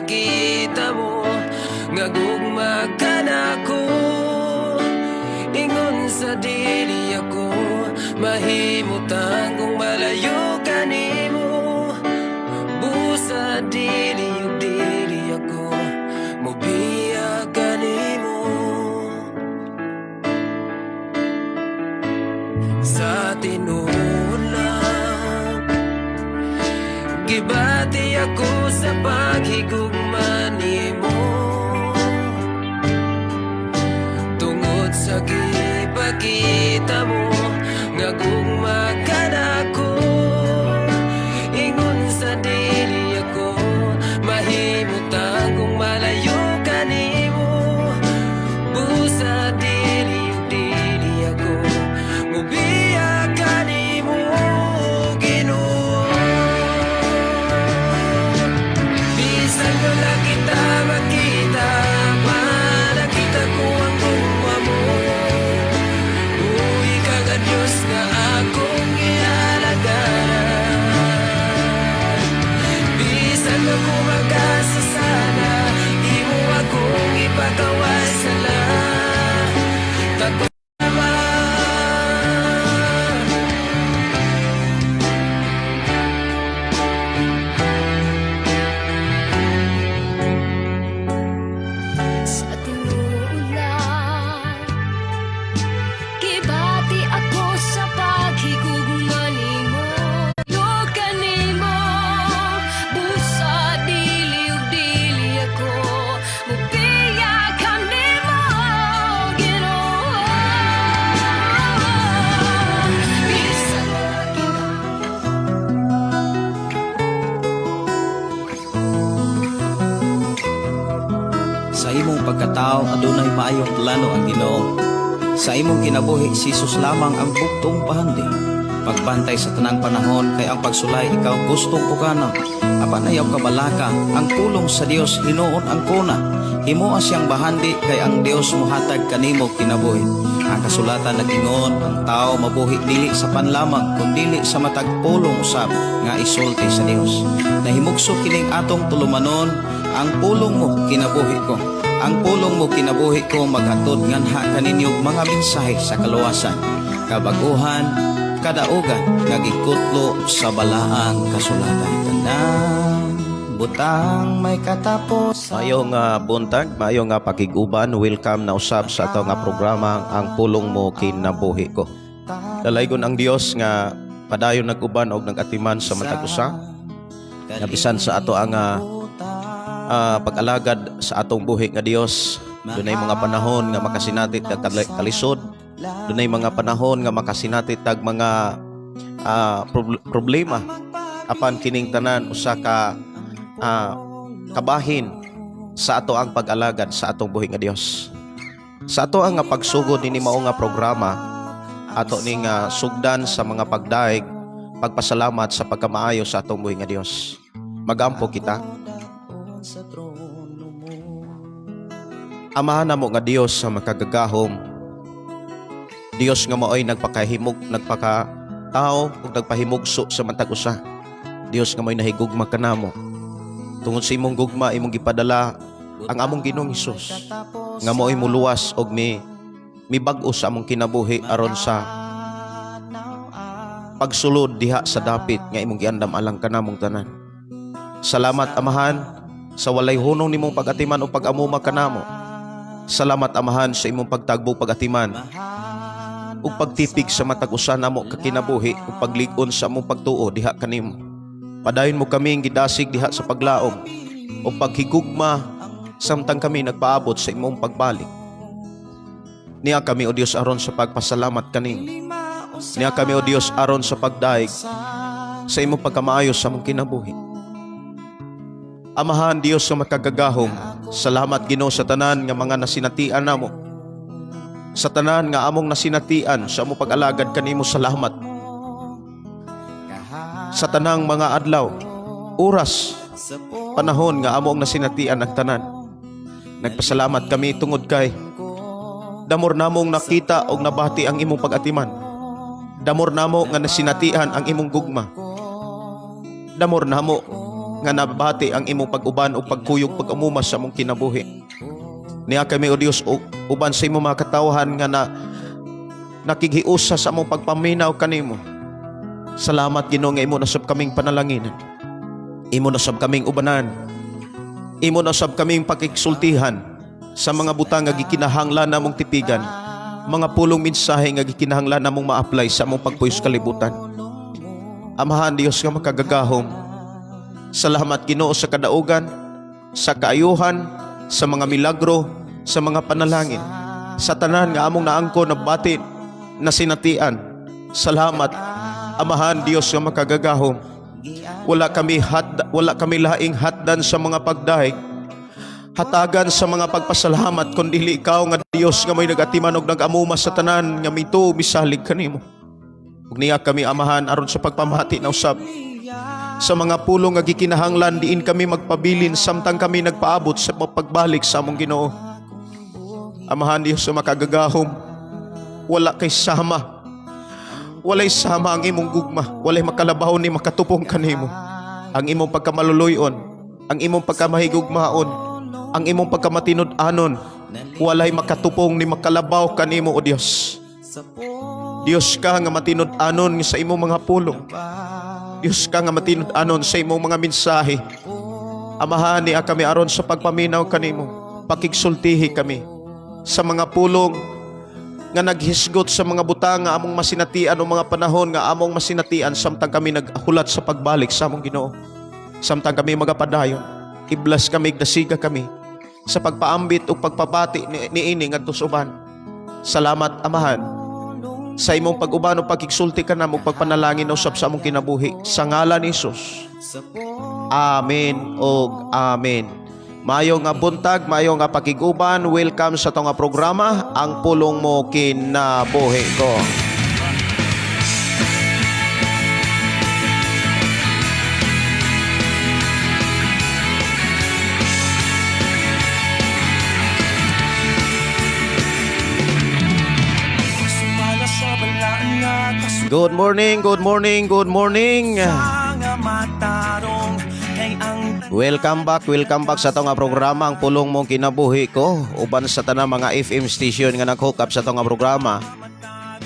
gipakita mo nga gugma ka nako. Ingon sa dili ako mahimutang kung malayo ka nimo. Busa dili ako mobiya ka nimo. Sa tinuod lang gibati ako sa paghigugma nimo. Tungod sa gipakita mo nga gugma ka nako. Ingon sa dili ako mahimutang kung malayo ka nimo. Busa dili ako mobiya ka nimo, Ginoo. Bisan wala kita makita, nakita ko ang gugma mo. Uy ka nga Diyos nga akong ialagaran. Bisan ako magkasasala, imo akong ipagkawasala. Tako Sa tinuod lang gibati ako sa paghigugma nimo. Lo kanimo busa dili ako mobiya ka nimo, Ginoo. Bisan Sa imong pagkatao adunay maayong plano ang Ginoo. Sa imong kinabuhi si Jesus lamang ang buktong pahandi. Pagbantay sa tanang panahon kay ang pagsulay ikaw gustong pukanon. Apan ayaw kabalaka ang pulong sa Dios hinuon ang kuna. Himoa siyang bahandi kay ang Dios mohatag kanimo kinabuhi. Ang kasulatan nagingon ang tao mabuhi dili sa panlamang kundi sa matag pulong usab nga isulti sa Dios. Nahimugso kining atong tulumanon ang pulong mo kinabuhi ko. Ang pulong mo kinabuhi ko maghatod nganha kaninyong mga mensahe sa kaluwasan, kabaguhan, kadaugan nga gikutlo sa balaang kasulatan. Tandang butang may katapos. Mayong buntag, mayong pakiguban. Welcome na usab sa ato nga programa ang pulong mo kinabuhi ko. Dalaygon ang Dios nga padayon naguban og nagatiman sa matag usa. Nabisan sa ato ang pag-alagad sa atong buhi nga Dios. Dunay mga panahon nga makasinatit kag kalisod. Dunay mga panahon nga makasinatit tag mga problema. Apan kining tanan usa ka kabahin sa ato ang pag-alagad sa atong buhi nga Dios. Sa ato ang pagsugod ni mao nga programa, ato ning sugdan sa mga pagdaig, pagpasalamat sa pagkamaayo sa atong buhi nga Dios. Magampo kita. Amahan namo nga Dios sa makagagahom. Dios nga maoy nagpakahimog, nagpakatao ug nagpahimugso sa matag usa. Dios nga maoy nahigugma kanamo. Tungod sa imong gugma imong gipadala ang among Ginoong Hesus nga maoy muluwas og mibag-o sa among kinabuhi aron sa pagsulod diha sa dapit nga imong giandam alang kanamong tanan. Salamat Amahan sa walay hunong nimong pag-atiman o pag-amuma kanamo. Salamat Amahan sa imong pagtagbo pag-atiman ug pagtipig sa matag usa namo kakinabuhi ug paglig-on sa among pagtuo diha kanimo. Padayon mo kaming gidasig diha sa paglaom o paghigugma samtang kami nagpaabot sa imong pagbalik. Niya kami o Dios aron sa pagpasalamat kanimo. Niya kami o Dios aron sa pagdaig sa imong pagkamaayo sa among kinabuhi. Amahan Dios sa makagagahom, salamat Ginoo sa tanan nga mga nasinatian namo. Sa tanan nga among nasinatian sa among pag-alagad kanimo, salamat. Sa tanang mga adlaw, oras, panahon nga among nasinatian ang tanan, nagpasalamat kami tungod kay damor namong nakita og nabati ang imong pag-atiman. Damor namo nga nasinatian ang imong gugma. Damor namo nga nabati ang imong pag-uban o pagkuyog pag-umuma sa among kinabuhi. Niya kami o Dios uban sa imong mga katawhan nga nakighiusa sa among pagpaminaw kanimo. Salamat Ginoo nga imo nasab kaming panalanginan. Imo nasab kaming ubanan. Imo nasab kaming pakigsultihan sa mga butang nga gikinahanglan namong tipigan. Mga pulong mensahe nga gikinahanglan namong ma-apply sa among pagpuyos kalibutan. Amahan Dios nga makagagahom. Salamat Ginoo sa kadaugan, sa kaayuhan, sa mga milagro, sa mga panalangin, sa tanan nga among naangko na batin na sinatian. Salamat Amahan Dios nga makagagahom. Wala kami laing hatdan sa mga pagdahig, hatagan sa mga pagpasalamat, kundi ikaw nga Dios nga may nagatiman og nagamuma sa tanan nga mito misalig kanimo. Ug niya kami Amahan aron sa pagpamahati na usab sa mga pulong nga gikinahanglan, diin kami magpabilin samtang kami nagpaabot sa pagbalik sa among Ginoo. Amahan Dios nga makagagahom, wala kay sama. Walay sama ang imong gugma, walay makalabaw ni makatupong kanimo. Ang imong pagkamaluluyon, ang imong pagkamahigugmaon, ang imong pagkamatinud-anon, walay makatupong ni makalabaw kanimo o Dios. Dios ka nga matinud-anon sa imong mga pulong. Dios ka nga matinud-anon sa imong mga mensahe. Amahan niya kami aron sa pagpaminaw kanimo. Pakigsultihi kami sa mga pulong nga naghisgot sa mga butang nga among masinatian o mga panahon nga among masinatian samtang kami naghulat sa pagbalik sa among Ginoo. Samtang kami magapadayon, iblas kami, dasiga kami sa pagpaambit o pagpabati niini ngadto sa uban. Salamat Amahan sa imong pag-uban o pagkigsulti ka namo pagpanalangin na usab sa among kinabuhi sa ngalan ni Hesus. Amen og amen. Mayo nga buntag, mayo nga pakiguban. Welcome sa itong programa, Ang Pulong Mo Kinabuhi Ko. Sumala sa balaan nga Good morning, good morning, good morning. nga matarong kay ang Welcome back sa itong programa, Ang Pulong Mo Kinabuhi Ko. Uban sa tanang mga FM station nga nag-hook up sa itong programa.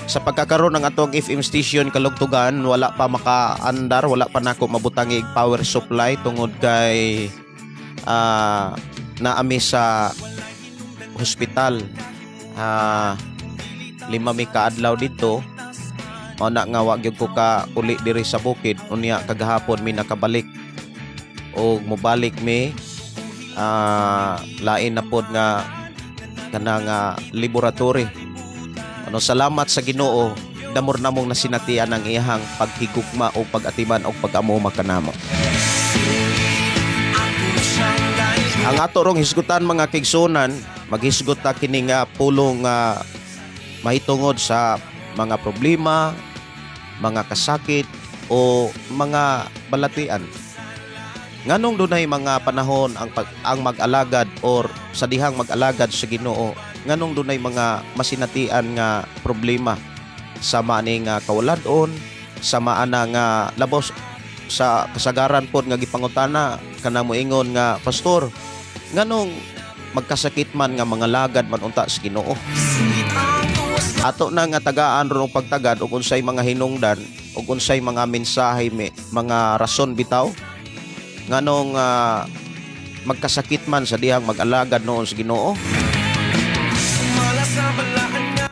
Sa pagkakaroon ng atong FM station kalugtugan, wala pa makaandar, wala pa nako mabutangig power supply tungod kay naami sa hospital. 5 mi kaadlaw dito. Mao na nga wa gyud ko ka uli diri sa bukid, unya kagahapon mi nakabalik. O mobalik mi lain na pod nga kanang laboratory. Salamat sa Ginoo, damor namong nasinatian ang iyang paghigugma o pag-atiman o pag-amuma kanamo. Ang ato rong hisgutan mga kigsunan, maghisgot ta kini nga pulong mahitungod sa mga problema, mga kasakit o mga balatian. Nganong dunay mga panahon ang mag-alagad or sa dihang mag-alagad sa Ginoo, nganong dunay mga masinatian nga problema sama ni nga kawaladon, sama ana nga labos sa kasagaran pod nga gipangutana kana moingon nga pastor, nganong magkasakit man nga mga lagad man unta sa Ginoo. Ato na nga tagaan ron pagtagad ug unsay mga hinungdan ug unsay mga mensahe mga rason bitaw nganong magkasakit man sa dihang mag-alagad noon sa Ginoo.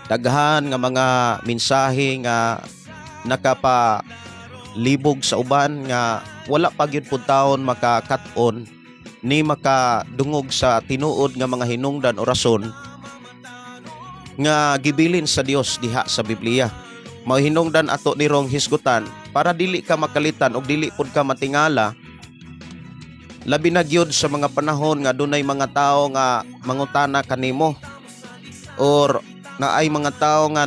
Daghan nga mga mensahe nga nakapalibog sa uban nga wala pa gyud pud taon makakat-on ni makadungog sa tinuod nga mga hinungdan o rason nga gibilin sa Dios diha sa Biblia. Mao hinungdan ato nirong hisgutan para dili ka makalitan ug dili pud ka matingala. Labi na gyud sa mga panahon nga dunay mga tao nga mangutana kanimo or naay mga tao nga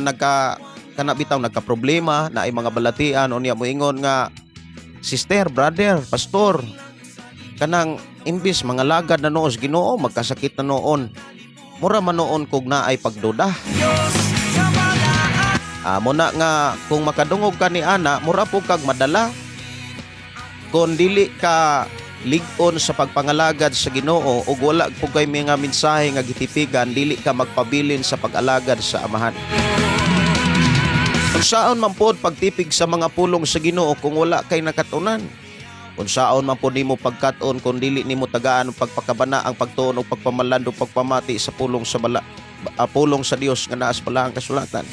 kanabitaw nagka-problema, naay mga balatian unya moingon nga sister, brother, pastor, kanang imbis mga lagad na noon sa Ginoo magkasakit na noon. Mura man noon kog naay pagduda. Muna nga kung makadungog ka ni ana, mura po kag madala. Kung dili ka lig-on sa pagpangalagad sa Ginoo ug wala po kay mga mensahe nga gitipigan, dili ka magpabilin sa pag-alagad sa Amahan. Unsaon man pod pagtipig sa mga pulong sa Ginoo kung wala kay nakatunan? Unsaon man pod nimo pagkat-on kung dili nimo tagaan og pagpakabana ang pagtuon og pagpamalandong pagpamati sa pulong sa Dios nga naa sa balaang kasulatan.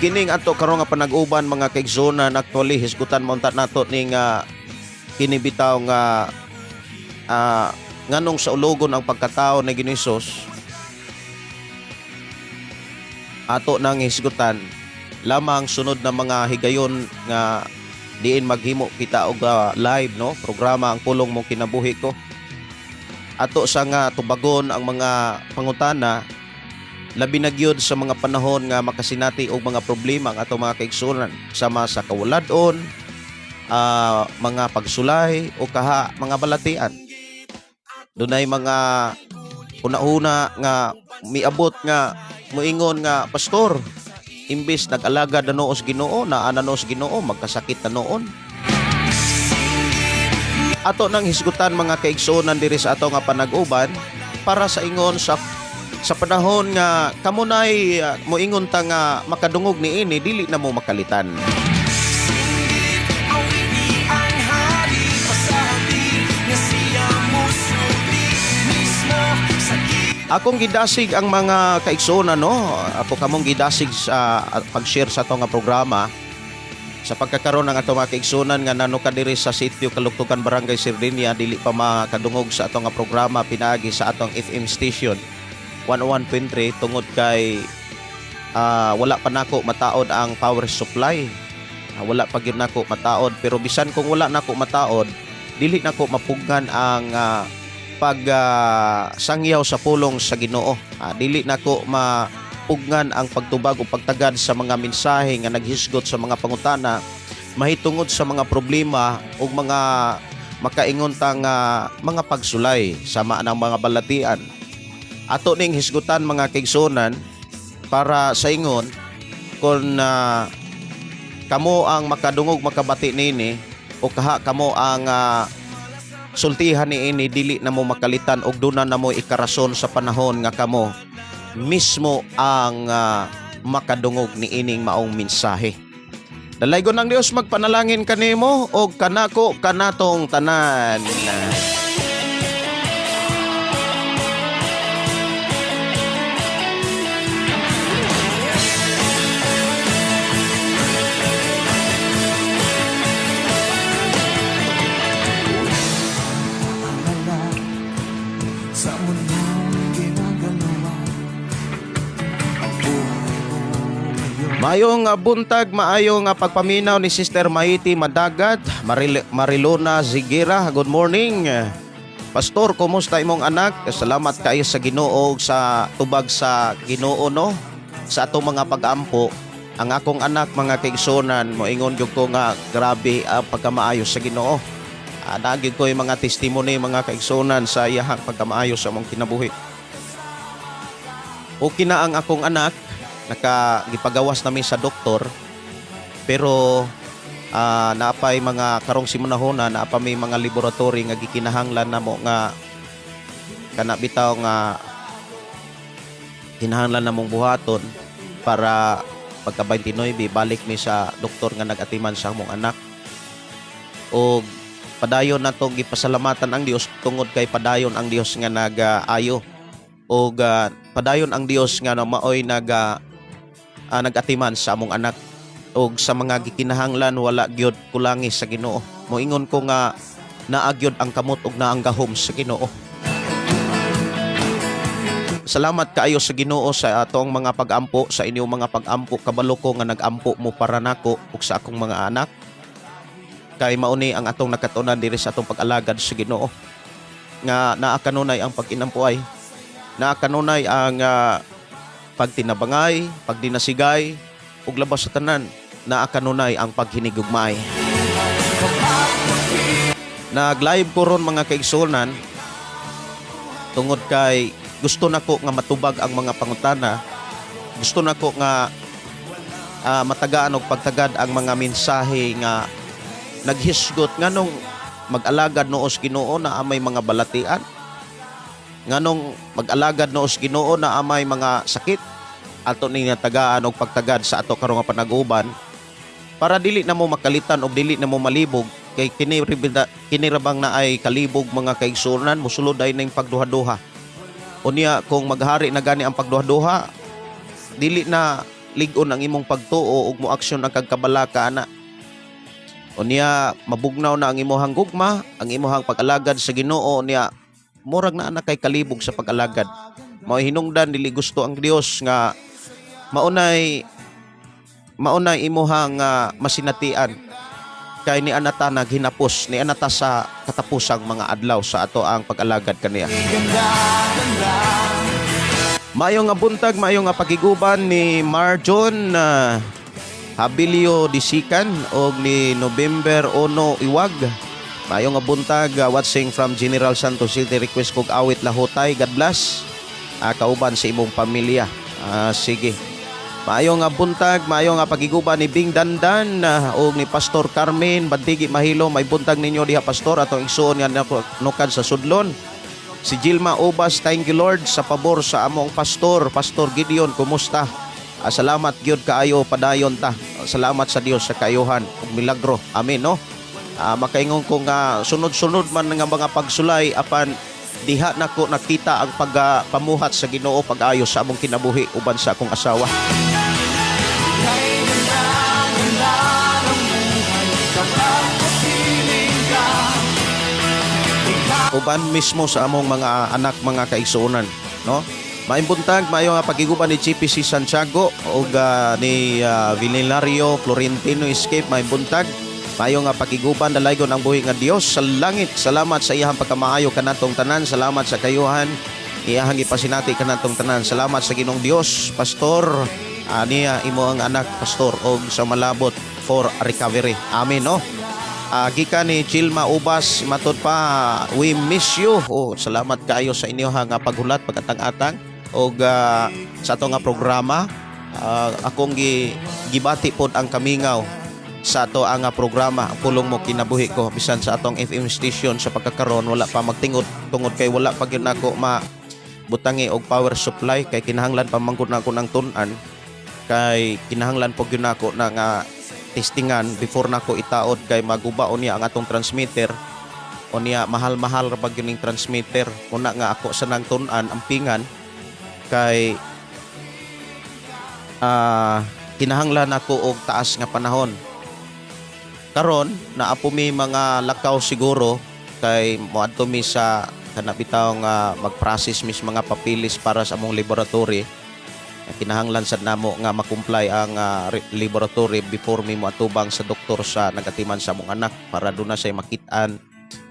Kining ato karon nga panag-uban mga kaigsunan, actually hisgutan mo nato ning kini bitaw nga nganong sa ulogon ang pagkatao ni Ginoong Hesus. Ato nang hisgutan lamang sunod na mga higayon nga diin maghimo kita og live no programa ang pulong mong kinabuhi ko. Ato sa nga tubagon ang mga pangutana labi na gyud sa mga panahon nga makasinati og mga problema ang ato mga kaigsunan sama sa kawaladon, mga pagsulay o mga balatian. Dunay mga una-una nga miabot nga moingon nga pastor, imbis nag-alaga na noos Ginoo, naananos Ginoo, magkasakit na noon. Ato nang hisgutan mga kaigsunan diri sa ato nga panag-uban para sa ingon sa panahon nga kamunay moingon ta nga makadungog niini dili na mo makalitan. Akong gidasig ang mga kaigsunan no. Ako kamong gidasig sa pag-share sa ato nga programa sa pagkakaroon ng ato mga kaigsunan nga nano kadiri sa sitio Kaluktukan, Barangay Sardinia, dili pa makadungog sa ato nga programa pinaagi sa atong FM station 101.3 tungod kay wala pa nako mataod ang power supply. Wala pa gyud nako mataod, pero bisan kung wala nako mataod, dili nako mapugnan ang sangyaw sa pulong sa Ginoo. Dili nako mapugnan ang pagtubag o pagtagad sa mga mensahe nga naghisgot sa mga pangutana mahitungod sa mga problema o mga makaingontang mga pagsulay sama ng mga balatian. Ato ning hisgutan mga kaigsunan para sa ingon kung kamo ang makadungog makabati nini o kamo ang sultihan niini dili na mo makalitan og duna na mo ikarason sa panahon nga kamo mismo ang makadungog niining maong mensahe. Dalaygon ng Dios magpanalangin kanimo og kanako kanatong tanan. Sa mundong ginagalawa ang buhay mo ngayon. Maayong buntag, maayong pagpaminaw ni Sister Maiti Madagad, Marilona Zigira. Good morning. Pastor, kumusta imong anak? Salamat kayo sa Ginoo sa tubag sa Ginoo no. Sa atong mga pag-ampo, ang akong anak mga kaigsunan moingon gyud ko nga grabe ang pagkamaayo sa Ginoo. Nagig ko yung mga testimony mga kaigsunan sa iyahang pagkamaayo sa mong kinabuhi. Okay na ang akong anak, nakagipagawas namin sa doktor, pero naapay mga karong simunahona, naapay may mga laboratory nga gikinahanglan na mo nga kanabitaw nga kinahanglan na mong buhaton para pagka 29 balik mi sa doktor nga nag-atiman sa mong anak. O padayon natong gipasalamatan ang Dios tungod kay padayon ang Dios nga nag-ayo o padayon ang Dios nga maoy nag-atiman sa among anak o sa mga gikinahanglan wala gyud kulangi sa Ginoo. Moingon ko nga naa gyud ang kamot ug naang gahom sa Ginoo. Salamat kaayo sa Ginoo sa atong mga pag-ampo, sa inyong mga pag-ampo kabalo ko nga nag-ampo mo para nako ug sa akong mga anak. Kay mauni ang atong nakatunan diri sa atong pag-alagad sa Ginoo nga naa kanunay ang pag-inampuay, naa kanunay ang pagtinabangay, pagdinasigay ug labas sa tanan, naa kanunay ang paghinigugmay. Nag-live ko ron mga kaigsunan tungod kay gusto nako nga matubag ang mga pangutana, gusto nako nga matagaan og pagtagad ang mga mensahe nga naghisgot nganong mag-alagad noos Ginoo na amay mga balatian? Nganong mag-alagad noos Ginoo na amay mga sakit? Ato ni tagaan og pagtagad sa ato karong nga panag-uban para dili na mo makalitan o dili na mo malibog kay kinirabang na ay kalibog mga kaigsunan mosulod ay ning pagduha-duha. Unya kung maghari na gani ang pagduha-duha, dili na lig-on ang imong pagtuo ug mo aksyon ang kagkabalaka ana. Unya mabugnaw na ang imong gugma, ang imong pag-alagad sa Ginoo niya murag na ana kay kalibog sa pag-alagad. Mao hinungdan dili gusto ang Dios nga maunay imuhang masinatian kay ni anata naghinapos ni anata sa katapusang mga adlaw sa ato ang pag-alagad kaniya. Mayong nga buntag, mayong nga pagiguban ni Marjon Habilio Disikan o ni November 1 Iwag. Mayong nga buntag, watching from General Santos City. Request kog awit lahutay. God bless. Kauban sa imong pamilya. Sige. Mayong nga buntag, mayong nga pagiguban ni Bing Dandan o ni Pastor Carmen Bantigi Mahilo. May buntag ninyo diha Pastor atong igsuon nga nukad sa sudlon. Si Gilma Obas, thank you Lord sa pabor sa among pastor. Pastor Gideon, kumusta? Salamat gyud kaayo padayon ta. Salamat sa Dios sa kayuhan ug milagro. Amen no. Makaingon ko nga sunod-sunod man nga mga pagsulay apan diha nako nakita ang pagpamuhat sa Ginoo pag-ayo sa among kinabuhi uban sa akong asawa. Uban mismo sa among mga anak mga kaigsuonan no. Maimbuntag mayo nga pagiguban ni GPC Santiago ug ni Vinilario Florentino Escape maimbuntag. Mayo nga pagiguban dalaygon ang buhi nga Dios sa langit. Salamat sa iyang pagkamaayo kanatong tanan. Salamat sa kayuhan. Iyahang ipasinati kanatong tanan. Salamat sa Ginoong Dios, Pastor. Niya imo ang anak, Pastor, og sa malabot for recovery. Amen, no? Gikan ni Gilma Ubas, matod pa, we miss you. Salamat kayo sa inyo nga paghulat, pagkatang-atang. Og sa ato nga programa, akong gibati pod ang kamingaw sa ato ang programa pulong mo kinabuhi ko bisan sa atong FM station sa pagkakaron wala pa magtingod tungod kay wala pa gyud nako butangi og power supply kay kinahanglan pa manggod nako ng tun-an kay kinahanglan po gyud nako na nga testingan before nako itaod kay magubaon niya ang atong transmitter o niya mahal-mahal ra pag yung transmitter una nga ako sa nang tun-an ampingan kay kinahanglan ako og taas nga panahon. Karon naapo mi mga lakaw siguro kay moadto mi sa kanabitaw nga mag-process mis mga papilis para sa among laboratory. Kinahanglan sad namo nga makumply ang laboratory before mi moatubang sa doktor sa nagatiman sa among anak para do na say makit-an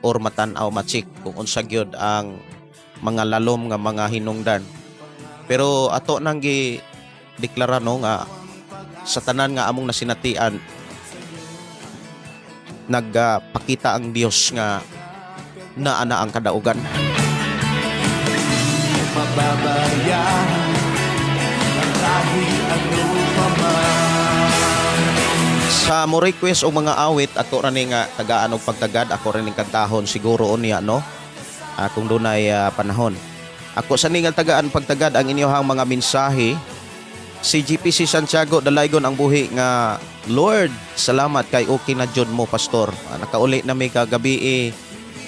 or matan-aw ma-check kung unsa gyud ang mga lalom nga mga hinungdan. Pero ato nang gi-deklara no nga sa tanan nga among nasinatian nagpakita ang Dios nga naana ang kadaugan. Pababayaan ang kahit ano pa man. Sa mo request o mga awit ato ra ni nga tagaan og pagtagad ako rin ning kantahon siguro unya no. Kung dunay panahon. Ako sa ningal tagaan pagtagad ang inyong mga mensahe. Si GPC Santiago dalaygon ang buhi nga Lord, salamat kay okay na jud mo Pastor. Nakauli na may kagabi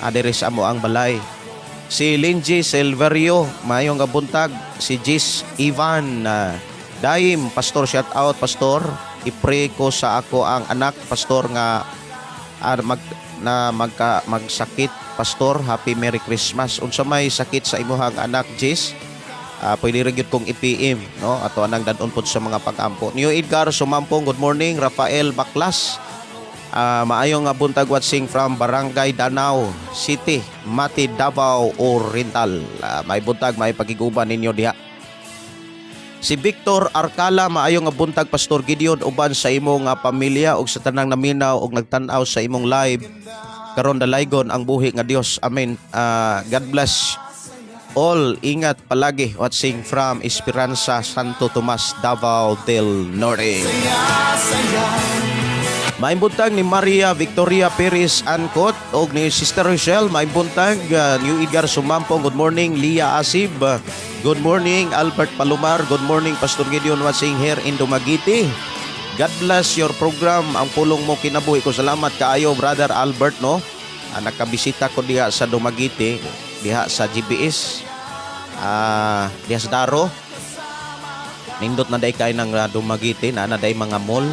adere sa amo ang balay. Si Linji Silverio, mayong gabuntag. Si Jis Ivan Daim, Pastor, shout out Pastor. I-pray ko sa ako ang anak Pastor nga magsakit Pastor. Happy Merry Christmas. Unsa may sakit sa imuhang anak Jis? Pwede rin yun kong IPM no? Ato anang dadon po sa mga pag-ampo. New Edgar Sumampong, good morning. Rafael Baklas, maayong nga buntag watching from Barangay Danau City, Mati, Davao Oriental. May buntag, may pagiguban ninyo diha. Si Victor Arcala, maayong nga buntag Pastor Gideon uban sa imong pamilya ug sa tanang naminaw ug nagtan-aw sa imong live karon dalaygon ang buhi nga Dios. Amen. God bless all. Ingat palagi watching from Esperanza, Santo Tomas, Davao del Norte. Maayong buntag ni Maria Victoria Perez Ancot og ni Sister Rochelle. Maayong buntag New Edgar Sumampong. Good morning Lia Asib. Good morning Albert Palomar. Good morning Pastor Gideon Wasing here in Dumaguete. God bless your program. Ang pulong mo kinabuhi ko. Salamat kaayo Brother Albert no. Nakabisita ko diha sa Dumaguete, diha sa GBS. Diha sa Daro. Nindot na day kay ng Dumaguete na day mga mall.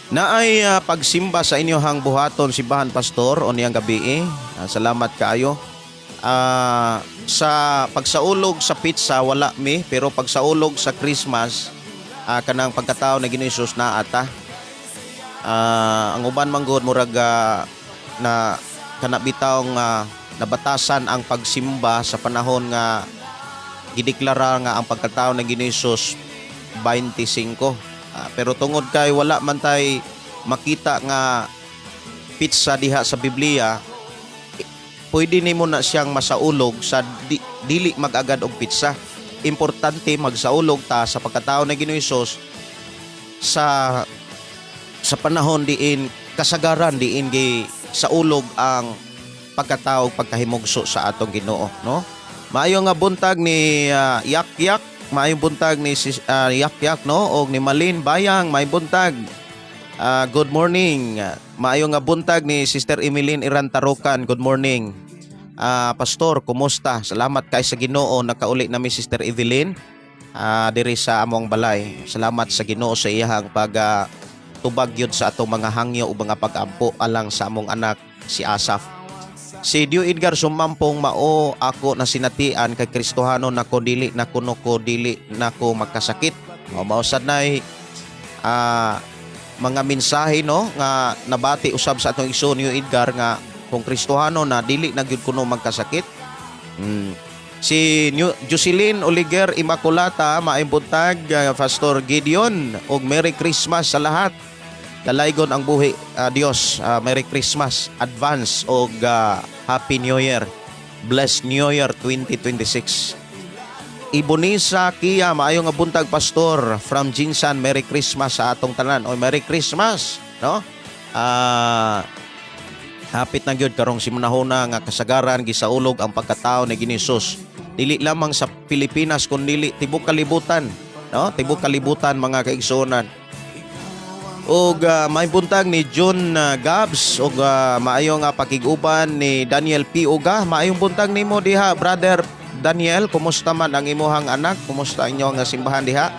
Naay pagsimba sa inyohang buhaton simbahan pastor o niyang gabi. Salamat kaayo. Sa pagsaulog sa pizza wala mi, pero pagsaulog sa Christmas kanang pagkatao na Ginoong Hesus na ata. Ang uban manggod murag na kanabitawng nabatasan ang pagsimba sa panahon nga gideklara nga ang pagkatao na Ginoong Hesus 25. Pero tungod kay wala man tay makita nga pizza diha sa Biblia, pwede nimo na siyang masaulog sa dili mag-agad og pizza. Importante magsaulog ta sa pagkatao na Ginoong Hesus sa panahon diin kasagaran diin gi saulog ang pagkatao pagkahimugso sa atong Ginoo no. Maayo nga buntag ni Yak-Yak. Maayong buntag ni Yak-Yak no og ni Malin Bayang. Maayong buntag. Good morning. Maayong nga buntag ni Sister Emeline Irantarukan. Good morning. Pastor, kumusta? Salamat kay sa Ginoo nakauli nami Sister Evelyn diri sa among balay. Salamat sa Ginoo sa iyang pag tubag yun sa atong mga hangyo o mga pag-ampo alang sa among anak si Asaf. Si Dio Edgar Sumampong mao ako na sinatian kay Kristohano na ko dili na kuno ko dili na ko magkasakit. Mausad nay mga mensahe no nga nabati usab sa atong igsoon Dio Edgar nga kung Kristohano na dili na gyud kuno magkasakit. Si Jocelyn Oliger Immaculata maayong buntag Pastor Gideon og Merry Christmas sa lahat. Dalaygon ang buhi Dios. Merry Christmas advance og Happy New Year. Blessed New Year 2026. Ibonisa Kia maayong nga buntag Pastor from Jinsan. Merry Christmas sa atong tanan. O Merry Christmas no. Hapit na gyud karong simunahuna nga kasagaran gisaulog ang pagkatao ni Ginoong Hesus. Dili lamang sa Pilipinas kundi tibok kalibutan no. Tibok kalibutan mga kaigsuonan. Og may buntag ni John Gabs og maayong pakiguban ni Daniel P. Uga. Maayong buntag nimo diha Brother Daniel. Kumusta man ang imuhang anak? Kumusta inyong simbahan diha?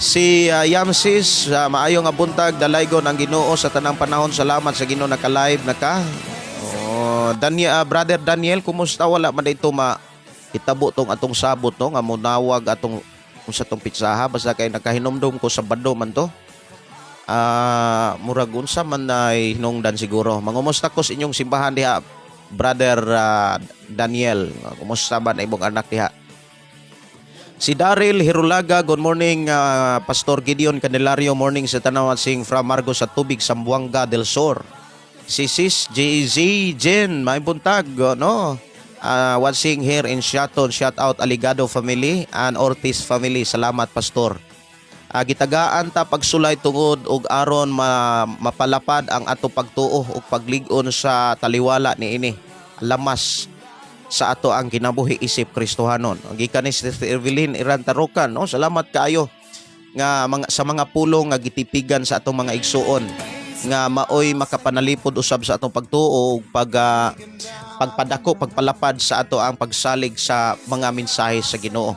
Si Yamsis maayong buntag dalaygon ang Ginoo sa tanang panahon. Salamat sa Ginoo naka-live na ka. Brother Daniel, kumusta? Wala man dito itabo tong atong sabot no nga munawag atong sa tong pitsaha basta kay nakahinomdom ko sa Sabado man to. Murag unsa man na hinungdan siguro. Mangumusta ko sa inyong simbahan diha Brother Daniel. Kumusta man imong anak diha? Si Daryl Hirulaga, good morning Pastor Gideon Candelario, morning sa tanawan sing from Margos sa Tubig Sambuanga del Sur. Si Sis JZ Jen may buntag no. Watching here in Shaton, shout out Aligado family and Ortiz family. Salamat Pastor. Gitagaan ta pagsulay tungod og aron mapalapad ang ato pagtuo ug paglig-on sa taliwala niini. Lamas sa ato ang kinabuhi isip Kristohanon. Gikan ni Sister Evelyn Irantarukan no. Salamat kaayo nga sa mga pulong nga gitipigan sa atong mga igsuon nga maoy makapanalipod usab sa atong pagtuo ug pagpadako pagpalapad sa ato ang pagsalig sa mga mensahe sa Ginoo.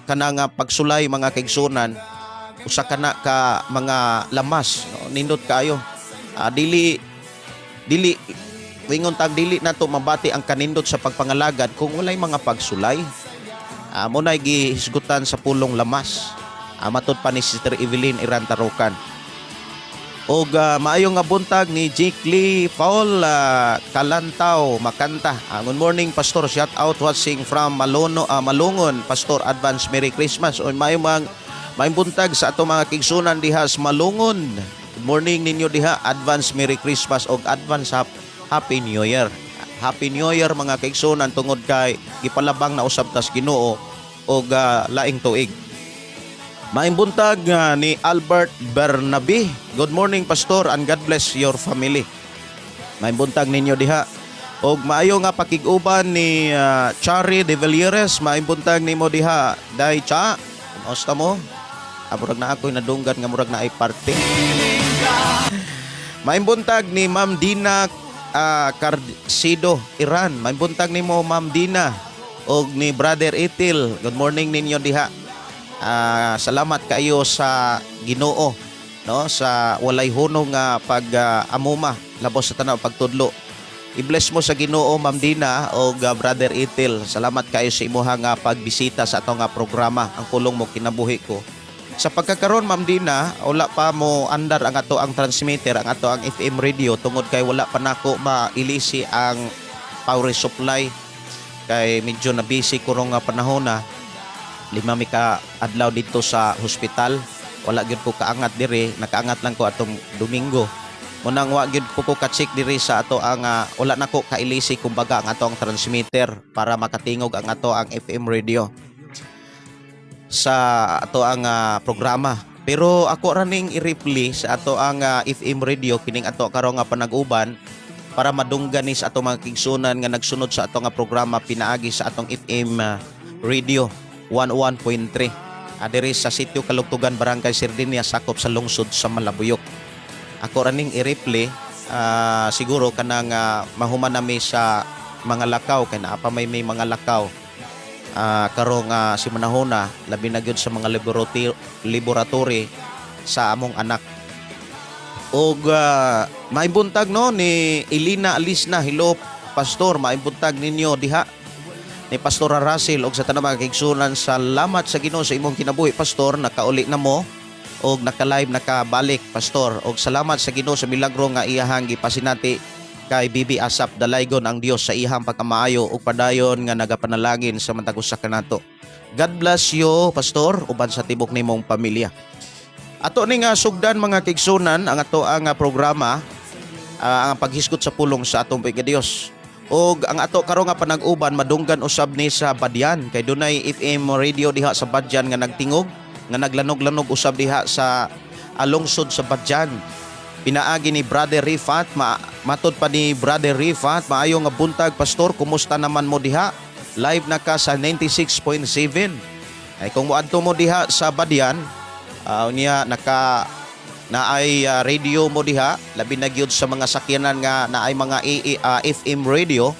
Kana nga pagsulay mga kaigsuonan usa kana ka mga lamas no? Nindot kayo dili wingon tag dili nato mabati ang kanindot sa pagpangalagad kung walay mga pagsulay. Mo nay gihisgutan sa pulong lamas. Matud pa ni Sister Evelyn Irantarukan. Og maayong nga buntag ni Jake Lee Paul Kalantaw Makanta. Good morning Pastor, shout out watching from Malungon Pastor, advance Merry Christmas. O maayong buntag sa ato mga kigsunan diha sa Malungon. Good morning ninyo diha, advance Merry Christmas og advance Happy New Year. Happy New Year mga kaigsunan tungod kay gipalabang na usab tas Ginoo og laing tuig. Maayong buntag ni Albert Bernabe. Good morning pastor and God bless your family. Maayong buntag ninyo diha. Og maayo nga pakig-uban ni Chari De Villeres. Maayong buntag nimo diha. Day cha, kumusta mo? Murag na ako'y nadunggan nga murag na ay parte. Maayong buntag ni Ma'am Dina Carsido Iran. Maayong buntag nimo Ma'am Dina og ni Brother Itil. Good morning ninyo diha. Salamat kayo sa Ginoo, no, sa walay hunong nga pag-amuma labos sa tanaw pagtudlo. I-bless mo sa Ginoo Ma'am Dina o Brother Itil. Salamat kayo sa imuha nga pagbisita sa ato nga programa ang pulong mo kinabuhi ko. Sa pagkakaroon Ma'am Dina, wala pa mo andar ang ato ang transmitter, ang ato ang FM radio tungod kay wala pa nako mailisi ang power supply kay medyo na busy kurong nga panahon na. Lima mi ka adlaw dito sa hospital. Wala gyud ko kaangat diri, nakaangat lang ko atong Domingo. Munang wa gyud ko ka-check diri sa ato ang wala nako kailisi kumbaga ang ato ang transmitter para makatingog ang ato ang FM radio sa ato ang programa. Pero ako raning i-replay sa ato ang FM radio kining ato karon nga panag-uban para madunggan ni sa ato mga kigsunan nga nagsunod sa ato nga programa pinaagi sa atong FM radio 101.3 adiri sa sitio Kalugtugan, Barangay Sardinia, sakop sa lungsod sa Malabuyok. Ako raning i-replay siguro kanang mahuman nami sa mga lakaw kay naa pa may mga lakaw karong si manahona labi na gyud sa mga laboratory sa among anak. Og maimbuntag no ni Elina Alisna. Hello pastor, maimbuntag ninyo diha ni Pastor Russell og sa tanang mga kaigsunan. Salamat sa Ginoo sa imong kinabuhi pastor, nakauli na mo og naka-live nakabalik pastor, og salamat sa Ginoo sa milagro nga iyahang gipasinati kay Bibi Asap Dalaygon ang Dios sa iyang pagkamaayo ug padayon nga nagapanalangin sa matag usa kanato. God bless you pastor uban sa tibok nimong pamilya. Ato ning sugdan mga kaigsunan ang ato ang programa ang paghisgot sa pulong sa atong Dios. Og ang ato karon nga panag-uban madunggan usab ni sa Badyan kay dunay FM radio diha sa Badyan nga nagtingog nga naglanog-lanog usab diha sa lungsod sa Badyan. Pinaagi ni Brother Rifat, matod pa ni Brother Rifat, maayo nga buntag pastor, kumusta naman mo diha? Live na ka sa 96.7. Ay kung moadto mo diha sa Badyan, niya naay radio mo diha, labi na gyud sa mga sakyanan nga naay mga FM radio,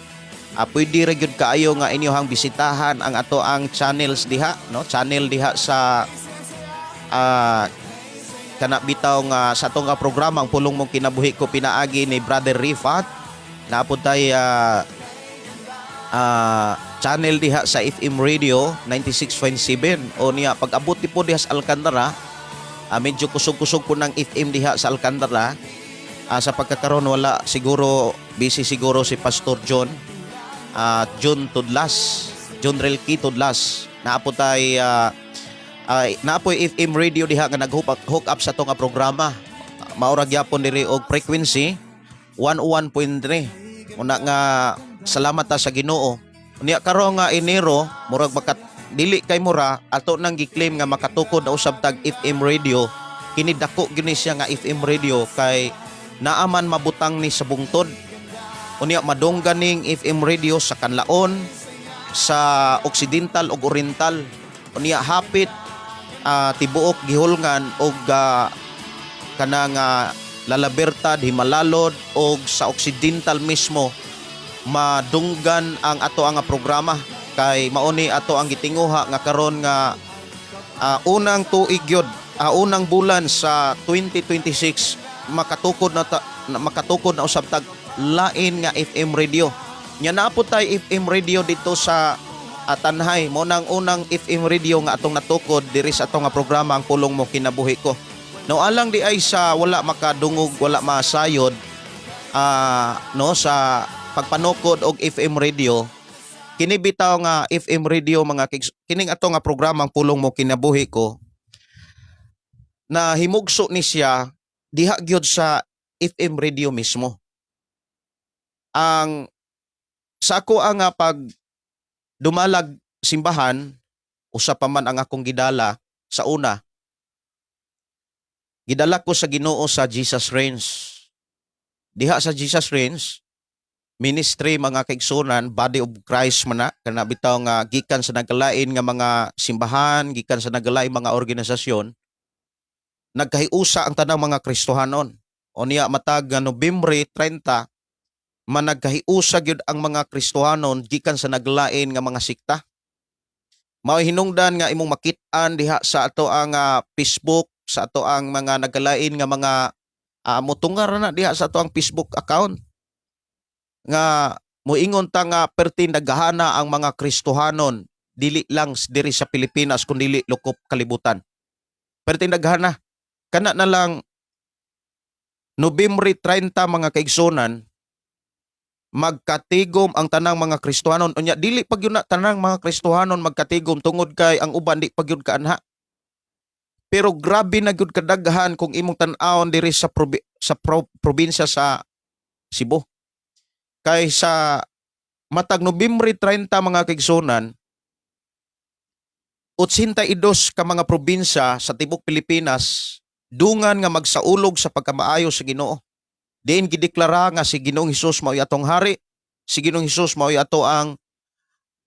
pwede ra gyud kaayo nga inyohang bisitahan ang ato ang channels diha, no? Channel diha sa kana bitaw nga sa ato nga programa ang pulong mong kinabuhi ko pinaagi ni Brother Rifat. Naapod tay channel diha sa FM radio 96.7 o niya pag-abot po diha sa Alcantara. Medyo kusog-kusog po ng FM diha sa Alcantara. Sa pagkakaroon wala siguro, busy siguro si Pastor John John Relki Tudlas. Naapotay naapoy FM radio diha nga nag-hook up sa to nga programa. Maurag yapon diri og frequency 101.3. Una nga salamat ta sa Ginoo. Unya karon nga Enero murag dili kay mura ato nang gi-claim nga makatukod na usab tag FM radio. Kini dako gyud siya nga FM radio kay naaman mabutang ni sa bungtod. Unya madunggan ning FM radio sa Kanlaon, sa Occidental ug Oriental. Unya hapit tibuok gihulngan og kanang Lalabertad, Himalalod og sa Occidental mismo madunggan ang ato ang programa. Kay mauni ato ang gitinguha nga karon nga unang tuig gyud, unang bulan sa 2026 makatukod na usab tag lain nga FM radio. Nya naapod tay FM radio dito sa Tanhay, mo nang unang FM radio nga atong natukod diri sa atong nga programa ang pulong mo kinabuhi ko. No alang di ay sa wala makadungog, wala masayod no sa pagpanukod og FM radio. Kini bitaw nga FM radio mga kining ato nga programa ang pulong mo kinabuhi ko na himugso ni siya diha gyud sa FM radio mismo. Ang sa ako ang pag dumalag simbahan, usa pa man ang akong gidala sa una Gidala ko sa Ginoo sa Jesus Reigns. Diha sa Jesus Reigns, ministry mga kaigsunan, body of Christ man na, kana bitaw nga gikan sa nagkalain nga mga simbahan, gikan sa nagkalain mga organisasyon, nagkahiusa ang tanang mga Kristohanon. O niya matag nga Nobyembre 30, managkahiusa gyud ang mga Kristohanon gikan sa naglain nga mga sikta. Mao hinungdan nga imong makit-an diha sa ato ang Facebook, sa ato ang mga nagkalain nga mga motungar na diha sa ato ang Facebook account nga moingon ta nga perti naghahana ang mga Kristohanon dili lang diri sa Pilipinas kundi lukop kalibutan. Perti naghahana kana na lang Nobyembre 30 mga kaigsunan, magkatigom ang tanang mga Kristohanon. Unya dili pag yun na tanang mga Kristohanon magkatigom tungod kay ang uban di pag yun kaanha. Pero grabe na gyud kadaghan kung imong tan-awon diri sa probinsya sa Cebu. Kay sa matag Nobyembre 30 mga kaigsunan, 82 ka mga probinsya sa tibok Pilipinas dungan nga magsaulog sa pagkamaayo sa Ginoo. Diin gideklara nga si Ginoong Hesus mao atong hari, si Ginoong Hesus mao ato ang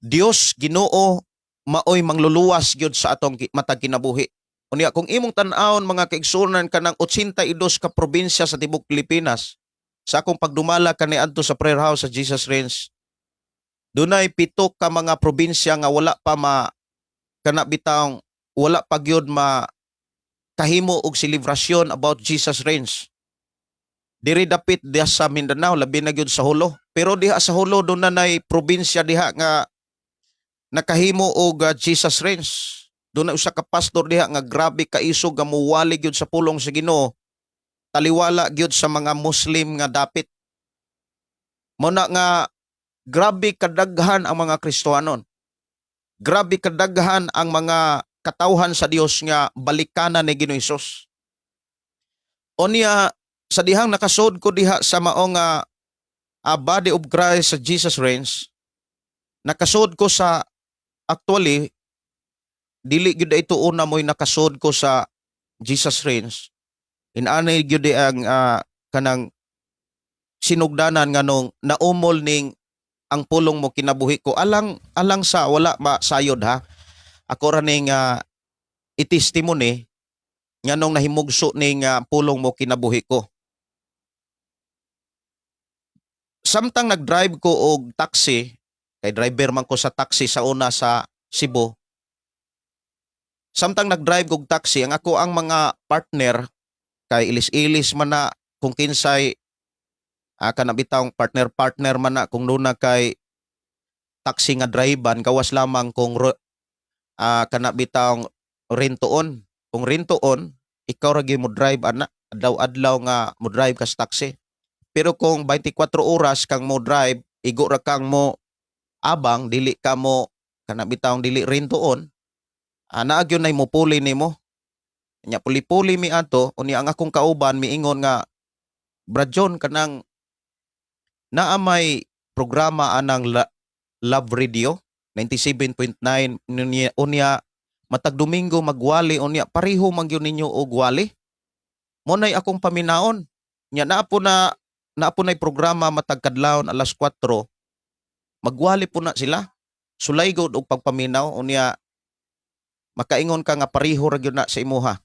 Dios Ginoo, maoy mangluluwas gyud sa atong matag kinabuhi. Unya kung imong tan-awon mga kaigsunan kanang 82 ka probinsya sa tibok Pilipinas, sa akong pagdumala kaniadto sa prayer house sa Jesus Reigns, dunay 7 ka mga probinsya nga wala pa kana bitawng wala pa gyud kahimo og selebrasyon about Jesus Reigns. Diri dapit diha sa Mindanao, labi na gyud sa Hulo. Pero diha sa Hulo doon na nay probinsya diha nga nakahimo og Jesus Reigns. Doon na usa ka pastor diha nga grabe kaisog nga muwali gyud sa pulong sa Ginoo. Taliwala gyud sa mga Muslim nga dapit. Muna nga grabe kadaghan ang mga Kristohanon. Grabe kadaghan ang mga katawhan sa Dios nga balikanan ni Ginoong Hesus. Onya sa dihang nakasod ko diha sa maong body of Christ sa Jesus Reigns, nakasod ko sa actually dili gyud ito una mo'y nakasod ko sa Jesus Reigns. Inanay gyud ang kanang sinugdanan nga nung naumol ning ang pulong mo kinabuhi ko alang sa wala masayod ha. Ako ra ning i-testimony nga nung nahimugso ning pulong mo kinabuhi ko. Samtang nag-drive ko og taxi, kay driver man ko sa taxi sa una sa Cebu. Samtang nag-drive ko og taxi, ang ako ang mga partner kay ilis-ilis man na kung kinsay kana bitawng partner man na kung nuna kay taxi nga drivean gawas lamang kung kana bitawng rentoon. Kung rentoon, ikaw ra gyud mo drive ana, adlaw-adlaw nga mo drive ka sa taxi. Pero kung 24 oras kang mo drive, igo ra kang mo abang, dili ka mo kana bitawng dili rentoon, naa gyud nay mo puli nimo. Nya puli-puli mi ato, unya ang akong kauban miingon nga Brad John kanang naa may programa anang Love Radio 97.9 unya matag Domingo magwali unya pareho man gyud ninyo og wali. Mo nay akong paminaon. Nya naa po nay programa matag kadlawon alas 4. Magwali po na sila. Sulay gud og pagpaminaw unya makaingon ka nga pareho ra gyud na sa imuha.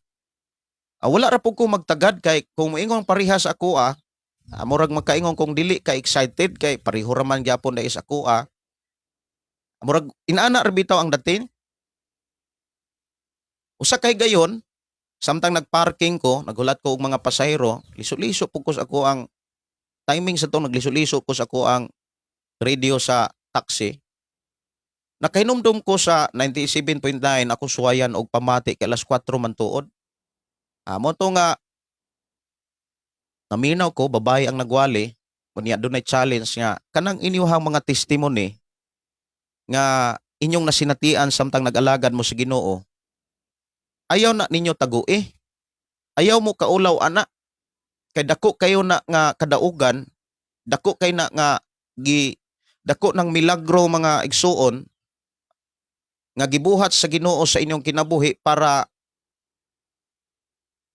Wala ra po ko magtagad kay kung moingon pareha sa ako murag makaingon kung dili ka excited kay pareho ra man gyapon dai sa ako murag inaana ra bitaw ang dating. Usa kay gayon, samtang nagparking ko, nagulat ko og mga pasahero, liso-liso po ko sa ako ang timing sa to, nagliso-liso ko sa ako ang radio sa taxi. Nakahinumdum ko sa 97.9 ako suwayan og pamati kay alas 4 man tuod. Mo to nga naminaw ko babae ang nagwali, unya dunay challenge nga kanang inyuhang mga testimony nga inyong nasinatian samtang nag-alagad mo sa Ginoo. Ayaw na ninyo tagui. Ayaw mo kaulaw ana. Kay dako kayo na nga kadaugan, dako kay na nga dako ng milagro mga igsuon nga gibuhat sa Ginoo sa inyong kinabuhi para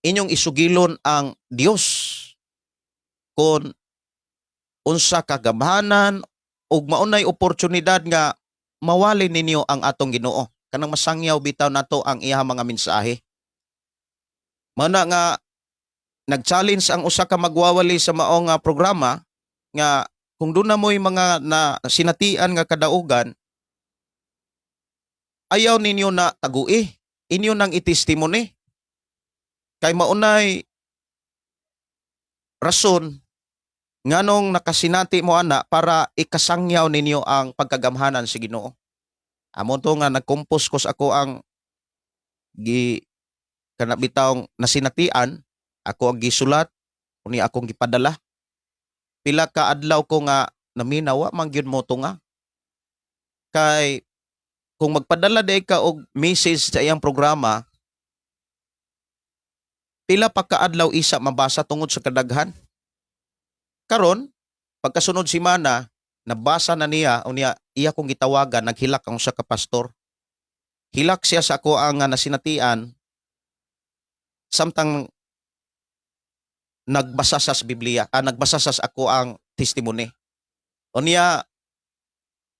inyong isugilon ang Dios kon unsa kagamhanan ug maunay oportunidad nga mawali ninyo ang atong Ginoo. Kanang masangyaw bitaw nato ang iya mga mensahe. Mana nga nag-challenge ang usa ka magwawali sa maong nga programa nga kung doon na mo'y mga na sinatian nga kadaugan, ayaw ninyo na tagui. Inyo nang itestimony. Kay maunay rason nganong nakasinati mo ana para ikasangyaw ninyo ang pagkagamhanan sa Ginoo. Amon to nga nagkumpos ko sa ako ang kanabitawng nasinatian, ako ang gisulat, uni akong gipadala. Pila ka adlaw ko nga naminawa man gyud mo to nga. Kay kung magpadala day ka og message sa iyang programa, pila pa ka adlaw isa mabasa tungod sa kadaghan. Karon, pagkasunod semana, nabasa na niya, unya iya kong gitawagan, naghilak ang usa ka pastor. Hilak siya sa ako ang nasinatian, samtang nagbasa sa Biblia, nagbasa sa ako ang testimony. Unya,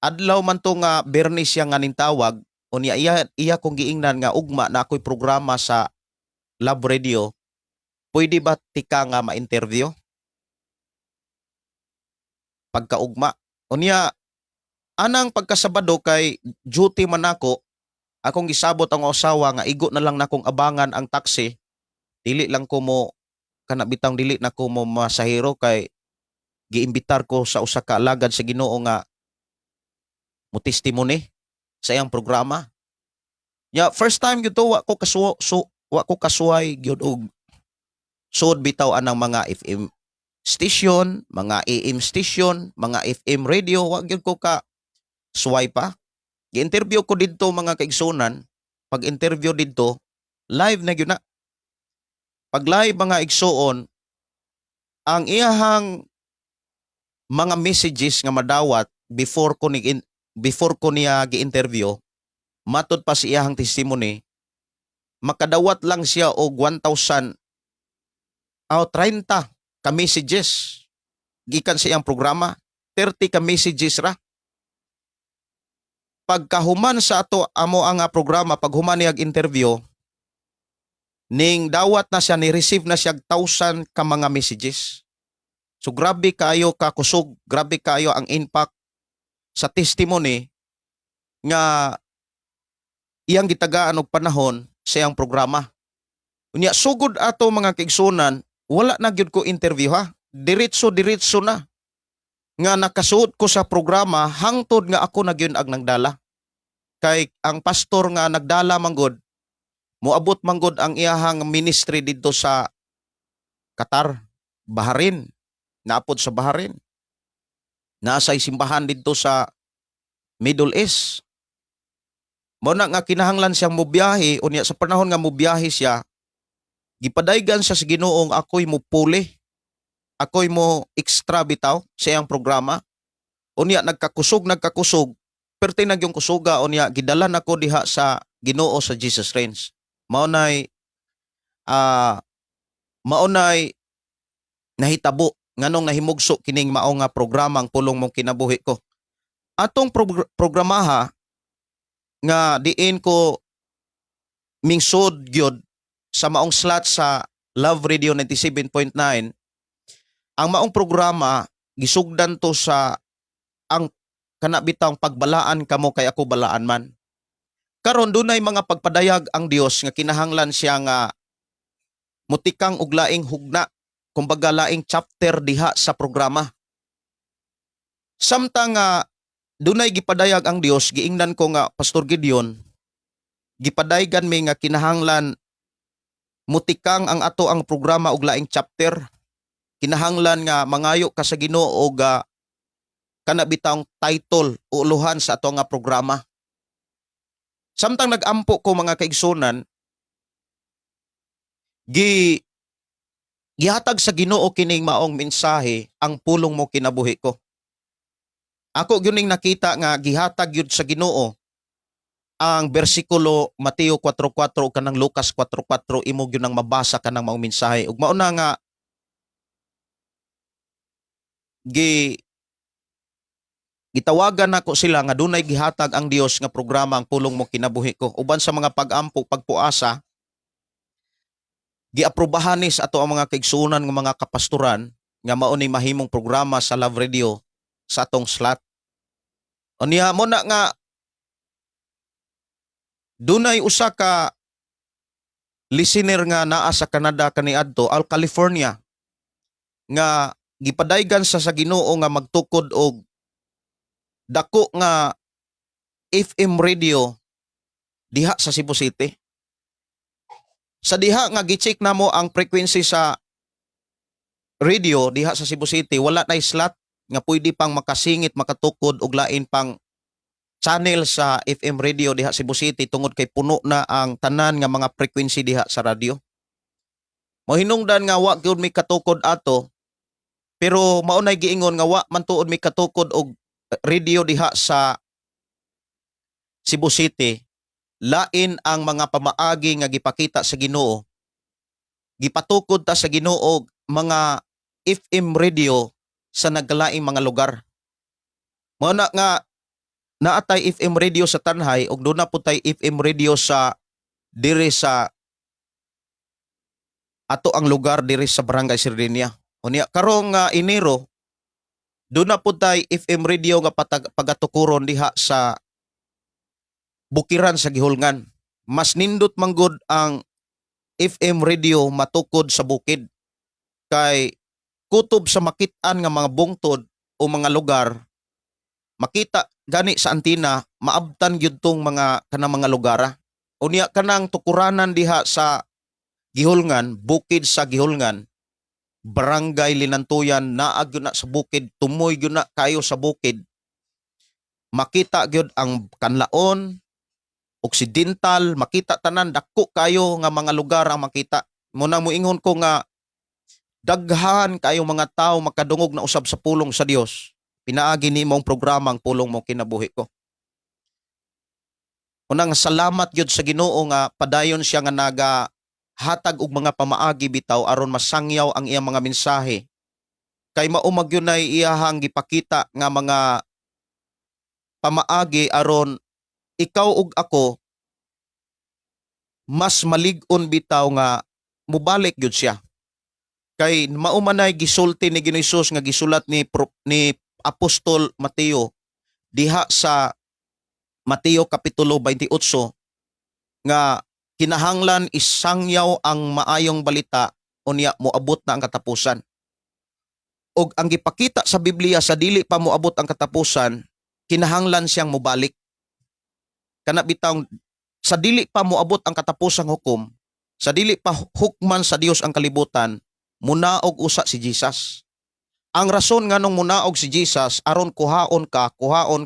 adlaw man to nga Bernis siya nga nintawag, unya iya kong giingnan nga ugma na ako'y programa sa Love Radio, pwede ba tika nga ma-interview? Pagkaugma. Unya, anang pagkasabado kay duty man ako, akong gisabot ang usawa nga igo na lang na kong abangan ang taxi, dili lang ko mo, kanabitang dili na ko mo masahiro kay giimbitar ko sa usa ka alagad sa Ginoo nga mo testimony sa iyang programa. Ya, first time gyud to wa ko kasuway gyud og sud bitaw anang mga FM station, mga AM station, mga FM radio, wa gyud ko ka suway pa. Gi-interview ko didto mga kaigsunan, pag interview didto, live na gyud na. Pag live mga igsuon, ang iyahang mga messages nga madawat before ko niya gi-interview, matud pa si iyahang testimony, makadawat lang siya og 1,000 o 30 ka messages gikan sa iyang programa, 30 ka messages ra. Pagkahuman sa ato amo ang programa, paghuman niya interview, ning dawat na siya, ni-receive na siya 1,000 ka mga messages. So grabe kayo kakusog, grabe kayo ang impact sa testimony nga iyang gitagaan og panahon sa iyang programa. Unya sugod ato mga kaigsunan, wala na gyud ko interview ha. Diretso na. Nga nakasuot ko sa programa hangtod nga ako na gyud ang nagdala. Kay ang pastor nga nagdala manggod, moabot manggod ang iyahang ministry didto sa Qatar, Bahrain. Naapod sa Bahrain. Nasa simbahan didto sa Middle East. Mao na nga kinahanglan siyang mobiyahe, unya sa panahon nga mobiyahe siya, gipadaygan siya sa Ginoong ako'y mo puli. Ako'y mo extra bitaw sa iyang programa. Unya nagkakusog, perti na yung kusuga, unya gidala nako diha sa Ginoo sa Jesus Reigns. Maunay nahitabo nganong nahimugso kining mao nga programa ang pulong mong kinabuhi ko. Atong programaha nga diin ko mingsod gyud sa maong slot sa Love Radio 97.9, ang maong programa gisugdan to sa ang kanabitang pagbalaan kamo kay ako balaan man. Karon dunay mga pagpadayag ang Dios nga kinahanglan siya nga mutikang og laing hugna, kumbaga laing chapter diha sa programa. Samtang dunay gipadayag ang Dios, giingnan ko nga Pastor Gideon, gipadaygan mi nga kinahanglan mutikang ang ato ang programa og laing chapter. Kinahanglan nga mangayo ka sa Ginoo og kanabitang title o uluhan sa ato nga programa. Samtang nag-ampo ko mga kaigsunan, gihatag sa Ginoo kining maong mensahe ang pulong mo kinabuhi ko. Ako gyuning nakita nga gihatag yun sa Ginoo ang bersikulo Mateo 4:4 o kanang Lucas 4:4 imo gyud nang mabasa kanang maong mensahe. Ug mao na nga gitawagan nako sila nga dunay gihatag ang Dios nga programa ang pulong mo kinabuhi ko. Uban sa mga pag-ampo pagpuasa, giaprobahan ni sa ato ang mga kaigsuonan nga mga kapastoran nga mao ni mahimong programa sa Love Radio sa atong slot. Unya mo na nga dunay usa ka listener nga naa sa Canada kaniadto, California, nga gipadaygan sa Ginoo nga magtukod og dako nga FM radio diha sa Cebu City. Sa diha nga gi-check namo ang frequency sa radio diha sa Cebu City, wala nay slot nga pwede pang makasingit makatukod og lain pang channel sa FM radio diha Cebu City tungod kay puno na ang tanan nga mga frequency diha sa radio. Mohinungdan nga wa gyud mi katukod ato, pero mao nay giingon nga wa man tuod mi katukod og radio diha sa Cebu City. Lain ang mga pamaagi nga gipakita sa Ginoo. Gipatukod ta sa Ginoo og mga FM radio sa naglaing mga lugar. Mao na nga naatay FM radio sa Tanhay ug doon na po tay FM radio sa dire sa ato ang lugar dire sa Barangay Sirdinia. Unya karong Enero doon na po tay FM radio nga pagatukuron diha sa Bukiran sa Gihulngan. Mas nindot manggod ang FM radio matukod sa bukid kay kutob sa makit-an nga mga bungtod o mga lugar, makita gani sa antina, maabtan gyud tong kanang mga lugar. Unya kanang tukuranan diha sa Gihulngan, bukid sa Gihulngan, Barangay Linantuyan, naag gyud na sa bukid, tumoy gyud na kayo sa bukid. Makita gyud ang Kanlaon, Occidental, makita tanan dako kayo nga mga lugar ang makita. Muna moingon ko nga daghan kayo mga tao makadungog na usab sa pulong sa Dios. Pinaagi ni mong programa ang pulong mo kinabuhi ko. Unang salamat gyud sa Ginoo nga padayon siya nga nagahatag og mga pamaagi bitaw aron masangyaw ang iyang mga mensahe. Kay maumag yun ay iyahang gipakita nga mga pamaagi aron ikaw ug ako mas malig-on bitaw nga mubalik gyud siya. Kay maumanay gisulti ni Ginoong Hesus nga gisulat ni Apostol Mateo diha sa Mateo Kapitulo 28 nga kinahanglan isangyaw ang maayong balita unya moabot na ang katapusan. Og ang gipakita sa Biblia sa dili pa moabot ang katapusan, kinahanglan siyang mobalik. Kana bitaw sa dili pa moabot ang katapusang hukom, sa dili pa hukman sa Dios ang kalibutan, munaog usa si Jesus. Ang rason nga nung munaog si Jesus aron kuhaon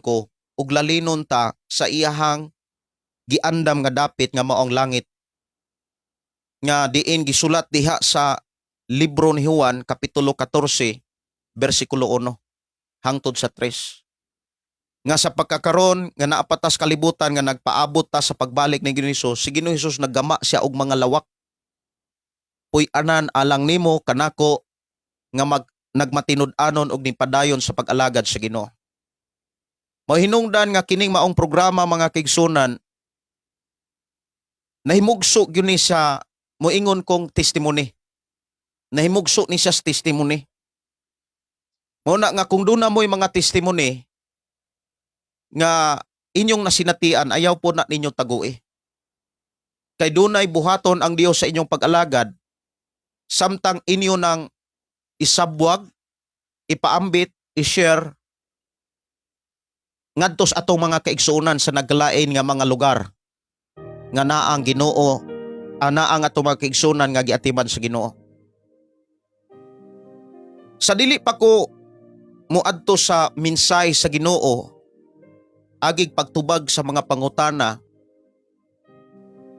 ko ug lalinon ta sa iyahang giandam nga dapit nga maong langit. Nga diin gisulat diha sa libro ni Juan Kapitulo 14 bersikulo 1 hangtod sa 3. Nga sa pagkakaron nga naapatas kalibutan nga nagpaabot ta sa pagbalik ni Ginoong Hesus, si Ginoong Hesus naggama siya og mga lawak. Puy anan alang nimo kanako nga nagmatinud-anon og nipadayon sa pag-alagad sa Ginoo. Mahinungdan nga kining maong programa mga kaigsunan, nahimugso gyud ni sa moingon kong testimony. Nahimugso ni siya sa testimony. Muna nga kung doon na mo'y mga testimony nga inyong nasinatian, ayaw po na ninyo tagui. Kay dunay buhaton ang Dios sa inyong pag-alagad, samtang inyo nang isabwag, ipaambit, i-share, ngadtos atong mga kaigsuonan sa naglain nga mga lugar, nga naang Ginoo, naang atong mga kaigsuonan nga giatiman sa Ginoo. Sa dili pa ko muadto sa minsay sa Ginoo, agig pagtubag sa mga pangutana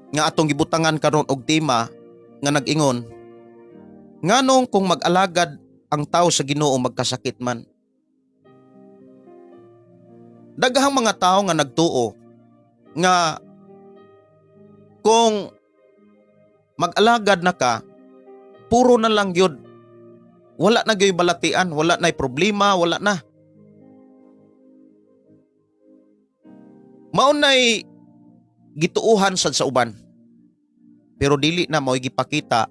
nga atong gibutangan karon og tema nga nag-ingon, nganong kung mag-alagad ang tao sa Ginoo magkasakit man? Daghang mga tao nga nagtuo nga kung mag-alagad na ka, puro na lang yun. Wala na gyud balatian, wala na problema, wala na. Mao nay gituuhan sad sa uban. Pero dili na mo gipakita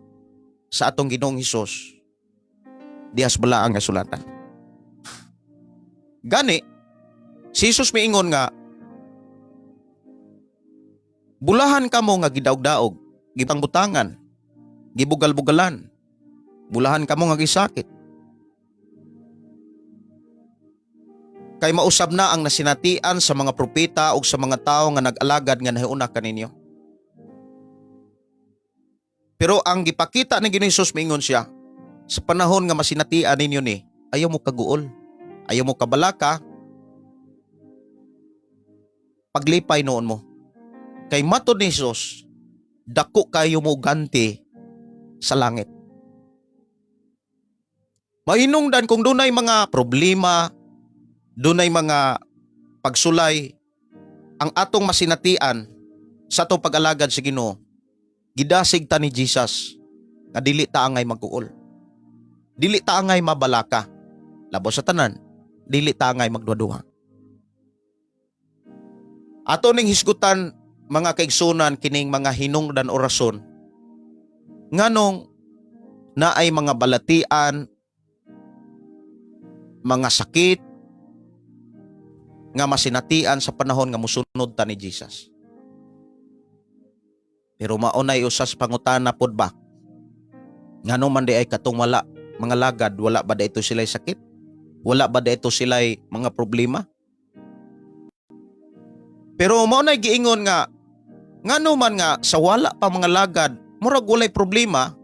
sa atong Ginoong Hesus dihas balaang nga sulatan. Gani, si Jesus miingon nga, bulahan kamo nga gidaog-daog, gipangbutangan, gibugal-bugalan, bulahan kamo nga gisakit. Kay mausab na ang nasinatian sa mga propeta o sa mga tao nga nag-alagad nga nahiuna kaninyo. Pero ang gipakita ni Ginoong Hesus miingon siya, sa panahon nga masinatian ninyo ni, ayaw mo kaguol, ayaw mo kabalaka, paglipay noon mo. Kay matod ni Hesus, dako kayo mo ganti sa langit. Mahinungdan kung dunay mga problema, dunay mga pagsulay, ang atong masinatian sa atong pag-alagad sa Ginoo, gidasig ta ni Jesus nga dili ta angay magkuol. Dili ta angay mabalaka. Labaw sa tanan, dili ta angay magduduha. Ato ning hisgutan mga kaigsunan kining mga hinungdan o rason nganong naay mga balatian, mga sakit nga masinatian sa panahon nga musunod ta ni Jesus. Pero maunay usas pangutana pod ba? Ngano man di ay katong wala mga lagad, wala ba da ito sila'y sakit? Wala ba da ito sila'y mga problema? Pero maunay giingon nga, ngano man nga sa wala pa mga lagad, murag walay problema,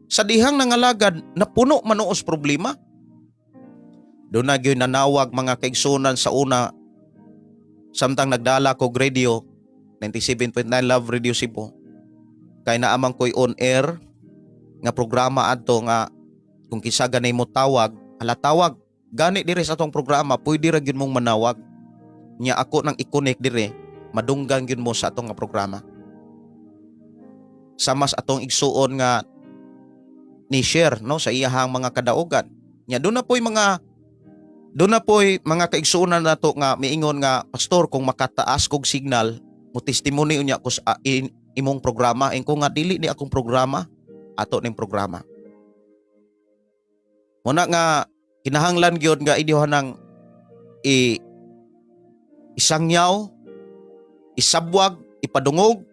sa dihang nangalagad napuno manuos problema. Doon na gyud nanawag mga kaigsunan sa una, samtang nagdala ko radio 97.9 Love Radio Cebu. Kay naamang ko'y on air nga programa adto nga kung kisa ganay mo tawag, ala tawag, gani dire sa atong programa, pwede ra gyud mong manawag. Nya ako nang i-connect dire, madunggan gyud mo sa atong nga programa. Samas atong igsuon nga ni share no sa iyahang mga kadaogan. Nya doon na po'y mga kaigsuonan nato nga miingon nga, pastor, kung makataas kog signal, mo testimony unya ko sa imong programa, ko nga dili ni akong programa, ato ning programa. Muna nga kinahanglan gyud nga idiohan ng isangyaw, isabwag, ipadungog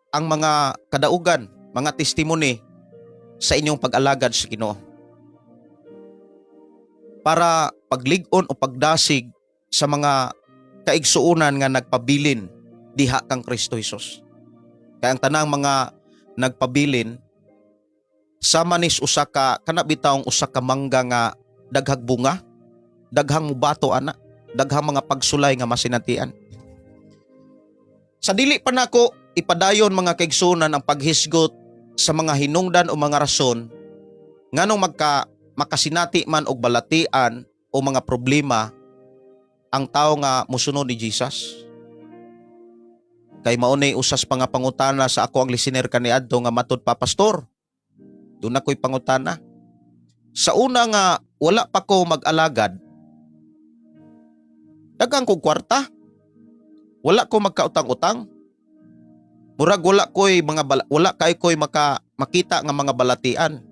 ang mga kadaugan, mga testimony sa inyong pag-alagad sa Ginoo. Para paglig-on o pagdasig sa mga kaigsuonan nga nagpabilin diha kang Kristo Jesus. Kaya ang tanang mga nagpabilin, sama nis usa ka kanabitawng usa ka mangga nga daghag bunga, daghang mubato ana, daghang mga pagsulay nga masinatian. Sa dili pa nako ipadayon mga kaigsuonan ang paghisgot sa mga hinungdan o mga rason nganong makasinati man og balatian o mga problema ang tao nga musunod ni Jesus. Kay maunay usas pa nga pangutana sa ako ang listener kaniadto nga matud pa, pastor. Doon ako'y pangutana. Sa una nga wala pa ko mag-alagad, dagang kong kwarta, wala ko magkautang-utang, murag wala kay ko'y makita nga mga balatian.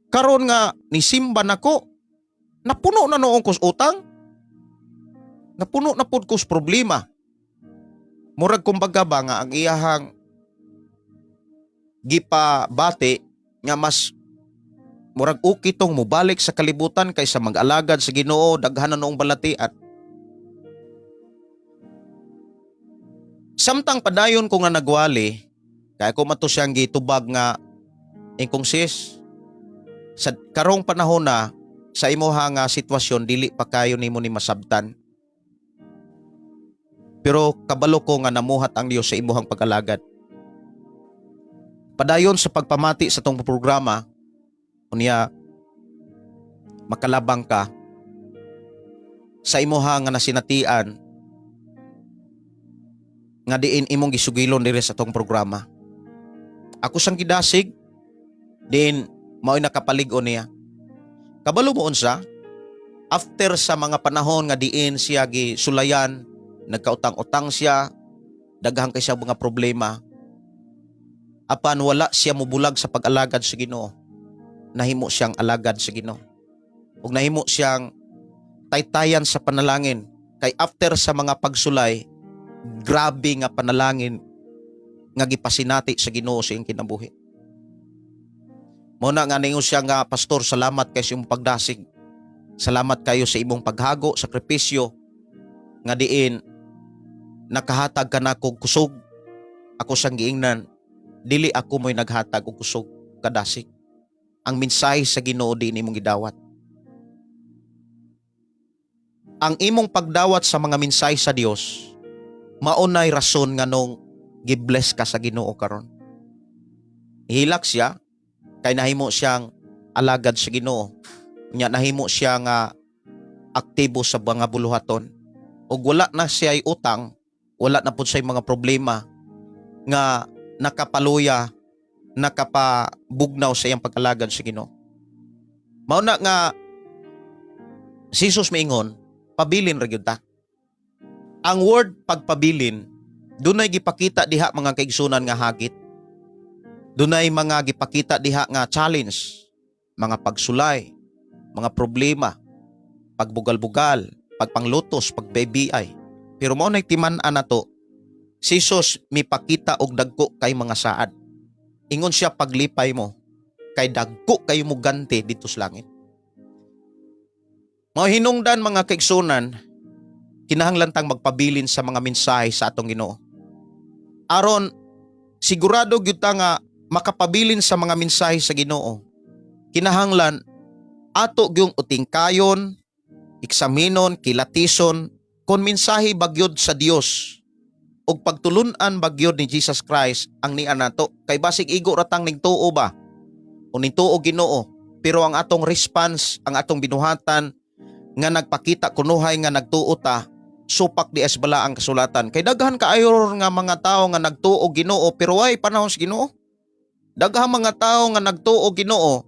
Karon nga nisimba nako, napuno na noong kus utang, napuno na pud kus problema. Murag kumbaga ba nga ang iyahang gipabati nga mas murag okay tong mubalik sa kalibutan kaysa mag-alagad sa Ginoo daghan na noong balatian. Samtang padayon ko nga nagwali, kaya ko mato siyang gitubag nga, kung sis, sa karong panahon na, sa imuha nga sitwasyon, dili pa kayo nimo ni masabtan. Pero kabalo ko nga namuhat ang Dios sa imuhang pag-alagad. Padayon sa pagpamati sa tong programa, unya makalabang ka sa imuha nga nasinatian nga diin imong gisugilon diri sa tong programa. Ako sang gidasig din mao'y nakapalig-on niya. Kabalo mo unsa? After sa mga panahon nga diin siya gisulayan, nagkautang-utang siya, daghang kay siya mga problema. Apan wala siya mubulag sa pag-alagad sa Ginoo. Nahimo siyang alagad sa Ginoo. Ug nahimo siyang taytayan sa panalangin. Kay after sa mga pagsulay, grabe nga panalangin nga gipasinati sa Ginoo sa iyang kinabuhi. Muna nga ninyo siya nga, Pastor, salamat kay sa imong pagdasig. Salamat kayo sa imong paghago, sakripisyo, nga diin nakahatag ka na kog kusog. Ako sang giingnan, dili ako mo'y naghatag og kusog kadasig. Ang mensahe sa Ginoo diin imong gidawat. Ang imong pagdawat sa mga mensahe sa Dios, maunay rason nga nung gibless ka sa Ginoo karon. Ihilak siya kay nahimo siyang alagad sa Ginoo. Nya nahimo siya nga aktibo sa mga buluhaton. Ug wala na siya utang, wala na pud siya mga problema nga nakapaluya, nakapabugnaw sa iyang pag-alagad sa Ginoo. Mao na nga si Jesus miingon, pabilin ra gyud ta. Ang word pagpabilin, dunay gipakita diha mga kaigsunan nga hagit. Dunay mga gipakita diha nga challenge, mga pagsulay, mga problema, pagbugal-bugal, pagpanglutos, pagBBI. Pero mao nay timan-an nato, si Jesus mipakita og dagko kay mga saad. Ingon siya paglipay mo, kay dagko kayo mo ganti dito sa langit. Mao hinungdan mga kaigsunan, kinahanglan tang magpabilin sa mga mensahe sa atong Ginoo. Aron sigurado gyud ta nga makapabilin sa mga mensahe sa Ginoo. Kinahanglan ato gyung utingkayon, eksaminon, kilatison kon mensahe bagyod sa Dios ug pagtulun-an bagyod ni Jesus Christ ang niya nato. Kay basig igo ratang nigtuo ba o nigtuo Ginoo, pero ang atong response, ang atong binuhatan nga nagpakita kunuhay nga nagtuo ta, supak di bala ang kasulatan. Kay daghan kaayo nga mga tao nga nagtuo Ginoo pero way panahon sa Ginoo. Daghang mga tao nga nagtuo Ginoo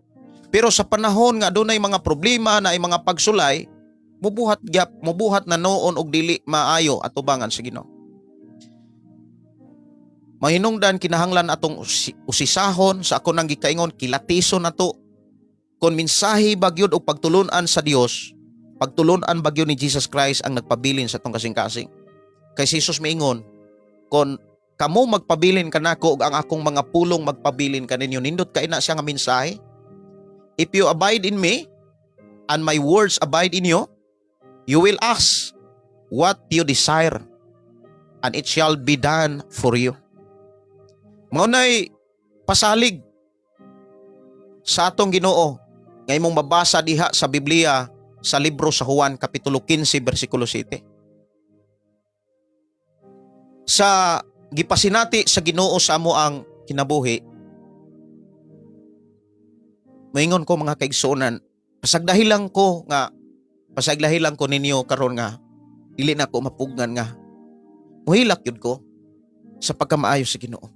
pero sa panahon nga dunay mga problema na ay mga pagsulay, mubuhat na noon og dili maayo atubangan sa Ginoo. Mahinungdan kinahanglan atong usisahon sa ako nang gikaingon, kilatison nato kon mensahe bagyod og pagtulon-an sa Dios, pagtulon-an bagyod ni Jesus Christ ang nagpabilin sa atong kasing-kasing. Kay Jesus miingon, kon kamo magpabilin kanako ug ang akong mga pulong magpabilin kaninyo, nindot kay na siya nga mensahe. If you abide in me and my words abide in you, you will ask what you desire and it shall be done for you. Maunay pasalig sa atong Ginoo nga imong mabasa diha sa Biblia sa libro sa Juan kapitulo 15 bersikulo 7. Sa gipasinati sa Ginoo sa amo ang kinabuhi, maingon ko mga kaigsunan, pasagdahilan ko ninyo karon nga dili na ko mapugnan nga muhilak yun ko sa pagkamaayo sa Ginoo.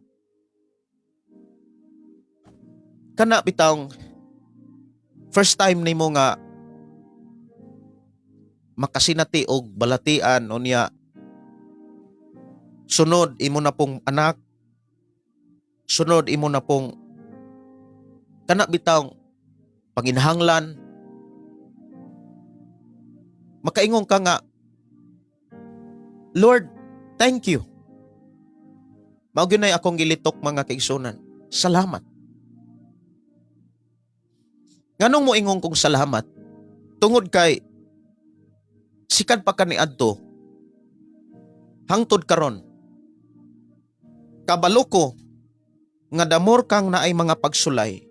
Kana bitawng first time nimo nga makasinati og balatian unya sunod imo na pong anak, sunod imo na pong kana bitawng panginahanglan, makaingon ka nga, Lord, thank you. Mao gyud nay akong gilitok mga kaigsunan. Salamat. Nganong mo ingon kong salamat? Tungod kay sikad pa kaniadto hangtod karon. Kabalo ko nga damor kang naay mga pagsulay,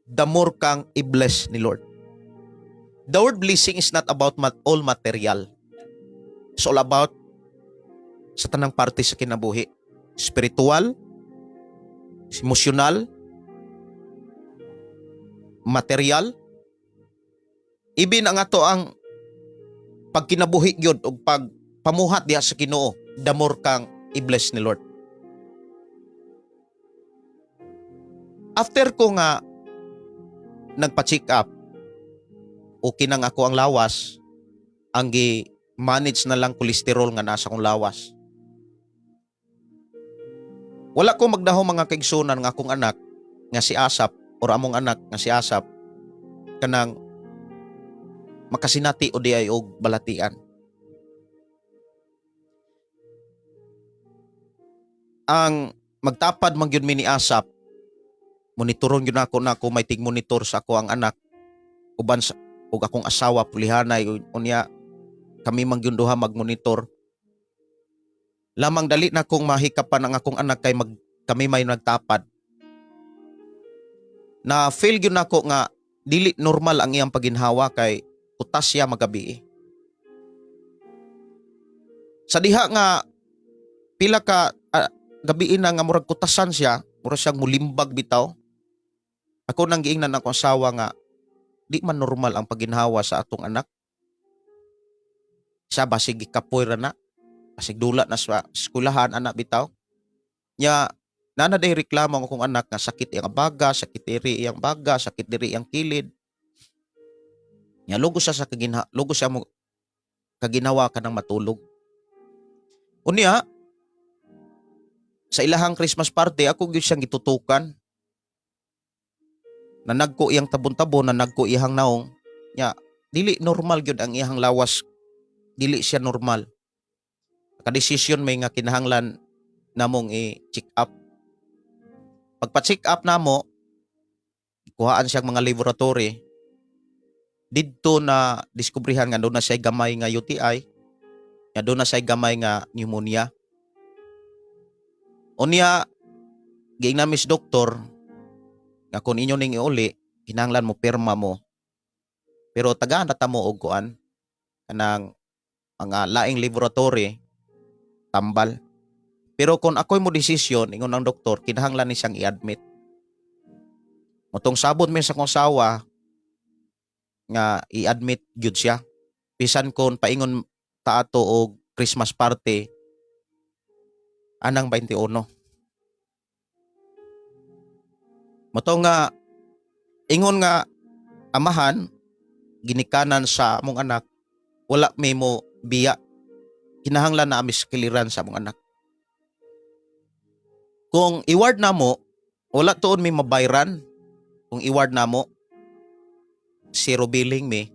damor kang i-bless ni Lord. The word blessing is not about all material. It's all about sa tanang parte sa kinabuhi. Spiritual, emosyonal, material. Ibin ang ato ang pagkinabuhi gyud og pagpamuhat diha sa Ginoo, damor kang i-bless ni Lord. After ko nga nagpa-check up, okay nang ako ang lawas, ang gi-manage na lang kolesterol nga nasa akong lawas. Wala ko magdaho mga kaigsunan nga akong anak nga si Asap or among anak nga si Asap kanang makasinati o di ay og balatian. Ang magtapad man gyud mi ni Asap, monitoron gyud ako na ako may tig-monitor sa ako ang anak uban sa ug akong asawa pulihanay unya kami man gyud duha mag-monitor. Lamang dali na kong mahikapan ang akong anak kay kami may nagtapad. Na feel gyud nako nga dili normal ang iyang paginhawa kay utas siya magabi. Sa diha nga pila ka gabi na nga murag kutasan siya, murag siyang mulimbag bitaw. Ako nang giingnan akong asawa nga di man normal ang paginhawa sa atong anak. Siya basig gikapoy ra na. Basig dula na sa eskwelahan anak bitaw. Nya nana day reklamo ang akong anak nga sakit iyang baga, sakit diri iyang baga, sakit diri iyang kilid. Nya lugos siya lugos siya mo kaginawa kanang matulog. Unya sa ilahang Christmas party ako gyud siyang gitutukan. Nanagko iyang tabon-tabon, nanagko iyang naong. Nya dili normal gyud ang iyang lawas. Dili siya normal. Kadesisyon may nga kinahanglan namong i-check up. Pagpa-check up namo, kuhaan siyang mga laboratory. Didto na diskubrihan nga doon na siya gamay nga UTI, nga doon na siya gamay nga pneumonia. Unya, giingnan mis doktor, nga kung inyo ning iuli, kinahanglan mo pirma mo. Pero tagaan na tamo og kuan kanang mga laing laboratory tambal. Pero kung ako'y mo desisyon, ingon ng doktor, kinahanglan ni siyang i-admit. Motong sabot mi sa kong sawa, nga i-admit gyud siya. Bisan kon paingon ta ato og Christmas party, anang 21. Motong nga, ingon nga, amahan, ginikanan sa among anak, wala may mo biya. Kinahanglan na amis kiliran sa among anak. Kung i-ward na mo, wala tuon may mabayran. Kung i-ward na mo, zero billing me.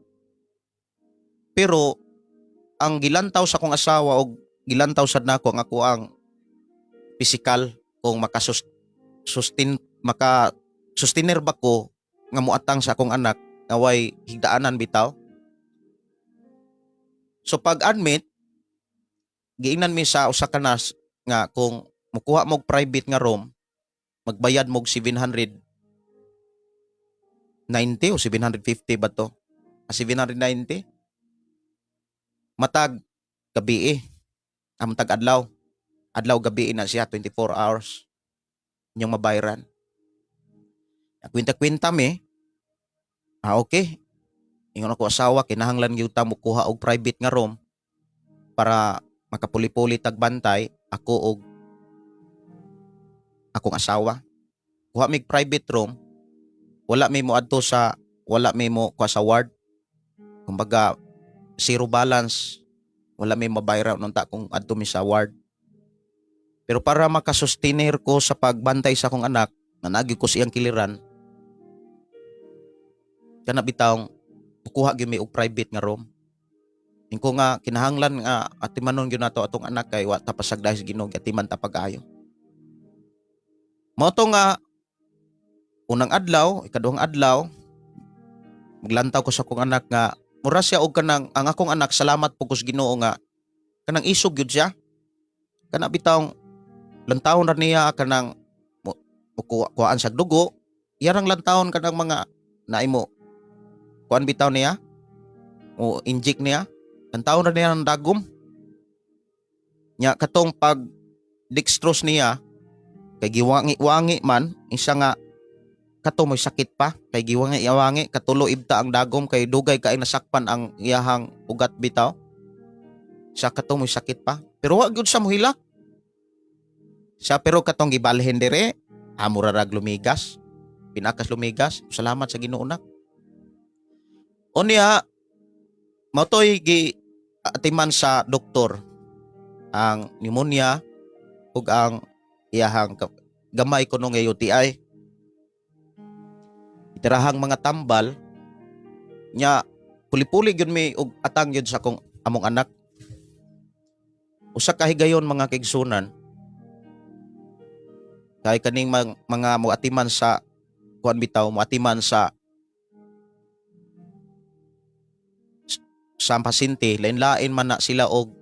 Pero, ang gilantaw sa kong asawa o gilantaw sad nako ang ako ang physical kung makasustainer ba ko nga muatang sa akong anak nga way higdaanan bitaw. So pag-admit, giingnan mi sa usa ka nas nga kung mukuha mog private nga room, magbayad mog 790 o 750 ba to? 790? Matag gabi tag adlaw. Adlaw gabi na siya 24 hours. Inyong mabayran. Kwinta-kwinta mi. Okay. Ingon ako asawa, kinahanglan gyud ta mo kuha og private nga room para makapuli-puli tagbantay ako og akong asawa. Kuha mig private room, wala may mo adto sa wala may mo kuha sa ward. Kumbaga zero balance, wala may mabayran unta kung adto mi sa ward. Pero para makasustainer ko sa pagbantay sa akong anak, nanagi ko siyang kiliran, kana bitawng kuha gyud mi og private nga room. Ingko nga kinahanglan nga atimanon gyud nato atong anak kay wa ta pasagday sa Ginoo atiman ta pag-ayo. Mao to nga unang adlaw, ikaduhang adlaw, maglantaw ko sa akong anak nga mura siya og kanang ang akong anak salamat po kus Ginoo nga kanang isog gyud siya. Kana bitawng lantawon ra niya kanang kuhaan sa dugo, iyarang lantawon kanang mga naimo kuan bitaw niya o inject niya ang taon na niya ng dagom nya katong pag dextrose niya kay giwangi-wangi man isa nga kato may sakit pa kay giwangi-wangi katulo ibta ang dagom kay dugay kay nasakpan ang iyahang ugat bitaw sa kato may sakit pa pero wa gyud sa mohilak Siya pero katong gibalhin dire, amurarag lumigas, pinakas lumigas. Salamat sa Ginoo nak. Unya matoy gi atiman sa doktor ang pneumonia ug ang iyahang gamay kuno nga UTI. Itirahang mga tambal nya puli-puli gyud mi og atang gyud sa akong among anak. Usa ka higayon mga kaigsunan, kay kaning mga muatiman sa kuan bitaw, muatiman sa pasyente, lain-lain man na sila og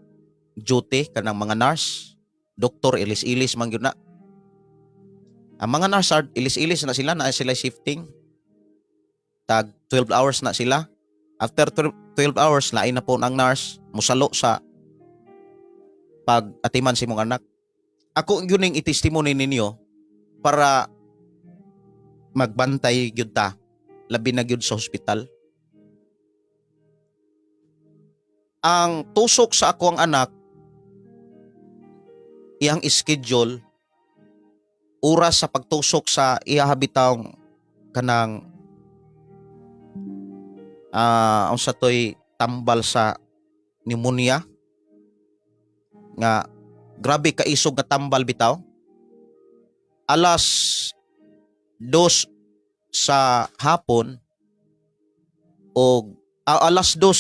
duty kanang mga nurse, doktor ilis-ilis man gyud na. Ang mga nurse ilis-ilis na sila shifting. Tag 12 hours na sila. After 12 hours, lain na po ang nurse musalo sa pag-atiman si mong anak. Ako yun yung itestimony ninyo para magbantay gyud ta, labi na gyud sa hospital. Ang tusok sa ako ang anak, iyang schedule, oras sa pagtusok sa iyahabitaw kanang unsa toy tambal sa pneumonia nga grabe kaisog nga tambal bitaw. Alas 2 sa hapon o alas 2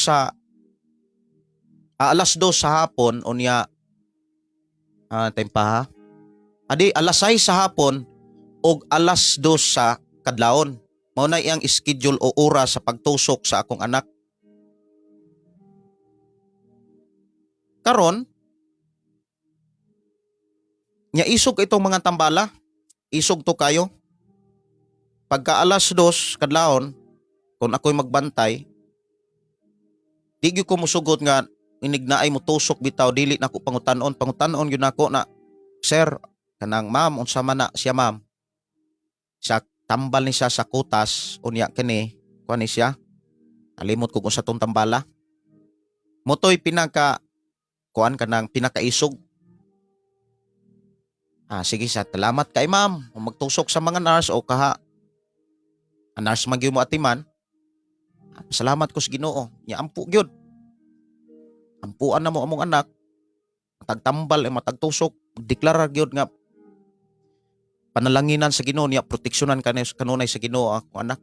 sa hapon unya time pa ha. Adi alas 6 sa hapon og alas 2 sa kadlawon. Mao na iyang schedule o oras sa pagtusok sa akong anak. Karon nya isog itong mga tambala. Isog to kayo. Pagka alas 2 kadlawon, kung ako'y magbantay, di gyud ko musugot nga inignaay mo tusok bitaw, dili na ko pangutanon yun ako na, sir, kanang ma'am, unsa man na siya ma'am. Siya tambal ni siya sa kutas, unya kini, kuha ni siya. Alimot ko kung sa tong tambala. Motoy kuan kanang pinakaisog. Sige sa salamat kay ma'am. Magtusok sa mga nurse o kaha. Ang nurse magyud mo atiman. Salamat ko sa Ginoo. Nya ampu gyud. Ampuan na mo among anak. Matagtambal matagtusok, deklara gyud nga panalanginan sa Ginoo niya, proteksyonan kanunay sa Ginoo akong anak.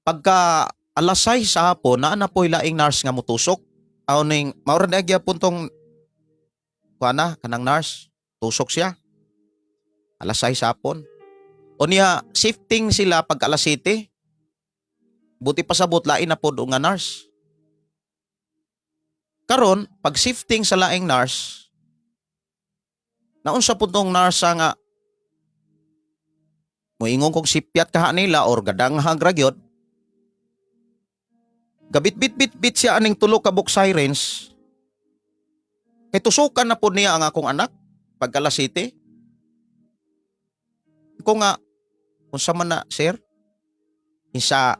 Pagka alas 6 sa hapon, naa na po'y laing nurse nga mutusok. Aw ning maura na gyapon tong kuana kanang nurse. Tusok siya. Alas 6 sa hapon. O niya, shifting sila pag alas 7. Buti pasabot lain na po doon nga nurse. Karon, pag shifting sa laing nurse, naunsa po tong nurse nga moingon kong sipyat kaha nila or gadang hagragyod. Gabit-bit-bit siya aning tulo ka book sirens. Kay tusukan na po niya ang akong anak pag alas 7. Ko nga, unsa man na, sir? Isa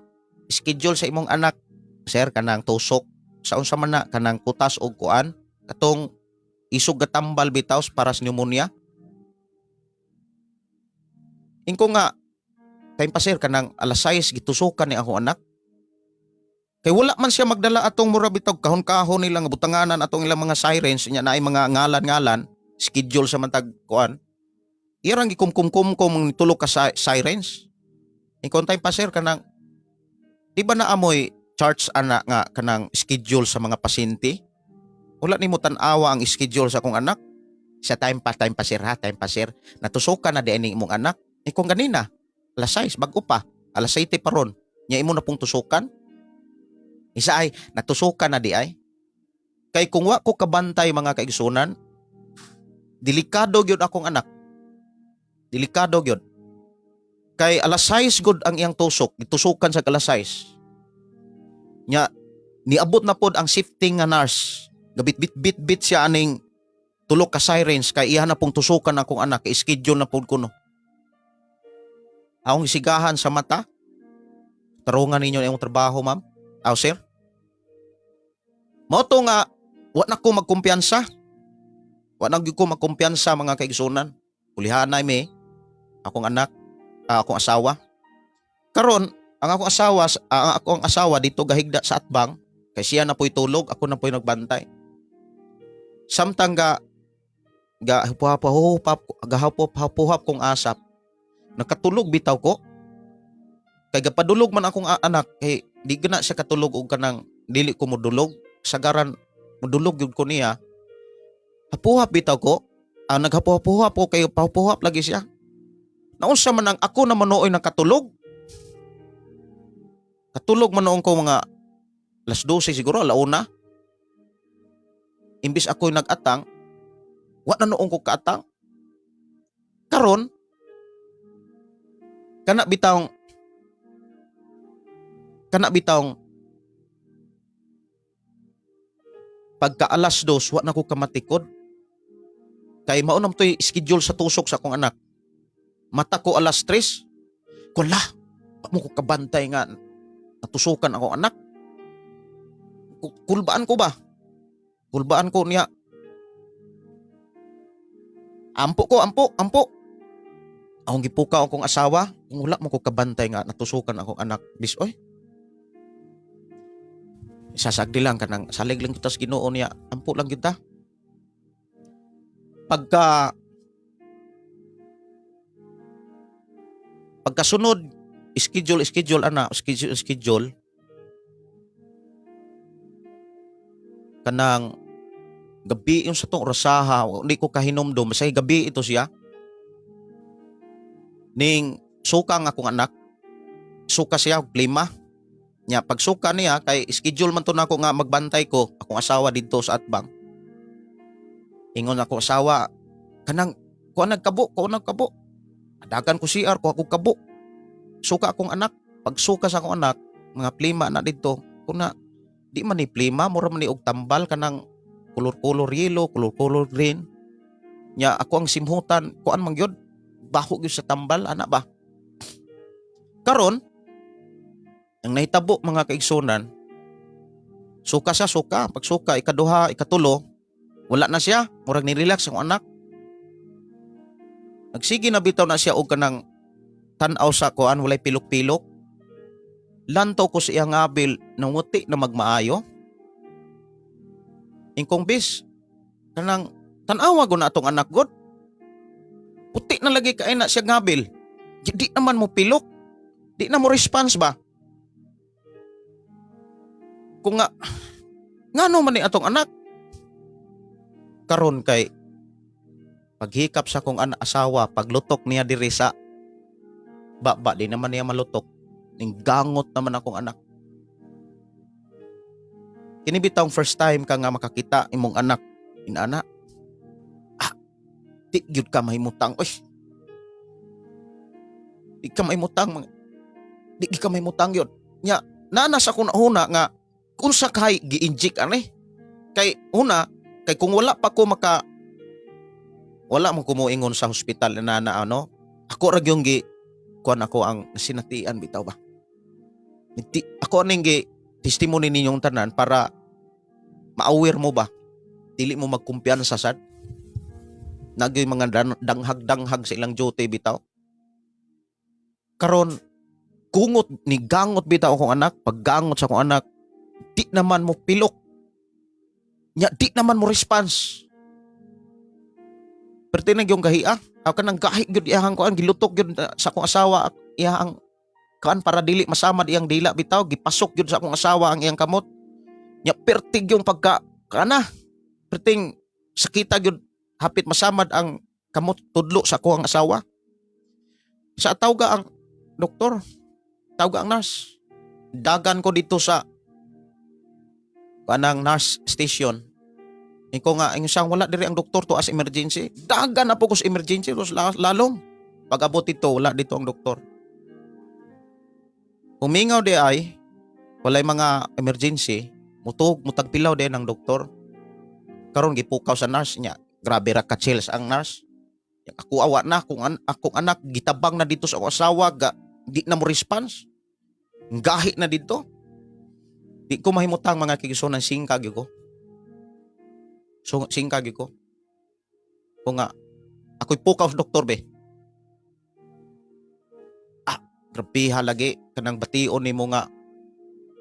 schedule sa imong anak, sir, kanang tusok. Sa unsa man na, kanang kutas o kuan. Katong isog gatambal bitaw para sa pneumonia. Ingko nga, time pa sir, kanang alas 6, gitusukan ni akong anak. Kay wala man siya magdala atong mura bitaw, kahon-kahon nilang butanganan atong ilang mga sirens, niya na ay mga ngalan-ngalan, schedule sa mantag kuan. Irang gikumkum-kumkum tulo ka sirens. Ingkon time pa sir kanang di ba na amoy charts ana nga kanang schedule sa mga pasyente? Wala nimo tan-awa ang schedule sa akong anak. Sa time pa sir ha, time pa sir. Natusukan na di ani imong anak. Kung ganina, alas 6 bago pa, alas 7 pa ron. Nya imo na pong tusukan. Isa ay natusukan na di ay. Kay kung wa ko kabantay mga kaigsunan, delikado gyud akong anak. Delikado gyud. Kay alas 6 gud ang iyang tusok, gitusukan sa alas 6. Nya niabot na pod ang shifting nga nurse. Gabit-bit siya aning tulo ka sirens kay iya na pong tusukan akong anak, kay schedule na pod kuno. Akong isigahan sa mata. Tarungan ninyo ang trabaho, ma'am. Aw, sir. Mao to nga wa na ko magkumpiyansa. Wa na gyud ko makumpiyansa mga kaigsunan. Ulihan na mi akong anak, akong asawa. Karon ang akong asawa dito gahigda sa atbang kay siya na po'y tulog, ako na po'y nagbantay. Samtang gahapuhap kong asap, nakatulog bitaw ko. Kay gapadulog man akong anak, kay di gana siya katulog og kanang dili ko modulog. Sagaran modulog yun ko niya. Hapuhap bitaw ko. Naghapuhap ko kay pahupuhap lagi siya. Naunsa man ang ako na manuoy nakatulog. Katulog man noon ko mga alas 12 siguro, alauna. Imbis ako'y nag-atang, wa na noon ko kaatang. Karon, kana bitawng pagka alas 2, wa na ko kamatikod. Kay maunam to'y schedule sa tusok sa akong anak. Mata ko alas 3, kula, pa mo ko kabantay nga, natusukan akong anak. Kulbaan ko ba? Kulbaan ko niya. Ampo. Akong gipukaw akong asawa, kung wala mo ko kabantay nga, natusukan akong anak. Bisoy. Sasagdi lang ka ng salig lang kita sa Ginoo niya. Ampo lang kita. Pagkasunod, schedule kanang gabi yung sa tong rasaha, hindi ko kahinomdom, masay gabi ito siya. Ning suka nga akong anak, suka siya, plima. Nya pagsuka niya, kay schedule man to na ako nga magbantay ko, akong asawa dito sa atbang. Ingon akong asawa, kanang, ko nagkabo. Adagan ko CR, ko ako kabo. Suka akong anak, pagsuka sa akong anak, mga plima na dito, kuna, di man ni plima, mura man ni og tambal kanang color yellow, color green. Nya ako ang simhutan, kuan man gyud, baho gyud sa tambal, ana ba? Karon, ang nahitabo mga kaigsunan, suka, pagsuka, ikaduha, ikatulo, wala na siya, murag ni-relax ang anak. Nagsige na bitaw na siya og kanang tan-aw sa kuan, walay pilok-pilok. Lantaw ko sa iyang abil, nanguti na magmaayo. Ingkong bis, kanang tanawa ko na atong anak god. Puti na lagi kain na siya ngabil. Di naman mo pilok. Di na mo response ba? Kung nga man ni atong anak. Karon kay paghikap sa kong asawa, paglutok niya diri sa baba, di naman niya malutok. Ning gangot naman akong anak. Kini bitawng first time ka nga makakita imong anak. Inana. Di gyud ka mahimutang. Oy. Di ka mahimutang yun. Nya, nanas ako na huna nga kung sa kay gi-inject ani. Kay kung wala mo kumuingon sa hospital na ano, ako ra gyung kuan ako ang sinatian bitaw ba. Ako ning testimony ninyong tanan para ma-aware mo ba, dili mo magkumpiyansa sad. Nagyoy mga danghag sa ilang duty bitaw. Karon gangot bitaw akong anak, paggangot sa akong anak, di naman mo pilok. Nya di naman mo response. Pertinag yung gahiya. Ako kanang gahi gyud iyang kuan, gilutok gyud sa akong asawa iyang kuan para dili masamad iyang dila bitaw, gipasok gyud sa akong asawa ang iyang kamot. Nya pertig yung perting sakita gyud, hapit masamad ang kamot tudlo sa akong asawa. Sa tawga ang doktor, tawga ang nurse. Dagan ko dito sa kanang nurse station. Iko nga, isang wala diri ang doktor to as emergency. Dagan na po ko sa emergency, lalong. Pag abot ito, wala dito ang doktor. Humingaw di ay, walay mga emergency, mutagpilaw din ang doktor. Karon gipukaw sa nurse niya. Grabe ra ka-chills ang nurse. Ako awa na, kung akong anak, gitabang na dito sa akong asawa, di na mo response. Gahi na dito. Di ko mahimutang mga kigisunan, singkag ko. So, singkag ko. ko nga ako'y pukaw doktor be. Grabe halagi kanang bation nimo nga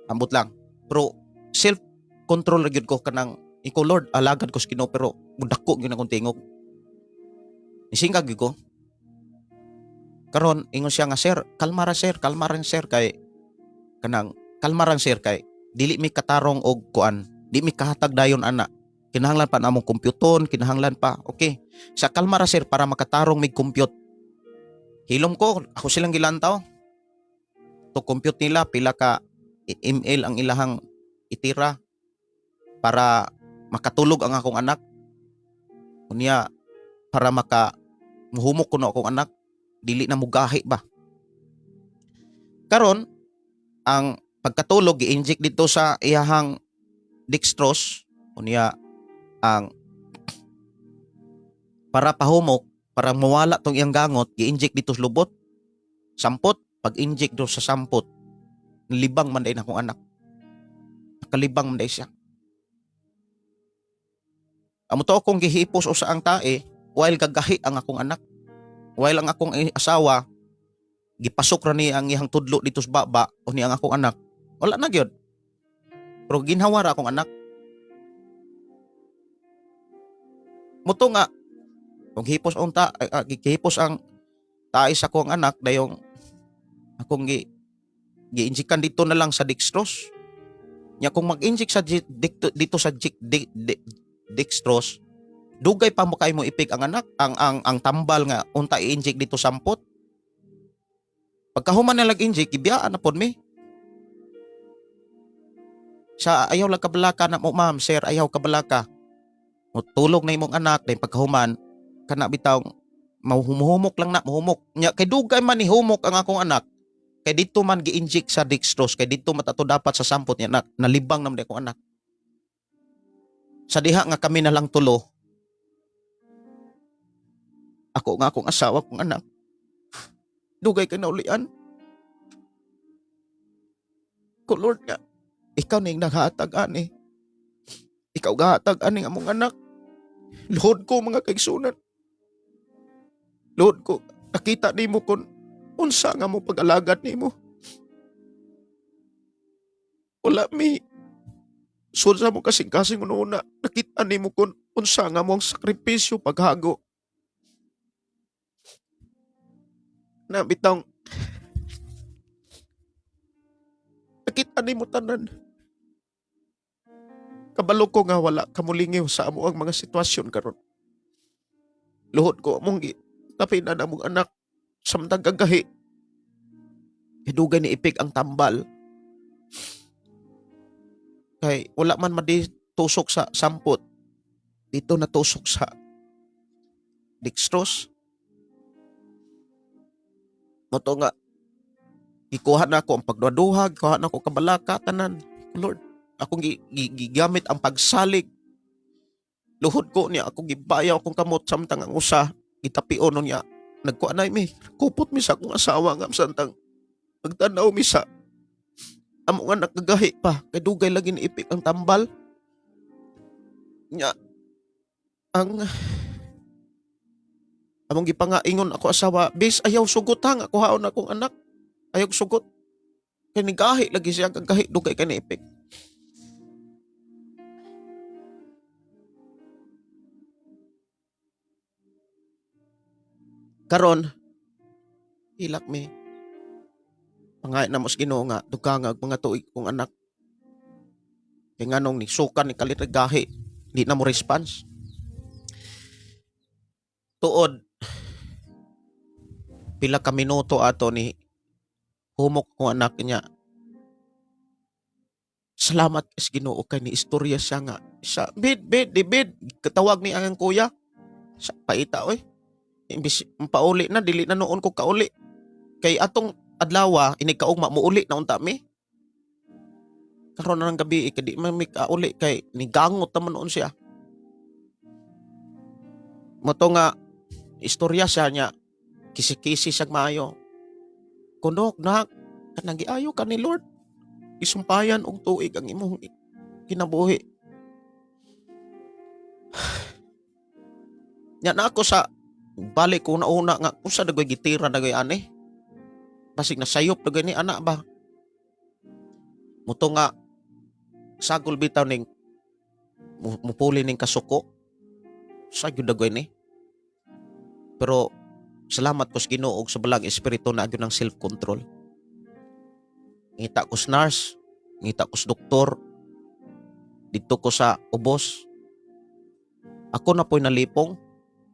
ambot lang. Pero self control ra gyud ko kanang iko Lord alagad ko sa Ginoo pero mudako gyud akong tingog. Nisingkag gyud ko. Karon ingon siya nga sir, kalmara sir kay kanang kalmaran sir kay dili mi katarong og kuan, di mi kahatag dayon ana. Kinahanglan pa namong kompyuton, kinahanglan pa. Okay. Sa kalmara sir para makatarong mig compute. Hilom ko, ako silang gilantaw. To compute nila pila ka email ang ilahang itira para makatulog ang akong anak. Unya para muhumok ko na akong anak, dili na mugahi ba. Karon ang pagkatulog gi-inject dito sa iyahang dextrose unya ang para pahumok, para mawala tong iyang gangot, gi-inject dito sa lubot. Sampot, pag-inject do sa sampot, libang man day na akong anak. Nakalibang man day siya. Amo to akong gihipos o sa ang tae, while gagahi ang akong anak. While ang akong asawa, gipasok ra ni ang iyang tudlo dito sa baba o ni ang akong anak. Wala na gyud. Pero ginhawa ra akong anak. Muto nga, kung hipos ang tae sa akong anak, dayong akong gi-injikan dito na lang sa dextrose. Nya kung mag-inject sa dito sa dextrose, dugay pa mo kay mo ipik ang anak, ang tambal nga unta i-inject dito sampot. Pagkahuman na lag-inject, gibiyaan na pod mi. Sa ayaw lang kabalaka na mo ma'am, sir, ayaw kabalaka. Tulog na imong anak, dahil pagkahuman, kana bitaw, mahuhumok lang na, mahumok. Nya, kay dugay man ni humok ang akong anak, kay dito man gi-inject sa dextrose, kay dito matato dapat sa sampot niya, nalibang naman akong anak. Sa diha nga kami na lang tulo, ako nga akong asawa kong anak, dugay kay naulian. Ko Lord nga, ikaw na yung naghatag ani. Ikaw gahatag ani among anak. Lord ko mga kaigsunan. Lord ko, nakita nimo kon unsa nga mo pag-alagad nimo. Wala mi sulsa mo kasing-kasing una, nakita nimo kon unsa nga mo ang sakripisyo paghago. Na bitang nakita nimo tanan. Kabalo ko nga wala kamulingiw sa amo ang mga sitwasyon karon. Luhod ko among tapinan among anak samtang gagahi. Hidugay ni ipik ang tambal. Kay wala man tusok sa sampot. Dito na tusok sa dextrose. Moto nga ikuha na ako ang pagduduhag, ikuha na ako kabalaka tanan. Lord, akong gigamit ang pagsalig. Luhod ko niya, akong gibayaw akong kamot samtang ang usa, gitapion niya. Nagkuha na mi, kupot mi sa akong asawa nga samtang magtanaw mi sa among anak gagahi pa, kay dugay lagi ni ipik ang tambal. Nya, among gipangaingon ako asawa, bis ayaw sugot hang, ako haon akong anak, ayaw sugot. Kay nigahi lagi siya, gagahi, dugay kay ni ipik. Karon, hilak mi. Pangay na mos Ginoo nga, dugangag mga tuig kong anak. Kaya nga nung nisukan ni kalitragahi, di na mo response. Tuod, pila ka minuto ato ni humok kong anak niya. Salamat kas Ginoo kay ni istorya siya nga. Siya, bid, katawag ni ang kuya. Sa paita, oy. Imbis pauli na, dili na noon ko kauli. Kay atong adlawa, inikaugma mo uli na unta mi. Karon na ng gabi, di man mi kauli kay nigangot naman noon siya. Moto nga, istorya siya niya, kisi-kisi siya maayo. Kunok na, kanang giayo ka ni Lord. Isumpayan og tuig ang imong kinabuhi. Nya na ako sa balik ko una nga kung sa dagoy gitira dagoy ani. Basig na sayop dagoy ni anak ba. Muto nga sagol bitaw ning mupuli ning kasuko. Sa gyud dagoy ni. Pero salamat ko sa Ginoo ug sa balag espiritu na gyud ng self-control. Ngita ko sa nurse, ngita ko sa doktor, dito ko sa ubos. Ako na po'y nalipong.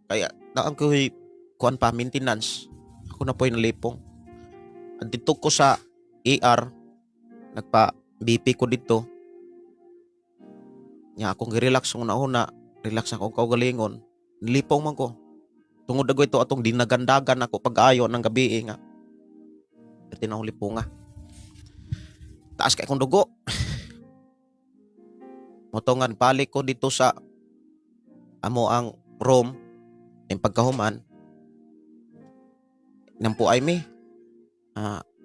Kaya naan ko'y kuan pa maintenance. Ako na po'y nalipong. At dito ko sa ER, nagpa BP ko dito. Nya akong gi-relax ng una, relax akong kaugalingon. Nilipong man ko. Tungod dagoy ito atong dinagandagan ako pag-ayo ng gabi nga. Dito na akong lipunga. Taas kay akong dugo. Motongan balik ko dito sa amo ang room ng pagkahuman. Nampo ay mi.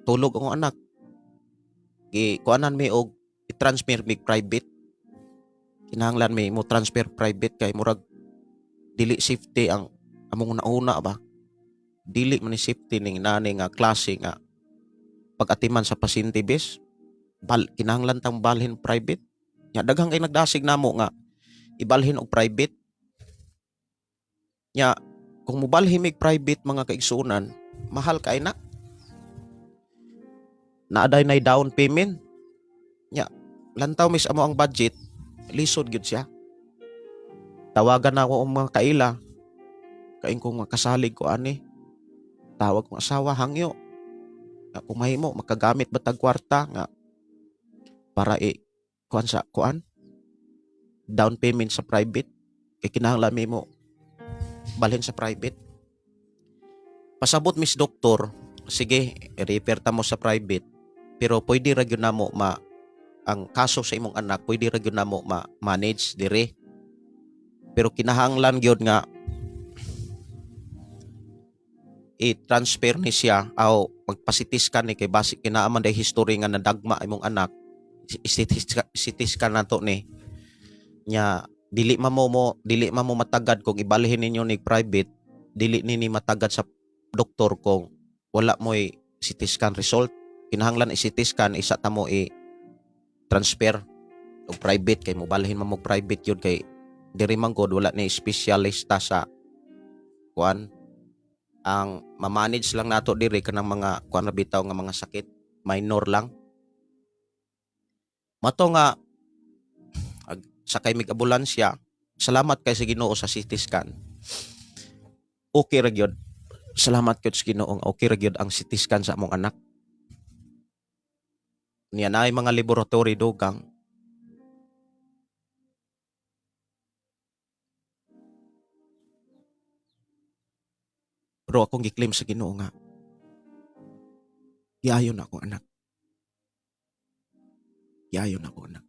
Tulog akong anak. Kuanan mi og i-transfer mi private. Kinahanglan mi mo transfer private kay murag dili safety ang among nauna ba. Dili man ni safety ning nani nga klase nga pag-atiman sa pasyente bes. Kinahanglan tang balhin private. Nya daghang kay nagdasig namo nga ibalhin og private. Nya kung mobalhin mig private mga kaigsunan, mahal kay na. Naaday nay down payment. Nya lantaw mis amo ang budget, lisod gyud siya. Tawagan na ako ang mga kaila. Kain kong makasalig ko ani. Tawag kong asawa hangyo. Nga kung mahimo makagamit batag kwarta nga para kuan sa kuan down payment sa private kay kinahanglan mo balhin sa private. Pasabot mis doktor, sige, i-refer ta mo sa private. Pero pwede ra gyud namo ang kaso sa imong anak, pwede ra gyud namo manage dire. Pero kinahanglan gyud nga i-transfer ni siya o magpa-CT scan ni kay basic kinaaman day history nga nadagma imong anak. CT scan nato ni nya dili man mo matagad kung ibalhin ninyo ni private, dili nini matagad sa doktor kung wala mo'y CT scan result. Kinahanglan i-CT scan isa ta mo i-transfer og private kay mobalhin man mo private yun kay diri man gud wala ni specialista sa kuan. Ang ma-manage lang nato diri kanang mga kuan na bitaw nga mga sakit minor lang. Mato nga sakay mig ambulansya, salamat kay sa Ginoo sa CT scan. Okay ra gyud. Salamat gyud sa Ginoo, okay ra gyud ang CT scan sa among anak. Niya naay mga laboratory dugang. Pero akong giklaim sa Ginoo nga giayon ako anak. Giayon ako anak.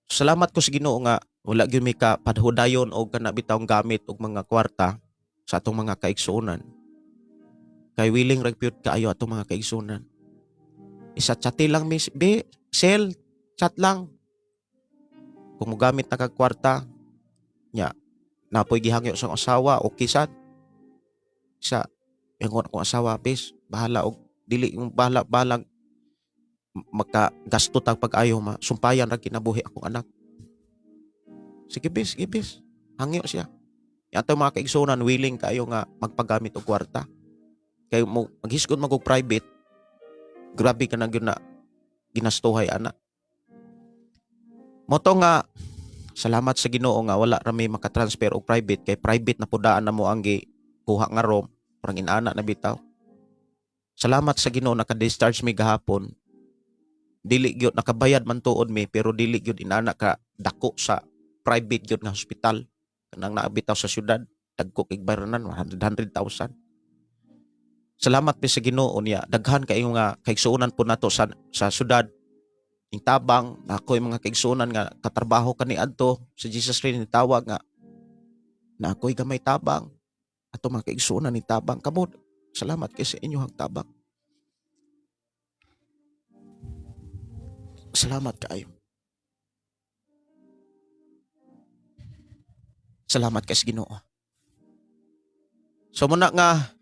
Salamat ko sa Ginoo nga wala gyud mi ka padhudayon og kana bitawng gamit og mga kwarta sa atong mga kaigsuonan. Kay willing ra gyud kaayo atong mga kaigsuonan. Isa chati lang mi cell chat lang. Kung mogamit na kag kwarta nya napoy gihangyo sa asawa o kisad. Sa ingon akong asawa bis bahala og dili yung balag magkagasto tag pag-ayo sumpayan ra kinabuhi akong anak. Sige bis. Hangyo siya. Yato mga kaigsunan willing kayo nga magpagamit og kwarta. Kay mo maghisgod mag og private. Grabe ka na gyud na ginastuhay ana. Moto nga salamat sa Ginoo nga wala ra may makatransfer og private kay private na pudaan na mo ang kuha nga room parang inana na bitaw. Salamat sa Ginoo naka-discharge mi gahapon. Dili gyud nakabayad man tuod mi pero dili gyud inana ka dako sa private gyud nga hospital kanang naabitaw sa syudad dagko kay bayranan 100,000. Salamat mi sa Ginoo niya daghan kayo nga kaigsuonan po nato sa syudad ing tabang ako yung mga kaigsuonan nga katrabaho kani adto sa Jesus rin ni tawag nga na ako'y gamay tabang ato mga kaigsuonan ni tabang kamod. Salamat kay sa inyo hang tabang. Salamat kaayo. Salamat kay sa Ginoo. So muna nga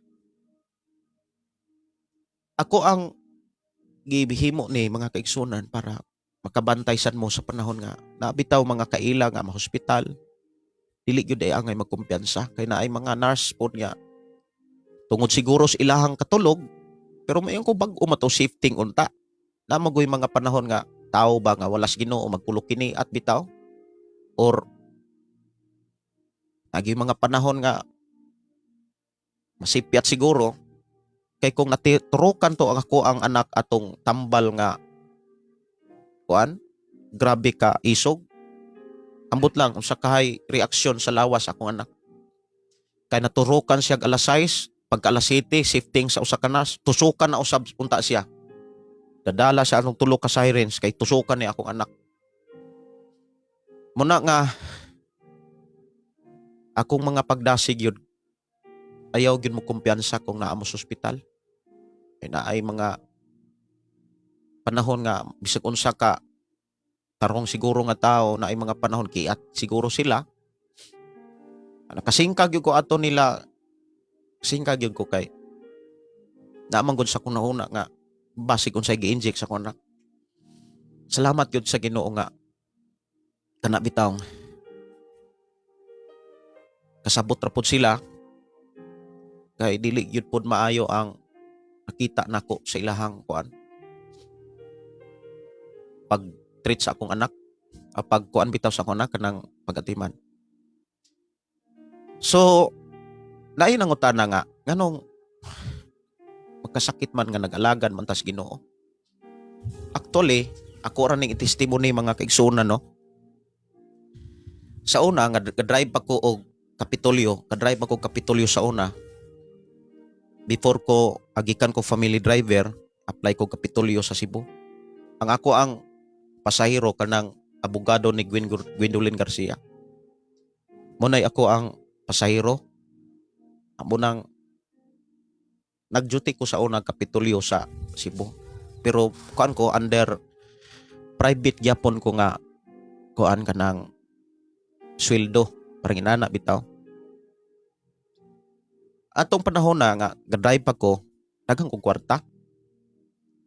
ako ang gibihimo ni mga kaigsunan para makabantay sad mo sa panahon nga nabitaw mga kaila nga ma-hospital. Dili gyud ay angay magkumpiyansa kay naay mga nurse pod nga tungod siguro sa ilahang katulog pero mayon ko bag-o mato shifting unta. Namagoy mga panahon nga tao ba nga walas Ginoo magpulo kini at bitaw or nagi mga panahon nga masipyat siguro kay kung naturukan to ako ang anak atong tambal nga kuan grabe ka isog ambot lang usa kahay reaksyon sa lawas akong anak kay naturukan siya alas 6 pagka alas 7 shifting sa usa ka nurse tusukan na usab unta siya dadala sa anong tulo ka sirens kay tusukan ni akong anak muna nga akong mga pagdasig yun ayaw gyud mo kumpiyansa kung naa mo sa ospital ay naay mga panahon nga bisag unsa ka tarong siguro nga tao naay mga panahon kiat siguro sila nakasingkag gyud ko ato nila singkag gyud ko kay naman gud sa kunahuna nga basig unsay gi-inject sa kunak salamat gyud sa Ginoo nga kana bitaw kasabot ra pud sila kay dili gyud pud maayo ang nakita nako sa ilahang kuan pag treat sa akong anak pag kuan bitaw sa akong anak kanang pagatiman so naay nangutana nga nganong magkasakit man nga nag-alagan man tas Ginoo actually ako ra ning testimony mga kaigsunan no sa una nga drive pa ko og Kapitolyo ka-drive ako Kapitolyo sa una before ko agikan ko family driver apply ko Kapitolyo sa Cebu ang ako ang pasahero kanang abogado ni Gwendolyn Garcia munay ako ang pasahero amo nang nag-duty ko sa una Kapitolyo sa Cebu pero kuan ko under private gyapon ko nga kuan kanang sweldo parang inana bitaw atong panahon na nga ga-drive pa ko daghang kong kwarta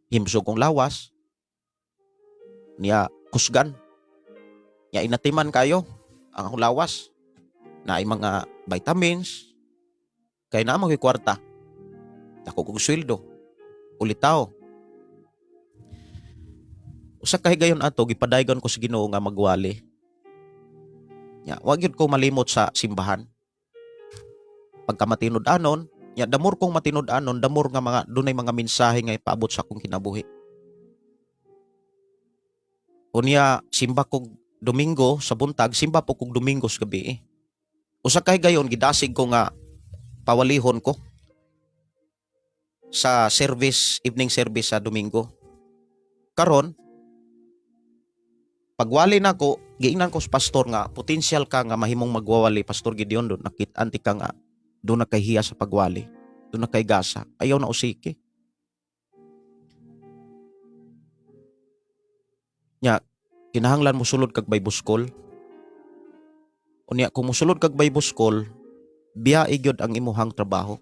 himsog kong lawas niya kusgan niya inatiman kayo ang akong lawas na ay mga vitamins kay na mga kwarta ako kong sweldo ulitaw usa ka higayon ato gipadaygon ko sa Ginoo nga magwali nya wa gyud ko malimot sa simbahan pagka matinud-anon nya damor kong matinud-anon damor nga mga dunay mga mensahe nga ipaabot sa akong kinabuhi unya simba kog Domingo sa buntag simba po kog Domingo sa gabi usa ka higayon gidasig ko nga pawalihon ko sa service evening service sa Domingo karon pagwali na ko giingnan ko sa pastor nga potential ka nga mahimong magwawali Pastor Gideon doon nakit-anti ka nga doon na kay hiya sa pagwali doon na kay gasa ayaw na usiki nya kinahanglan mo sulod kag Bible school unya kung mosulod kag Bible school biya gyud ang imuhang trabaho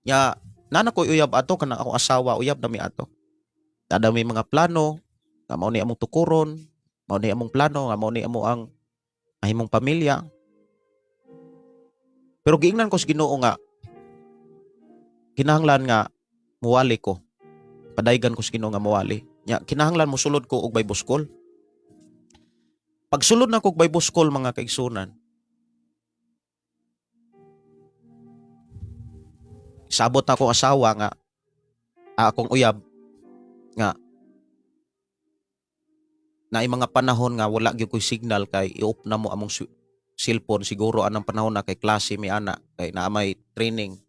nya nana ko uyab ato kana akong asawa uyab na mi ato tada may mga plano nga mao ni among tukuron mao ni among plano nga mao ni amo ang ahimong pamilya pero giingnan ko sa Ginoo nga kinahanglan nga muwali ko padaygan ko sa Ginoo nga muwali nya kinahanglan mo sulod ko og Bible school pag sulod na ko og Bible school mga kaigsunan sabot na akong asawa nga akong uyab nga na mga panahon nga wala gyud ko'y signal kay i-off na mo among cellphone siguro anang panahon na kay klase mi ana kay naa may training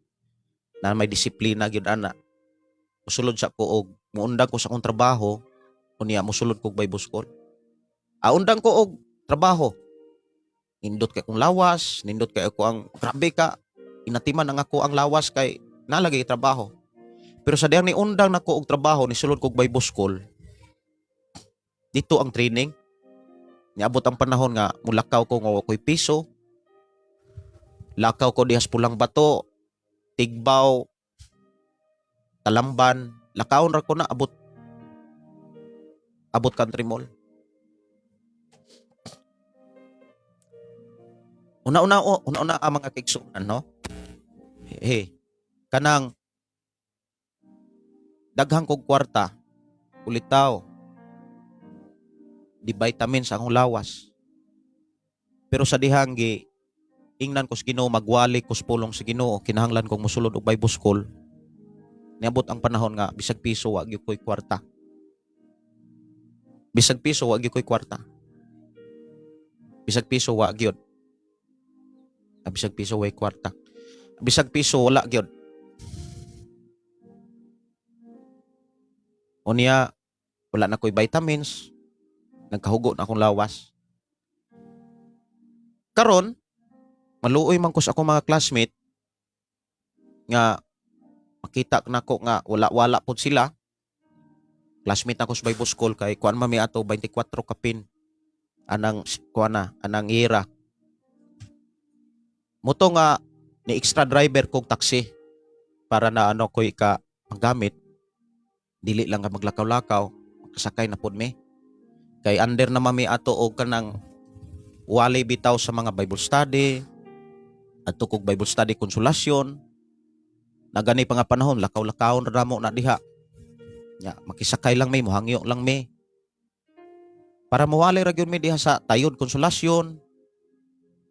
na may disiplina gyud ana musulod sa ko og muundang ko sa akong trabaho unya musulod ko og Bible school undang ko og trabaho nindot kay kong lawas nindot kay ako ang grabe ka inatiman ang ako ang lawas kay nalagay trabaho pero sa diyang ni undang nako og trabaho ni sulod ko og Bible school dito ang training niabot ang panahon nga mulakaw ko nga ako'y piso Lakaw ko dihas Pulang Bato, Tigbaw, Talamban, lakawon ra ko na abot Country Mall. Una-una ang mga kaigsunan, no? Kanang daghang kog kwarta, ulitaw, di vitamins akong lawas. Pero sa dihang ingnan ko sa Ginoo, magwali ko sa pulong sa Ginoo, kinahanglan kong mosulod og Bible school. Niabot ang panahon nga bisag piso wa gyud ko'y kwarta. Bisag piso wa gyud ko'y kwarta. Bisag piso wa gyud. Bisag piso way kwarta. Bisag piso wala gyud. Unya wala na ko'y vitamins. Nagkahugo na akong lawas. Karon maluoy man ko sa akong mga classmate nga makita na ko nga wala po sila. Classmate ako sa Bible School kay kuan mami ato 24 kapin anang ira. Muto nga ni extra driver kog taxi para na ko ika magamit. Dili lang ka maglakaw-lakaw, kasakay na pud mi. Kay under na mami ato og kanang wali bitaw sa mga Bible study, adto kog Bible study konsolasyon. Nagani pa nga panahon lakaw-lakawon ra mo na diha. Nya makisakay lang mi, mohangyo lang mi. Para mawali ra gyud mi diha sa tayod konsolasyon.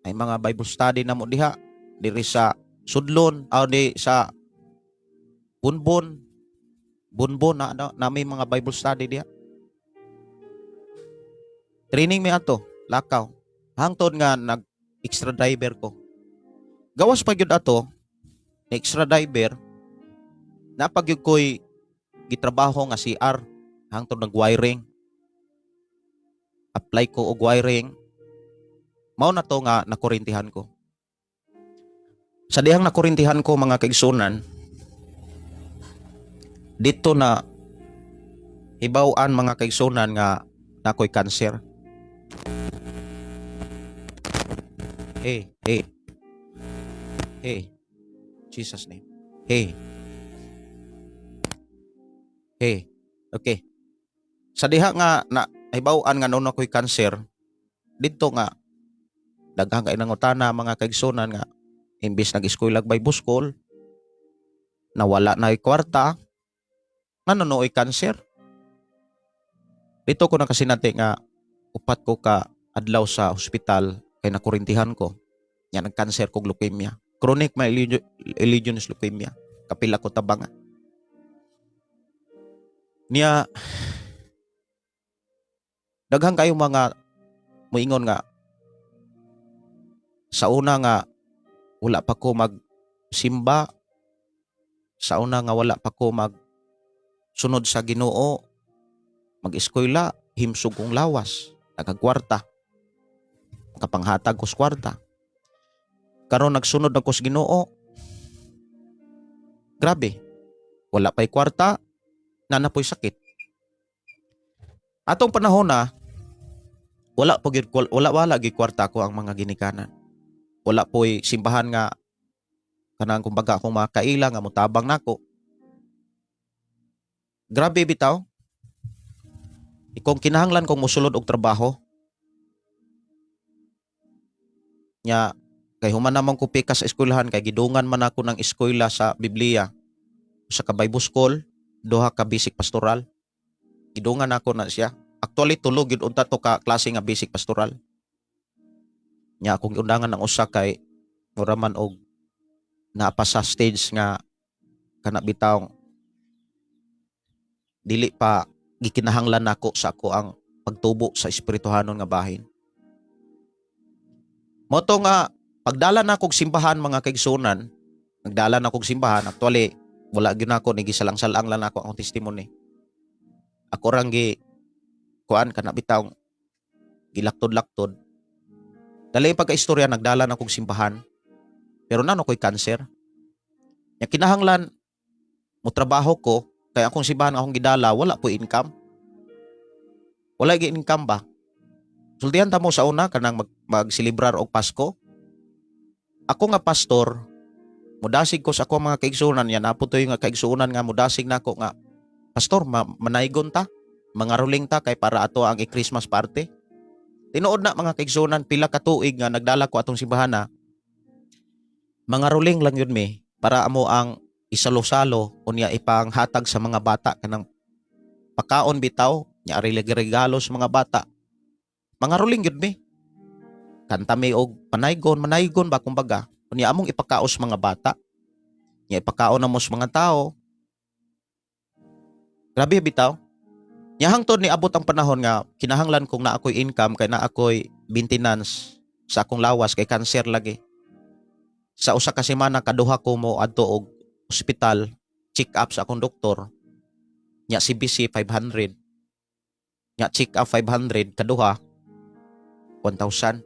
Ay mga Bible study na mo diha diri sa Sudlon di sa Bunbon na may mga Bible study diha. Training mi ato, lakaw. Hangtod nga nag extra driver ko. Gawas pa gyud ato, extra driver. Napagyud ko'y gitrabaho nga CR hangtod nag-wiring. Apply ko og wiring. Mao na to nga nakurintihan ko. Sa dihang nakurintihan ko mga kaigsunan, dito na hibaw-an mga kaigsunan nga nakoy cancer. Hey. Jesus name. Hey. Okay. Sa diha nga na hibaw-an nga noon ako'y cancer, dito nga daghang kay nangutana mga kaigsunan nga imbis nag-eskwela Bible School, nawala na ay kwarta, nanunoy cancer. Dito ko nakasinati nga upat ko ka adlaw sa ospital kay nakurintihan ko. Nya nag-cancer kog leukemia. Chronic myelogenous leukemia. Kapila ko tabanga. Niya daghang kayo mga moingon nga sa una nga wala pa ko magsimba, sa una nga wala pa ko sunod sa Ginoo, mag-eskwela, himsog kong lawas, nagagkwarta, kapanghatag ko sa kwarta. Karon nagsunod ako sa Ginoo, grabe, wala pa'y kwarta, nanapoy sakit. Atong panahon na, wala gi kwarta ko ang mga ginikanan. Wala po'y simbahan nga kanang kumbaga akong mga kaila nga mutabang nako. Grabe bitaw. Ikong kinahanglan kong mosulod og trabaho. Nya kay human namang ko pika sa eskwelahan kay gidungan man ako ng eskwela sa Biblia. Sa ka Bible School, duha ka basic pastoral. Gidungan ako na siya. Actually tulo gyud unta to ka klase nga basic pastoral. Nya akong undangan ng usa kay mura man og naapa sa stage nga kana bitaw dili pa gikinahanglan nako sa ako ang pagtubo sa espirituhanon nga bahin. Moto nga pagdala na kog simbahan mga kaigsunan, nagdala na kog simbahan, actually wala gyud nako ni gisalang-salang lang nako ang testimony. Ako rang kuan kana bitaw gilaktod-laktod. Dali pagka-istorya nagdala na kog simbahan. Pero nano ko'y cancer. Nya kinahanglan mo trabaho ko kay akong simbahan akong gidala wala po income. Wala gi income ba? Sultihan ta mo sa una kanang magsilibrar og Pasko. ako nga pastor, mudasig ko sa ako mga kaigsunan niya, naputoy nga kaigsunan nga mudasig na ako nga, pastor, manaygon ta, mga ruling ta kay para ato ang i-Christmas party. Tinuod na mga kaigsunan, pila ka tuig nga nagdala ko atong simbahan na, mga ruling lang yun me, para amo ang isalo-salo o niya ipanghatag sa mga bata kanang pakaon bitaw, niya regalo sa mga bata. Mga ruling yun me. Kanta mi og manaygon ba kumbaga. Niya among ipakaos mga bata. Niya ipakaon na mo sa mga tao. Grabe bitaw. Niya hangtod ni abot ang panahon nga kinahanglan kong na ako'y income kay na ako'y maintenance sa akong lawas kay cancer lagi. Sa usa ka semana kaduha ko mo adto og ospital, check up sa akong doktor. Nya CBC 500. Nya check up 500 kaduha 1,000.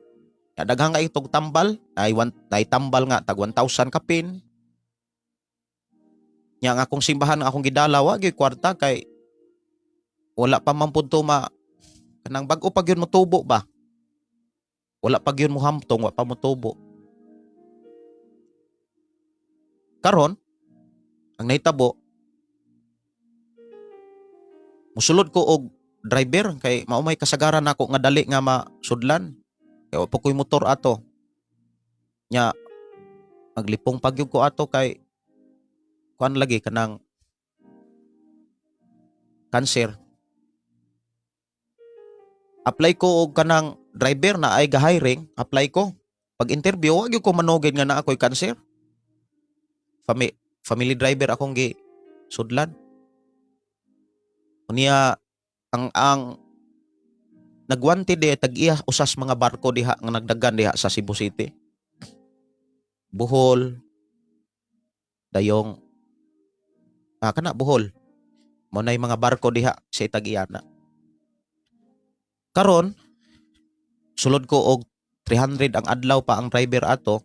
Nya daghang nga itong tambal, ay tambal nga tag 1,000 kapin. Nya nga akong simbahan nga akong gidala wa gyud kwarta kay wala pa man pud ma kanang bag-o pa gyud mo tubo ba. Wala pa gyud mo hamtong, wa pa mo tubo. Karon ang nahitabo, musulod ko og driver kay maumay kasagaran ako nga dali nga masudlan. Kay wa pa ko'y motor ato. Nya maglipong pagyud ko ato kay kuan lagi kanang cancer. Apply ko og kanang driver na ay ga-hiring, apply ko. Pag interview, wa gyud ko manugid nga na ako'y cancer. Family driver akong gi sudlan. Unya ang nagwanted tag-iya usas mga barko diha nga nagdagan diha sa Cebu City. Bohol, dayong kana Bohol. Mo nay mga barko diha sa tag-iya na. Karon sulod ko og 300 ang adlaw pa ang driver ato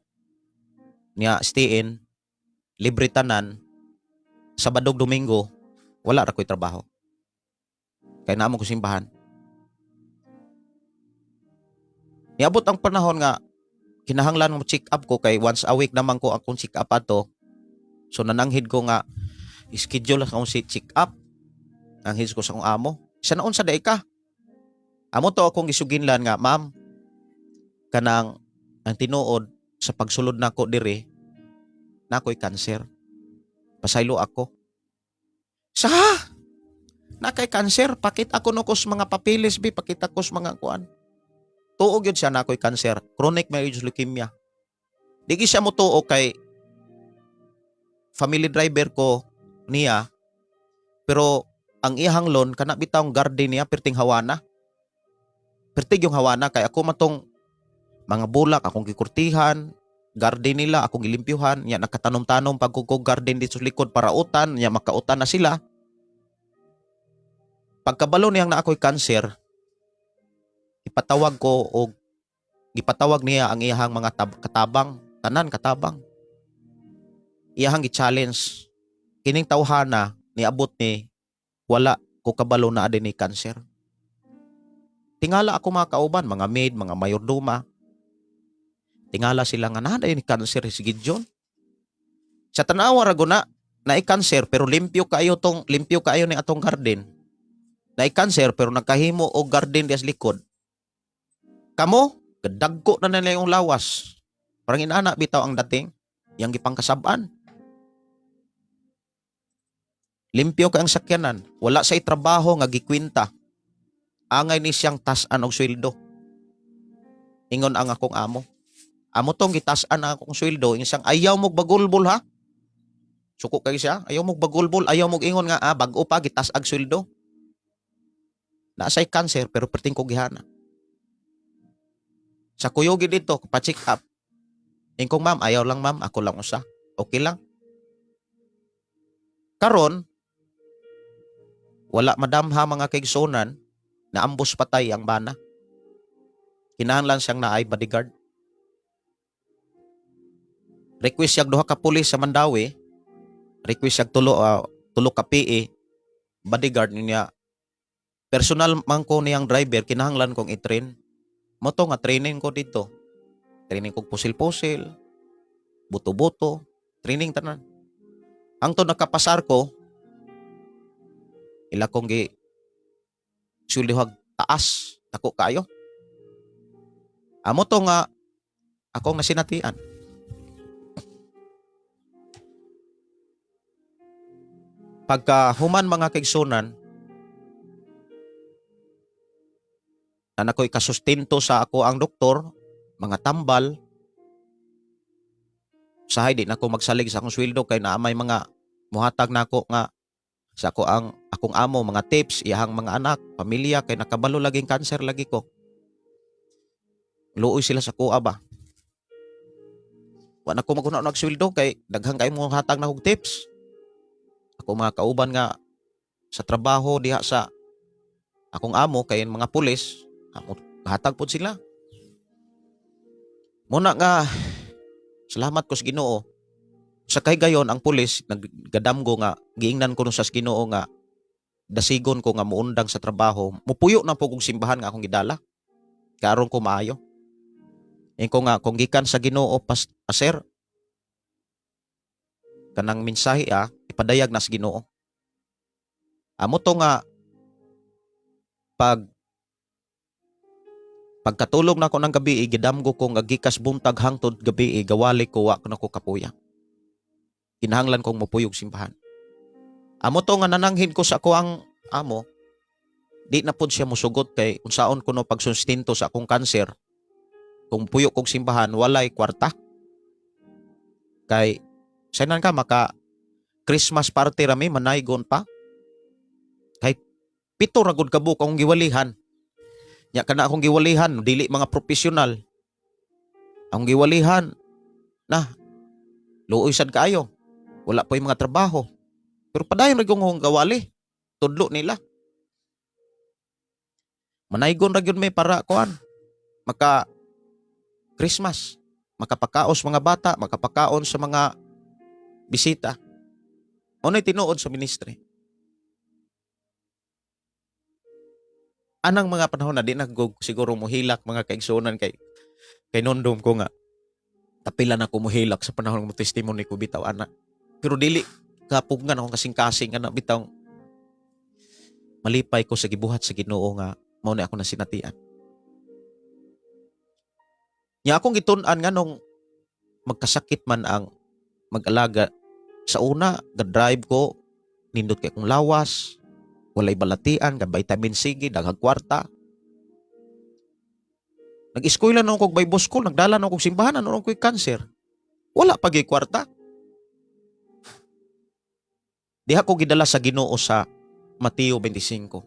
niya stay-in libre tanan. Sabado Domingo wala ra ko'y trabaho. Kay naamo ko simbahan. Niabot ang panahon nga kinahanglan mo check up ko kay once a week naman ko akong check up ato. So nananghid ko nga schedule akong si check up. Nanghid ko sa akong amo. Sa naon sa day ka? Amo to akong gisuginlan nga, ma'am, kanang ang tinuod sa pagsulod nako dire nako'y cancer. Pasaylo ako. Sa nakay cancer, pakit ako no kos mga papilis bi, pakita kos mga kuan. Tuog yun siya nako'y cancer, chronic myeloid leukemia. Digi siya mo tuog kay family driver ko niya, pero ang iyang loan kana bitawng garden niya perting hawana. Pertig yung hawana kay ako matong mga bulak akong gikurtihan, garden nila akong gilimpyuhan, nya nakatanom-tanom pagkukog garden dito sa likod para utan, nya makautan na sila. Pagkabalo niyang na ako'y cancer, ipatawag ko o gipatawag niya ang iyang mga katabang, tanan katabang. Iyang gi-challenge kining tawhana niabot ni wala ko kabalo na adin ni cancer. Tingala ako mga kauban, mga maid, mga mayordoma. Tingala sila nga naday ni cancer si Gideon. Sa tanawa ra guna na cancer pero limpyo kayo ni atong garden. Na cancer pero nagkahimo og garden dias likod. Kamo, kadagko na nila yung lawas. Parang inana bitaw ang dating, yang gipangkasab-an. Limpyo ka ang sakyanan, wala say trabaho nga gikwinta. Angay ni siyang tas-an og sweldo. Ingon ang akong amo. Amo tong gitas-an ang akong sweldo, siyang ayaw mog bagulbol ha. Suko kay siya, ayaw mog bagulbol, ayaw mog ingon nga bag-o pa gitas-ag sweldo. Naasay cancer pero perting ko gihana. Sa kuyogi dito, pa-check up. Ingkong ma'am, ayaw lang ma'am, ako lang usa. Okay lang. Karon, wala madamha mga kaigsunan na ambos patay ang bana. Kinahanglan siyang naay bodyguard. Request siyag duha ka pulis sa Mandawi. Request siyag tulo ka PE. Bodyguard niya. Personal man ko niyang driver, kinahanglan kong i-train. Moto nga training ko dito. Training ko pusil-pusil. buto-buto, training tanan. Hangtod nakapasar ko, ila kong gi sulihag taas, dako kayo. Amo to nga akong nasinatian. Pagka human mga kaigsunan, na ako'y kasustinto sa ako ang doktor, mga tambal, sahay di na ako magsalig sa akong sweldo kay naamay mga muhatag na ako nga sa ako ang akong amo, mga tips, iyahang mga anak, pamilya, kay nakabalo laging cancer lagi ko. Luoy sila sa kuha ba? Wa na ko maguna nagsweldo kay daghang kay mo hatag na kog tips. Ako mga kauban nga sa trabaho diha sa akong amo kay mga pulis, amo hatag pod sila. Muna nga salamat ko sa Ginoo. Sa kay gayon ang pulis naggadamgo nga giingnan ko sa Ginoo nga dasigon ko nga muundang sa trabaho. Mupuyo na po kong simbahan nga akong gidala. Karon ko maayo. Ko nga kung gikan sa Ginoo paser kanang mensahe ipadayag na sa Ginoo. Amo to nga pagkatulog na ko ng gabi gidamgo ko nga gikas buntag hangtod gabi gawali ko wa ko kapuya. Kinahanglan kong mupuyog simbahan. Amo to nga nananghin ko sa ako ang amo, di na pod siya musugot kay unsaon ko no pagsustinto sa akong kanser. Kung puyo kong simbahan walay kwarta. Kay sanan ka maka Christmas party rami manaygon pa. Kay 7 ra gud ka buok akong giwalihan. Nya kana akong giwalihan dili mga profesional. Ang giwalihan na luoy sad kaayo. Wala pa yung mga trabaho. Pero padayon ra gyud gawali. Tudlo nila. Manaygon ra gyud may para kuan. Maka Christmas, makapakaos mga bata, makapakaon sa mga bisita. Unay tinuod sa ministry. Anang mga panahon na di na siguro muhilak mga kaigsunan kay nondom ko nga tapilan ako muhilak sa panahon ng testimony ko bitaw ana. Pero dili kapugngan akong kasing-kasing nga bitaw malipay ko sa gibuhat sa Ginoo nga mao na ako nasinatian. Nya akong gitun-an nga nung magkasakit man ang mag-alaga sa una, ga-drive ko, nindot kay kong lawas, walay balatian, ga vitamin C, daghang kwarta. Nag-eskwela na akong Bible school, nagdala na akong simbahan, ano ko'y cancer. Wala pag kwarta. Diha ko gidala sa Ginoo sa Mateo 25.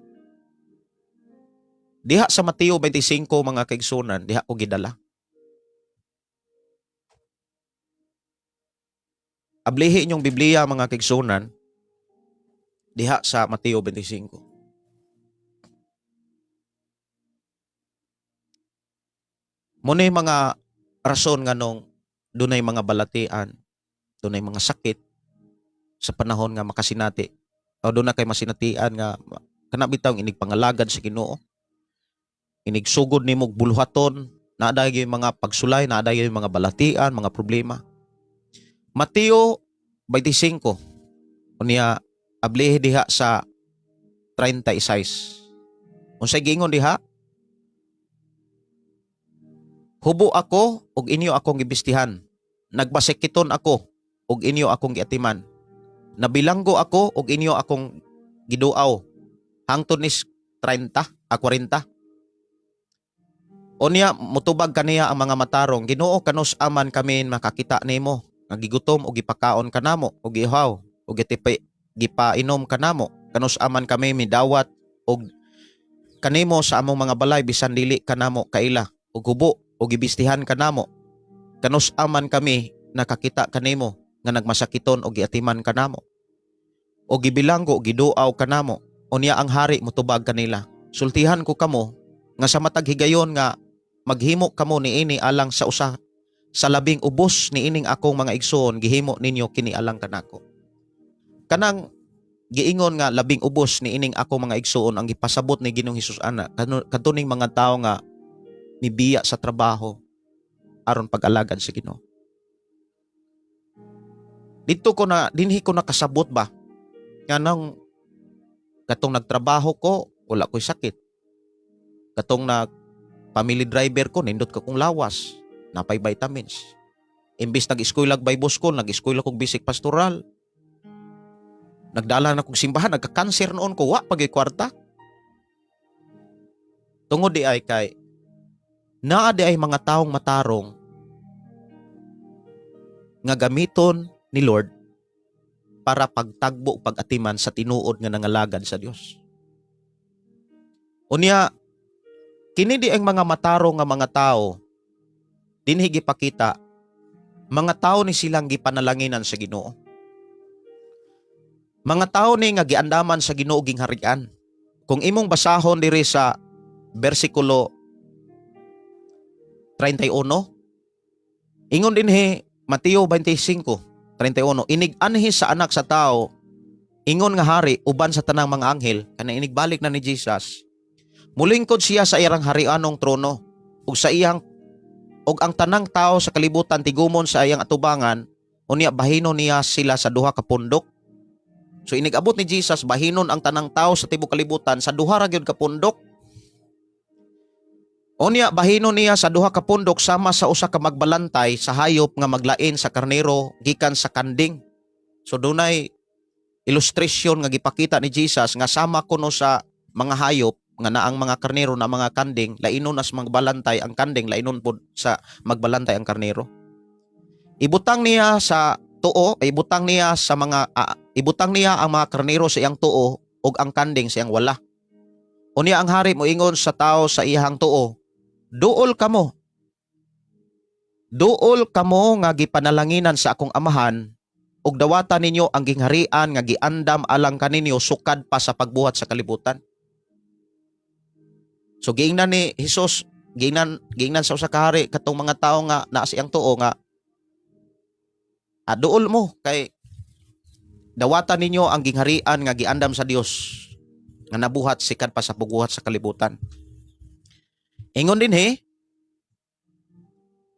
Diha sa Mateo 25 mga kaigsunan, diha ko gidala. Ablihi inyong Biblia mga kaigsunan diha sa Mateo 25. Munay mga rason nga nung dunay mga balatian, dunay mga sakit sa panahon nga makasinati o doon na kay masinatian nga kana bitaw inig pangalagad sa Ginoo. Inig sugod nimo buluhaton, naa yung mga pagsulay, naa yung mga balatian, mga problema. Mateo 25 unya ablihi diha sa 36. Unsay giingon diha? Hubo ako ug inyo akong gibistihan. Nagbasikiton ako ug inyo akong giatiman. Nabilanggo ako ug inyo akong giduaw. Hangtod ni 30 a 40. Unya mutubag kaniya ang mga matarong, Ginoo kanus aman kami makakita nimo. Nagigutom o gipakaon kanamo o gihaw o gipainom kanamo kanus aman kami midawat og kanimo sa among mga balay bisan dili kanamo kaila og hubo o gibistihan kanamo kanus aman kami nakakita kanimo nga nagmasakiton o giatiman kanamo o gibilanggo o giduaw kanamo unya ang hari motubag kanila. Sultihan ko kamo nga sa matag higayon nga maghimo kamo niini alang sa usa sa labing ubos ni ining akong mga igsoon gihimo ninyo kini alang kanako. Kanang giingon nga labing ubos ni ining akong mga igsoon ang gipasabot ni Ginoong Hesus ana katuning mga tao nga mibiya sa trabaho aron pag-alagad sa Ginoo. Dito ko na dinhi ko nakasabot ba nga nang katong nagtrabaho ko wala ko'y sakit. Katong family driver ko nindot ka kong lawas, napay vitamins. Imbis nag-eskwela Bible school, nag-eskwela kog basic pastoral. Nagdala na kog simbahan, nagka-cancer noon ko, wa pagay kwarta. Tungod di ay kay naa di ay mga taong matarong nga gamiton ni Lord para pagtagbo pag-atiman sa tinuod nga nangalagad sa Dios. Unya kini di ang mga matarong nga mga tao dinhi gipakita mga tao ni silang gipanalanginan sa Ginoo. Mga tao ni nga giandaman sa Ginoo ging harian. Kung imong basahon diri sa bersikulo 31, ingon dinhi Mateo 25:31, inig-anhi sa anak sa tao, ingon nga hari uban sa tanang mga anghel, kana inigbalik na ni Jesus. Mulingkod siya sa iyang harianong trono, ug ang tanang tao sa kalibutan tigumon sa iyang atubangan, unya bahino niya sila sa duha ka pundok. So inigabot ni Jesus, bahinon ang tanang tao sa tibuok kalibutan sa duha ra gyud ka pundok. Unya bahino niya sa duha ka pundok sama sa usa ka magbalantay sa hayop nga maglain sa karnero gikan sa kanding. So dunay illustration nga gipakita ni Jesus nga sama kuno sa mga hayop nga naang mga karnero na mga kanding, lainon as magbalantay ang kanding, lainon pod sa magbalantay ang karnero. Ibutang niya sa tuo, ibutang niya ang mga karnero sa iyang tuo ug ang kanding sa iyang wala. Unya ang hari moingon sa tao sa iyang tuo, Duol kamo nga gipanalanginan sa akong amahan ug dawatan ninyo ang gingharian nga giandam alang kaninyo sukad pa sa pagbuhat sa kalibutan. So giingnan ni Hesus, giingnan sa usa ka hari katong mga tawo nga naa sa iyang tuo nga duol mo kay dawatan ninyo ang gingharian nga giandam sa Dios nga nabuhat sikad pa sa pagbuhat sa kalibutan. Ingon din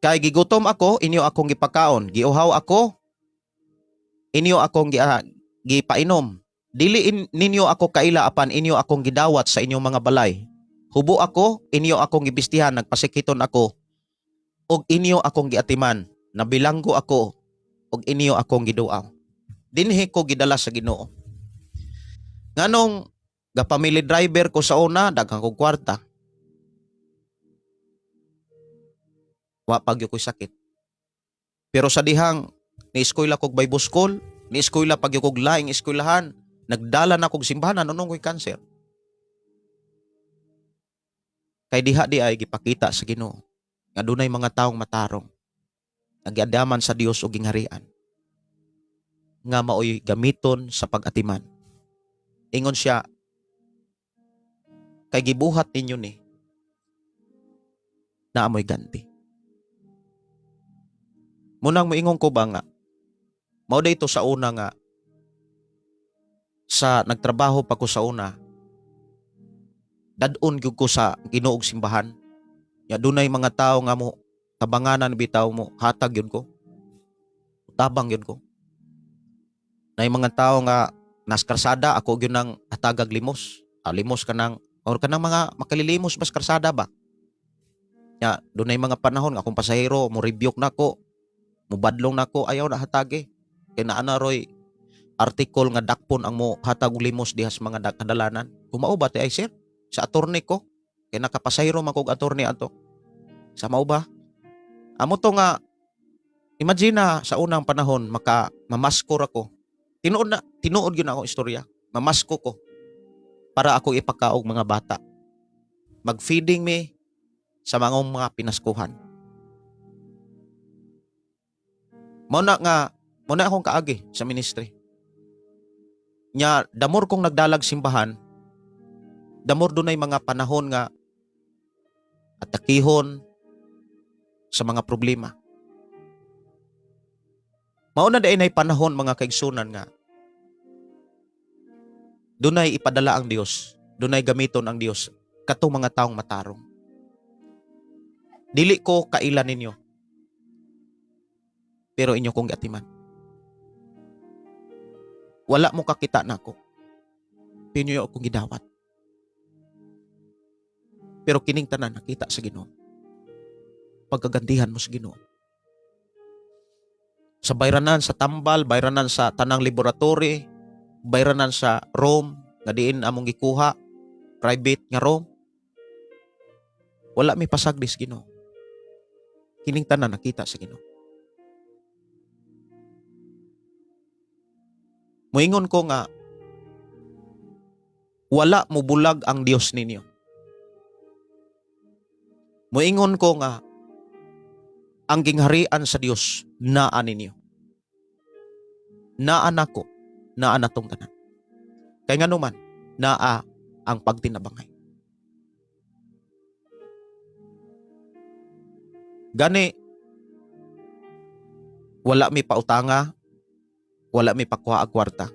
kay gigutom ako, inyo akong gipakaon, giuhaw ako, inyo akong gipainom. Dili ninyo ako kaila apan inyo akong gidawat sa inyong mga balay. Hubo ako, inyo akong gibistihan, nagpasikiton ako, ug inyo akong giatiman, nabilanggo ako, ug inyo akong giduaw. Dinhi ko gidala sa Ginoo. Nganong family driver ko sa una, daghang kog kwarta. Wa pagyo ko'y sakit. Pero sa dihang ni-eskwela kog Bible school, ni-eskwela pagyo kog laing eskwelahan, nagdala na kog simbahan, anong ko'y cancer. Kay diha di ay gipakita sa Ginoo nga dunay mga taong matarong nagiadaman sa Dios ug gingharian nga maoy gamiton sa pag-atiman. Ingon siya, kay gibuhat ninyo ni na amoy ganti. Munang moingon ko ba nga, mao dayto sa una nga, sa nagtrabaho pa ko sa una, dadon gyud ko sa Ginoo og simbahan. Ya dunay mga tawo nga mo tabanganan bitaw mo, hatag yun ko. Tabang yun ko. Nay mga tawo nga nas karsada, ako gyud nang hatagag limos. Limos kanang or kanang mga makalilimos bas karsada ba. Ya dunay mga panahon nga akong pasahero mo rebuke nako. Mubadlong nako, ayaw na hatagi. Kaya naana roy article nga dakpon ang mo hatag limos dihas mga kadalanan. Kumao ba ay sir? Sa attorney ko. Kaya nakapasayro man kog attorney ato. Sa mao ba? Amo to nga, imagine na sa unang panahon mamaskor ako. Tinuod yun ako istorya. Mamasko ko. Para ako ipakaog mga bata. Mag-feeding me sa mga pinaskuhan. Muna akong kaagi sa ministry. Nya, damor kong nagdalag simbahan, damor dunay mga panahon nga atakihon sa mga problema. Mauna day nay panahon mga kaigsunan nga dunay ipadala ang Dios, dunay gamiton ang Dios katong mga taong matarong. Dili ko kailan ninyo, pero inyo kong giatiman. wala mo kakita nako. Pinyo akong gidawat. Pero kining tanan nakita sa Ginoo. Pagkagantihan mo sa Ginoo. Sa bayranan sa tambal, bayranan sa tanang laboratory, bayranan sa Rome, nga diin among gikuha, private nga Rome. Wala may pasagdi sa Ginoo. Kining tanan nakita sa Ginoo. Moingon ko nga, wala mo bulag ang Dios ninyo. Moingon ko nga, ang gingharian sa Dios naa ninyo. Naa nako, naa natong tanan. Kay nga naman, naa ang pagtinabangay. Gani, wala mi pautanga, wala mi pakuha ag kwarta.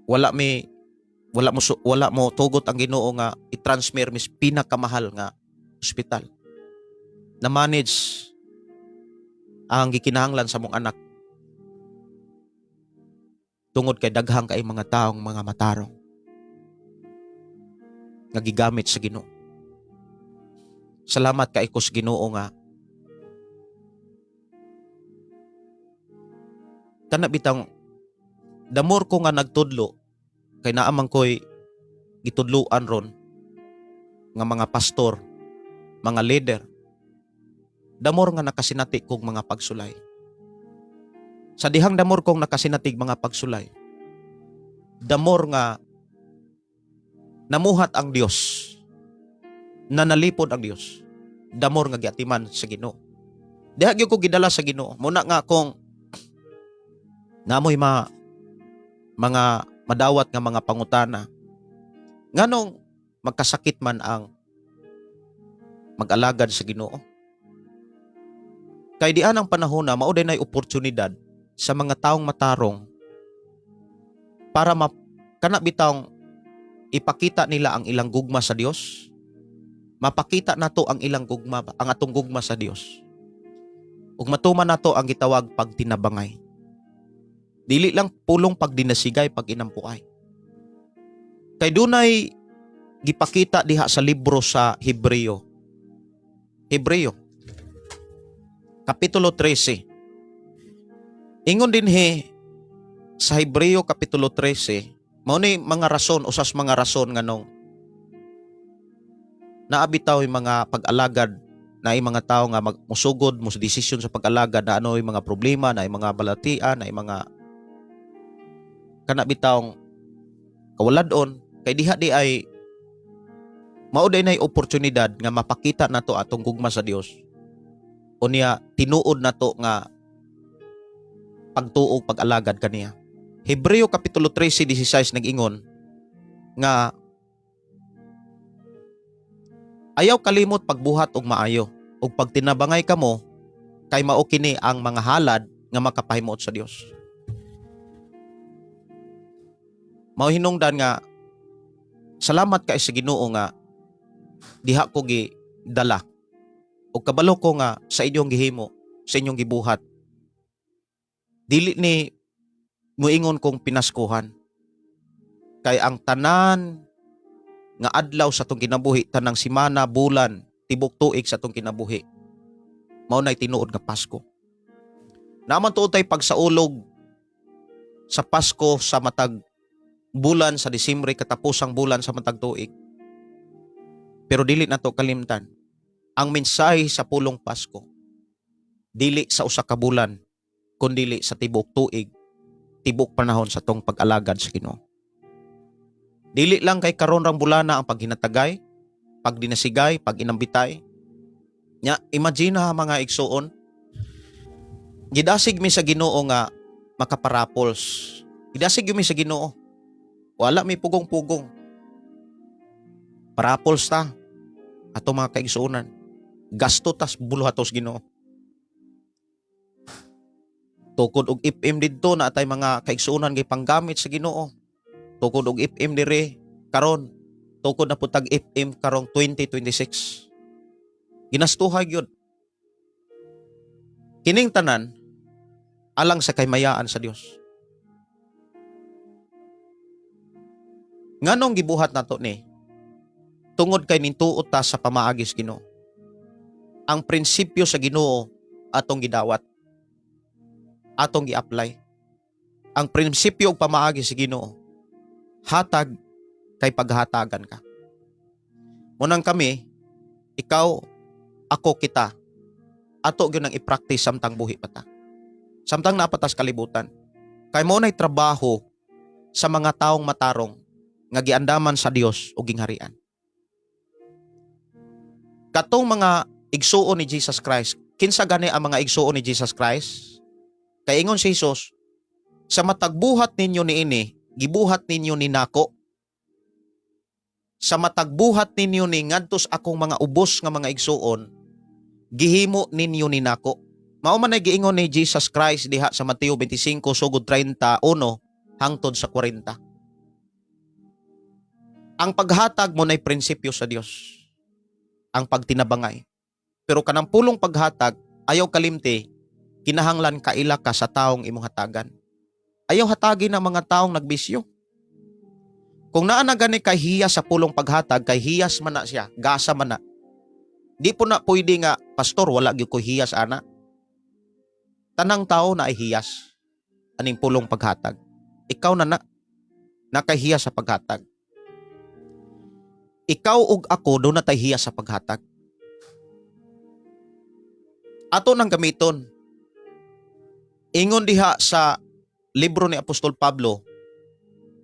Wala mo tugot ang Ginoo nga i-transfer mis pinakamahal nga ospital. Na manage ang gikinahanglan sa mong anak. Tungod kay daghang kay mga taong mga matarong nga gigamit sa Ginoo. Salamat kay ko sa Ginoo nga kana bitang damor ko nga nagtudlo kay naamang ko'y gitudluan ron nga mga pastor, mga leader. Damor nga nakasinati kong mga pagsulay. Sa dihang damor kong nakasinatig mga pagsulay, damor nga namuhat ang Dios, nanalipod ang Dios, damor nga giatiman sa Ginoo. Diha gyud ko gidala sa Ginoo. Muna nga kung namoy mga madawat nga mga pangutana, nganong magkasakit man ang mag-alagad sa Ginoo. Kay dian ang panahon na mao nay oportunidad sa mga taong matarong para kana bitang ipakita nila ang ilang gugma sa Dios. Mapakita nato ang ilang gugma, ang atong gugma sa Dios. Ug matuman nato ang gitawag pagtinabangay. Dili lang pulong pagdinasigay, pag inampuay. Kay dunay gipakita diha sa libro sa Hebreo. Kapitulo 13. Ingon din sa Hebreo Kapitulo 13, mao ni mga rason, usas mga rason nganong naabitaw yung mga pag-alagad na yung mga tao nga musugod mo sa desisyon sa pag-alagad na ano yung mga problema, na yung mga balatian, na yung mga kanabitawng kawaladon, kay diha di ay mauday na oportunidad nga mapakita nato atong gugma sa Dios. Unya tinuod nato nga pagtuog pag-alagad kaniya. Hebreo Kapitulo 13:16 nag-ingon nga ayaw kalimot pagbuhat og maayo ug pagtinabangay kamo kay mao kini ang mga halad nga makapahimuot sa Dios. Mao hinungdan nga salamat kay sa Ginoo nga diha ko gidala ug kabalo ko nga sa inyong gihimo, sa inyong gibuhat. Dili ni muingon kong pinaskuhan. Kay ang tanan nga adlaw sa atong kinabuhi, tanang simana, bulan, tibok tuig sa atong kinabuhi, mao nay tinuod nga Pasko. Naman tuod tay pagsaulog sa Pasko sa matag bulan sa Disyembre, katapusang bulan sa matag tuig. Pero dili nato kalimtan ang mensahe sa pulong Pasko. Dili sa usa ka bulan, kundi sa tibok tuig, tibok panahon sa tong pag-alagad sa Ginoo. Dili lang kay karon rang bulana ang paghinatagay, pagdinasigay, paginambitay. Nya, imagine ha mga igsuon, gidasig mi sa Ginoo nga makaparapols. Gidasig mi sa Ginoo. Wala mi pugong-pugong. Parapols ta ato mga kaigsuonan. Gasto tas buluhatos Ginoo. Tukod og FM didto na atay mga kaigsuonan kay panggamit sa Ginoo. Tukod og FM dire karon. Tukod na putag FM karong 2026. Ginastuhay gyud. Kining tanan alang sa kaymayaan sa Dios. Nganong gibuhat nato ni? Tungod kay nintuot ta sa pamaagis Ginoo. Ang prinsipyo sa Ginoo atong gidawat, atong gi-apply. Ang prinsipyo ug pamaagi sa Ginoo, hatag kay paghatagan ka. Munang kami, ikaw, ako, kita, ato gyud nang i-practice samtang buhi pa ta. Samtang napatas kalibutan. Kay mo nay trabaho sa mga taong matarong nga giandaman sa Dios ug gingharian. Katong mga igsuon ni Jesus Christ, kinsa gani ang mga igsuon ni Jesus Christ? Kay ingon si Jesus, sa matagbuhat ninyo niini, gibuhat ninyo ni nako. Sa matagbuhat ninyo ni ngadtos akong mga ubos nga mga igsuon, gihimo ninyo ni nako. Mao man ay giingon ni Jesus Christ diha sa Mateo 25 sugod 31 hangtod sa 40. Ang paghatag mo nay prinsipyo sa Dios. Ang pagtinabangay. Pero kanang pulong paghatag, ayaw kalimti, kinahanglan kaila ka sa taong imong hatagan. Ayaw hatagi ng mga taong nagbisyo. Kung naa na gani kay hiyas sa pulong paghatag, kay hiyas man na siya, gasa man na. Di po na pwede nga, pastor, wala gyud ko hiyas ana. Tanang tao na ay hiyas aning pulong paghatag. Ikaw na nakahiyas sa paghatag. Ikaw ug ako do na tay hiyas sa paghatag. Ato nang gamiton. Ingon diha sa libro ni Apostol Pablo,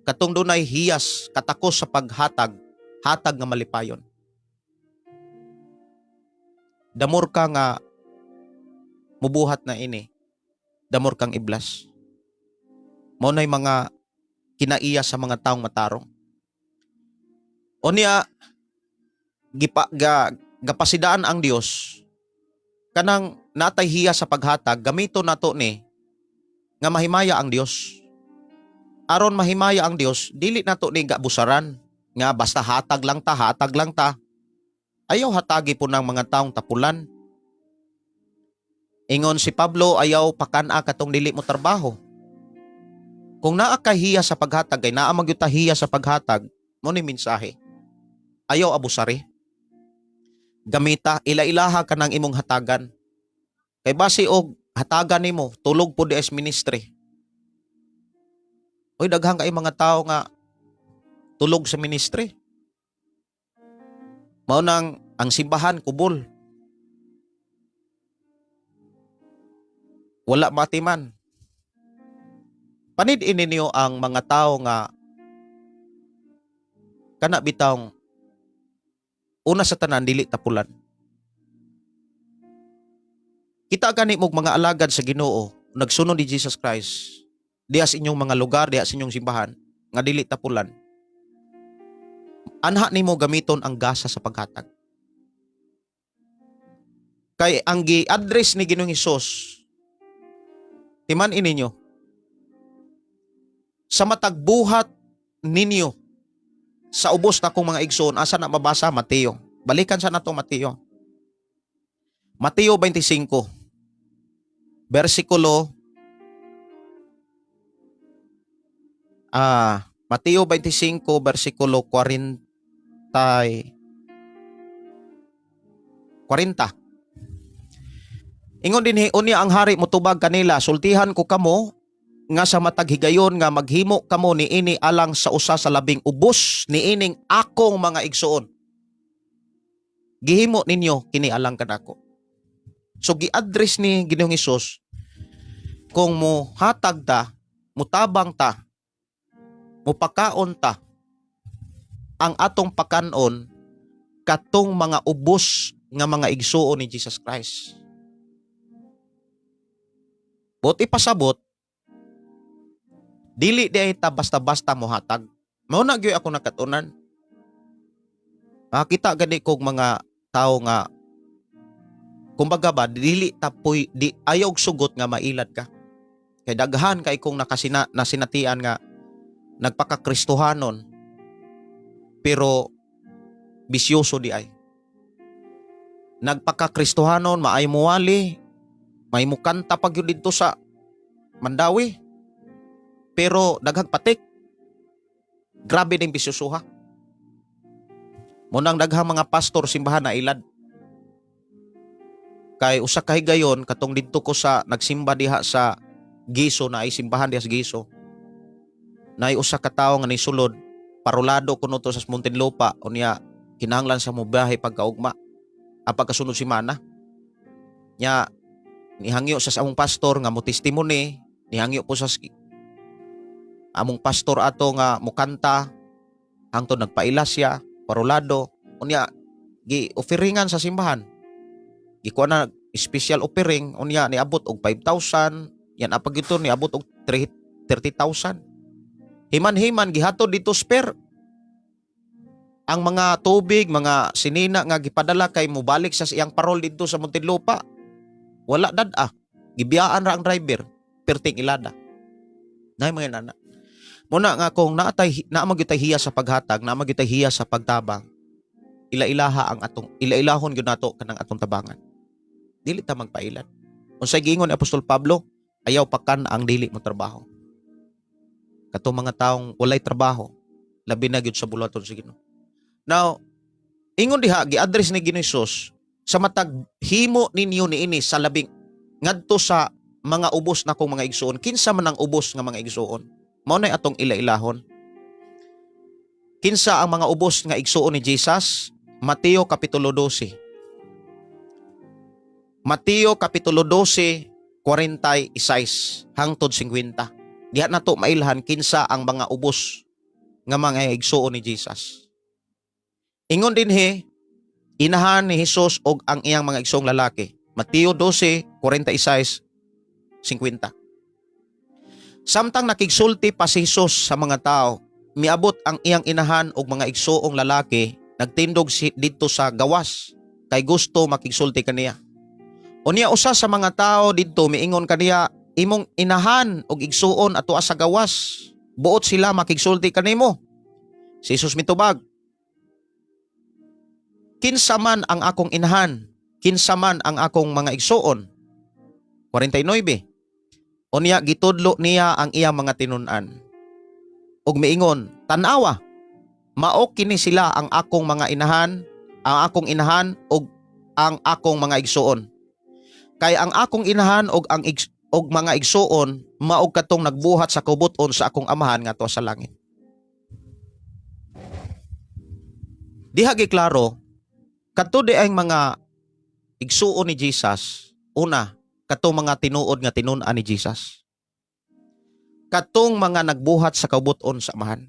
katong dunay hiyas katakos sa paghatag, hatag nga malipayon. Damor ka nga mubuhat na ini, damor kang iblas. Mao nay mga kinaiya sa mga taong matarong. O niya, gapasidaan ang Dios kanang natay hiya sa paghatag, gamito nato ni nga mahimaya ang Dios. Aron mahimaya ang Dios, dili nato ni gabusaran nga basta hatag lang ta. Ayaw hatagi po ng mga taong tapulan. Ingon si Pablo, ayaw pakana katong dili mo trabaho. Kung naa ka hiya sa paghatag, ay naa magyuta hiya sa paghatag, mo ni mensahe. Ayaw abusari. Gamita, ila-ilaha ka ng imong hatagan. Kay base og hatagan nimo, tulog po di as ministry. Oy, daghang kay mga tao nga tulog sa ministry. Mao nang ang simbahan kubol. Wala matiman. Panid ini niyo ang mga tao nga kana bitawng una sa tanan dili tapulan. Kita gani mog mga alagad sa Ginoo, nagsunod ni Jesus Christ. Diha sa inyong mga lugar, diha sa inyong simbahan nga dili tapulan. Anha nimo gamiton ang gasa sa paghatag. Kay ang gi-address ni Ginoong Hesus, timan ininyo, sa matagbuhat ninyo sa ubos na kong mga igsoon, asa na mabasa? Mateo. Balikan sa nato Mateo. Mateo 25, versikulo Mateo 25, versikulo 40. Ingon din unya ang hari motubag kanila, sultihan ko kamo nga sa matag higayon nga maghimo kamo ni ini alang sa usa sa labing ubos ni ining akong mga igsuon. Gihimo ninyo kini alang kanako. So gi-address ni Ginoong Hesus, kung mo hatag ta, mutabang ta, mupakaon ta, ang atong pakanon katong mga ubos nga mga igsuon ni Jesus Christ. But ipasabot, dili di ta basta-basta mo hatag. Mao na gyud ako nakatunan. Makita gani kog mga tao nga kumbaga ba dili ta di ayaw sugot nga mailad ka. Kay daghan kay kung nasinatian nga nagpakakristohanon pero bisyoso di ay. Nagpakakristohanon maay muwali, may mukanta pag yun dito sa Mandawi. Pero daghang patik. Grabe din bisyosuha. Munang daghang mga pastor simbahan na ilad. Kay usa ka higayon katong didto ko sa nagsimba diha sa Giso na ay simbahan diha sa Giso. Nay usa ka tawo nga nisulod, parolado kuno to sa Muntinlupa unya kinahanglan sa mobiyahe pagkaugma. Pagkasunod semana. Nya nihangyo sa among pastor nga mo testimony, nihangyo po sa among pastor ato nga mukanta hangtod nagpaila siya, parolado unya gi-offeringan sa simbahan. Gikuha na special offering unya niabot og 5,000, yan apag ito niabot og 30,000. Himan-himan gihatod dito spare. Ang mga tubig, mga sinina nga gipadala kay mobalik sa iyang parol dito sa Muntinlupa. Wala dad-a. Gibiyaan ra ang driver, perting ilada. Nay mga nana. Muna nga kung naamagitay hiya sa paghatag, naamagitay hiya sa pagtabang, ilailahon gyud nato kanang atong tabangan. Dili ta magpailan. Unsay giingon ni Apostol Pablo, ayaw pakan ang dili mo trabaho. Katong mga taong walay trabaho, labi na gyud sa bulaton sa Ginoo. Now, ingon diha gi-address ni Ginoong Hesus sa matag himo ninyo niini sa labing ngadto sa mga ubos na kong mga igsuon. Kinsa man ang ubos nga mga igsuon? Mao nay atong ilailahon. Kinsa ang mga ubos nga igsuon ni Jesus? Mateo kapitulo 12. Mateo kapitulo 12, 46 hangtod 50. Diha nato mailhan kinsa ang mga ubos nga mga igsuon ni Jesus. Ingon dinhi inahan ni Jesus og ang iyang mga igsoong lalaki. Mateo 12, 46, 50. Samtang nakigsulti pa si Jesus sa mga tao, miabot ang iyang inahan og mga igsoong lalaki, nagtindog dito sa gawas, kay gusto makigsulti kaniya. Unya usa sa mga tao didto miingon kaniya, imong inahan og igsuon ato sa gawas, buot sila makigsulti kanimo. Si Jesus mitubag, kinsa man ang akong inahan, kinsa man ang akong mga igsuon. 49. Unya gitudlo niya ang iyang mga tinun-an. Ug miingon, tan-awa, mao kini sila ang akong mga inahan, ang akong inahan ug ang akong mga igsuon. Kay ang akong inahan ug mga igsuon mao katong nagbuhat sa kubot-on sa akong amahan ngadto sa langit. Diha giklaro, kadto di ang mga igsuon ni Jesus, una, katong mga tinuod nga tinun-an ni Jesus. Katong mga nagbuhat sa kaubuton sa amahan.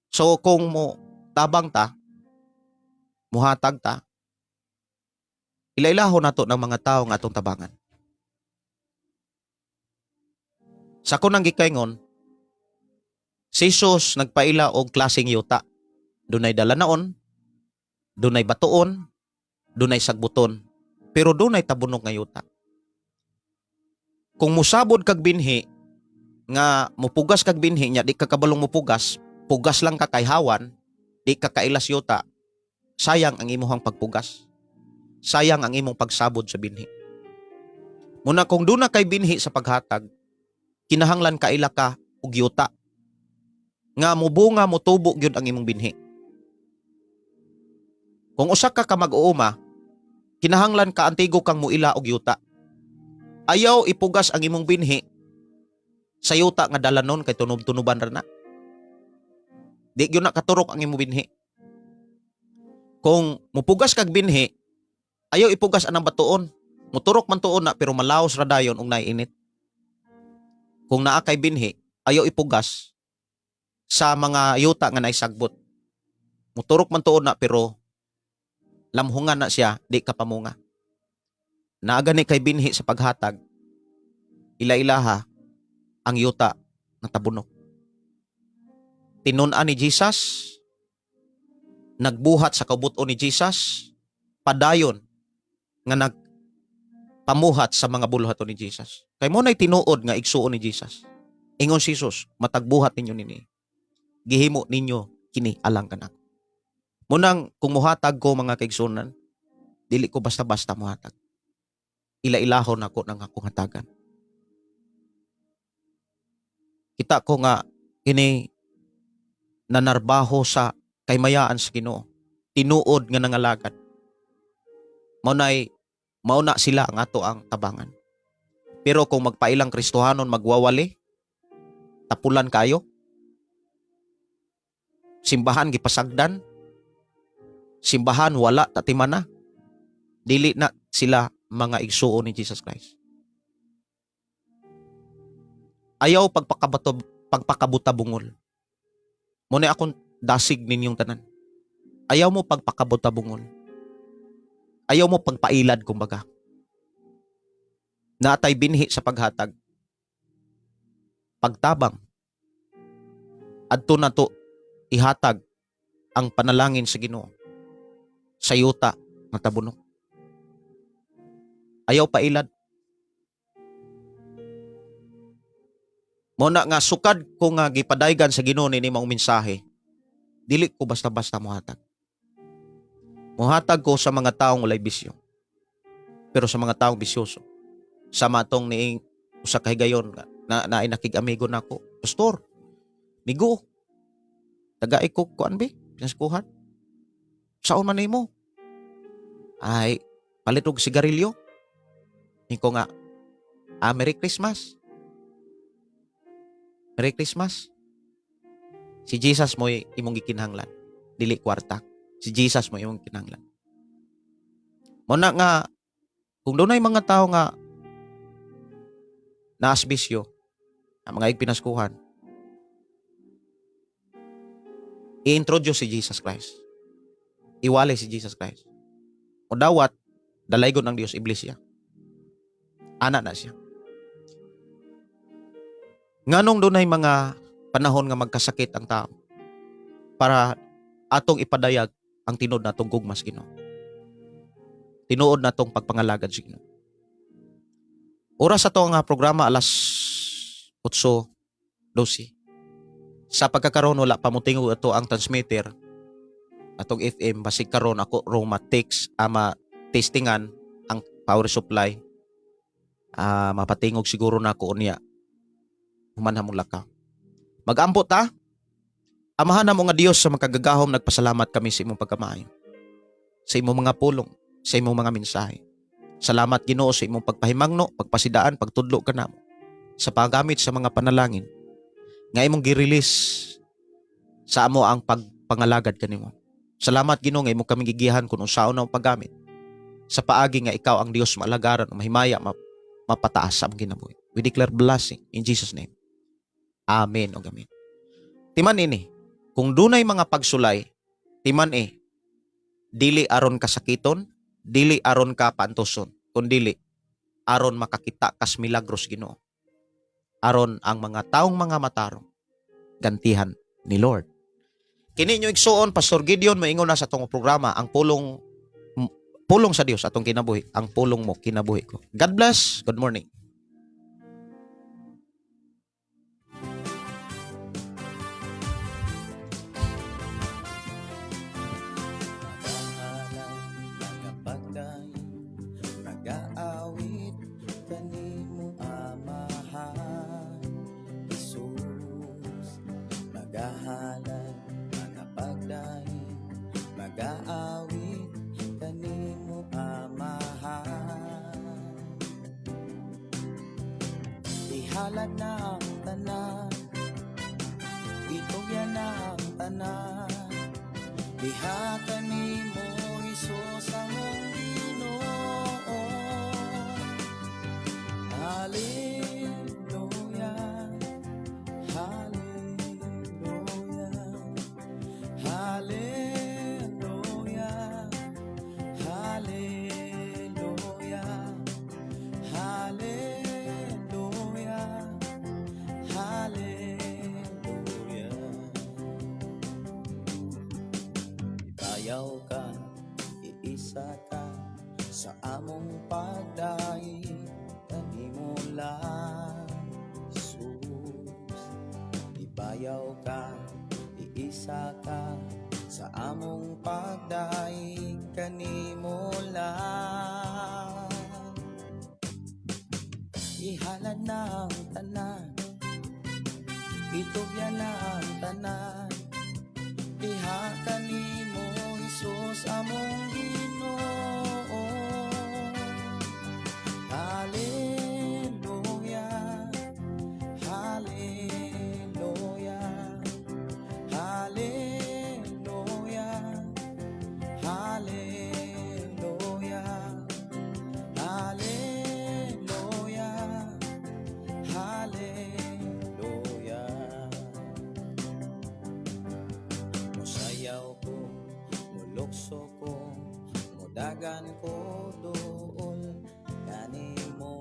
So kung mo tabang ta, muhatag ta, ilailahon nato ng mga tao nga atong tabangan. Sa kunang gikaingon, si Jesus nagpaila og klaseng yuta. Dunay dalanaon, dunay batuon, dunay sagbuton, pero dunay tabunok nga yuta. Kung musabod kag binhi nga mupugas kag binhi nya di ka kabalong mupugas, pugas lang ka kay hawan, di ka kailas yuta, sayang ang imong pagpugas. Sayang ang imong pagsabod sa binhi. Muna kung duna kay binhi sa paghatag, kinahanglan kaila ka og yuta. Nga mubunga motubo gyud ang imong binhi. Kung usa ka mag-uuma, kinahanglan ka antigo kang muila og yuta. Ayaw ipugas ang imong binhi sa yuta nga dalanon kay tunob-tunuban ra na. Di gyud na katurok ang imong binhi. Kung mupugas kag binhi, ayaw ipugas anang batuon. Muturok man tuon na pero malaos ra dayon og naiinit. Kung naa kay binhi, ayaw ipugas sa mga yuta nga naisagbot. Muturok man tuon na pero lamhungan na siya, di ka pamunga. Naagani kay binhi sa paghatag, ila-ilaha ang yuta na tabunok. Tinun-an ni Jesus, nagbuhat sa kabuton ni Jesus, padayon nga nagpamuhat sa mga buluhaton ni Jesus. Kay mo na'y tinuod nga igsuon ni Jesus. Ingon si Jesus, matagbuhat ninyo nini. Gihimo ninyo kini alang kanak. Munang kung muhatag ko mga kaigsunan, dili ko basta-basta muhatag. Ila-ilahon ako ng akong hatagan. Kita ko nga ini nanarbaho sa kaymayaan sa Ginoo, tinuod nga nangalagad. Mauna sila ang ato ang tabangan. Pero kung magpailang Kristohanon magwawali, tapulan kayo, simbahan gipasagdan, simbahan wala tatimana, dili na sila mga igsuon ni Jesus Christ. Ayaw pagpakabuta-bungol. Muna akong dasig ninyong tanan. Ayaw mo pagpakabuta-bungol. Ayaw mo pagpailad, kumbaga. Natay binhi sa paghatag. Pagtabang. Adto na to ihatag ang panalangin sa Ginoo sa yuta nga tabunok. Ayaw pailad. Muna nga sukad ko nga gipadaygan sa Ginoo ni mong mensahe. Dili ko basta-basta mohatag. Mohatag ko sa mga taong walay bisyo. Pero sa mga taong bisyoso, sa matong ni usa ka higayon na nakig-amigo nako, pastor, migo, tagay ko kuan be, pinaskuhan. Saon man nimo? Ay, palit og sigarilyo. Niko nga, Merry Christmas. Merry Christmas. Si Jesus mo imong gikinahanglan, dili kwarta. Si Jesus mo imong kinahanglan. Muna nga, kung doon ay mga tao nga naasbisyo, ang mga igpinaskuhan, i-introduce si Jesus Christ. Iwalay si Jesus Christ. O dawat, dalaygon ng Diyos, iglesia. Ana na siya. Nganong doon ay mga panahon nga magkasakit ang tao para atong ipadayag ang tinod natong gugmas Ginoo. Tinuod natong pagpangalagad sa Ginoo. Oras ato nga programa alas 8:12. Sa pagkakaroon wala pa mo tingog ato ang transmitter atong FM, basig karon ako Roma text ama testingan ang power supply. Mapatingog siguro na ako unya. Humanha mong lakaw. Mag-ambot ta. Amahan na mo nga Dios sa makagagahom, nagpasalamat kami sa imong pagkamaayo. Sa imong mga pulong, sa imong mga mensahe. Salamat Ginoo sa imong pagpahimangno, pagpasidaan, pagtudlo kanamo. Sa paggamit sa mga panalangin nga imong gi-release sa amo ang pagpangalagad kanimo. Salamat Ginoo nga imong kami gigihan kung unsaon na ang paggamit. Sa paagi nga ikaw ang Dios malagaran, mahimaya, mapataas sa among kinabuhi. We declare blessing in Jesus name. Amen o amen. Timan ini, kung dunay mga pagsulay, timan dili aron kasakiton, dili aron ka pantuson, kundili aron makakita kas milagros Ginoo. Aron ang mga taong mga matarong gantihan ni Lord. Kini nyo igsuon, Pastor Gideon, maingon na sa itong programa, ang pulong sa Dios atong kinabuhi, ang pulong mo kinabuhi ko. God bless. Good morning. Nag-aawit kanimo amahan Jesus, nagahalad mga pagdahin, nag-aawit kanimo amahan. Ihalad na ang tanan, itugyan na ang tanan, diha kanimo Jesus among Ginoo. Hallelujah, hallelujah, hallelujah, hallelujah, hallelujah, hallelujah. Ibayaw ka, iisa ka sa among pagdahi, kanimo lang Jesus. Ibayaw ka, iisa ka sa among pagdahi, kanimo lang. Ihalad na ang tanan, itugyan na ang tanan, Diha kanimo Hesus among Ginoo. Hallelujah, hallelujah, hallelujah, hallelujah, hallelujah, hallelujah. Musayaw ko, mulukso ko, mudagan ko dool kanimo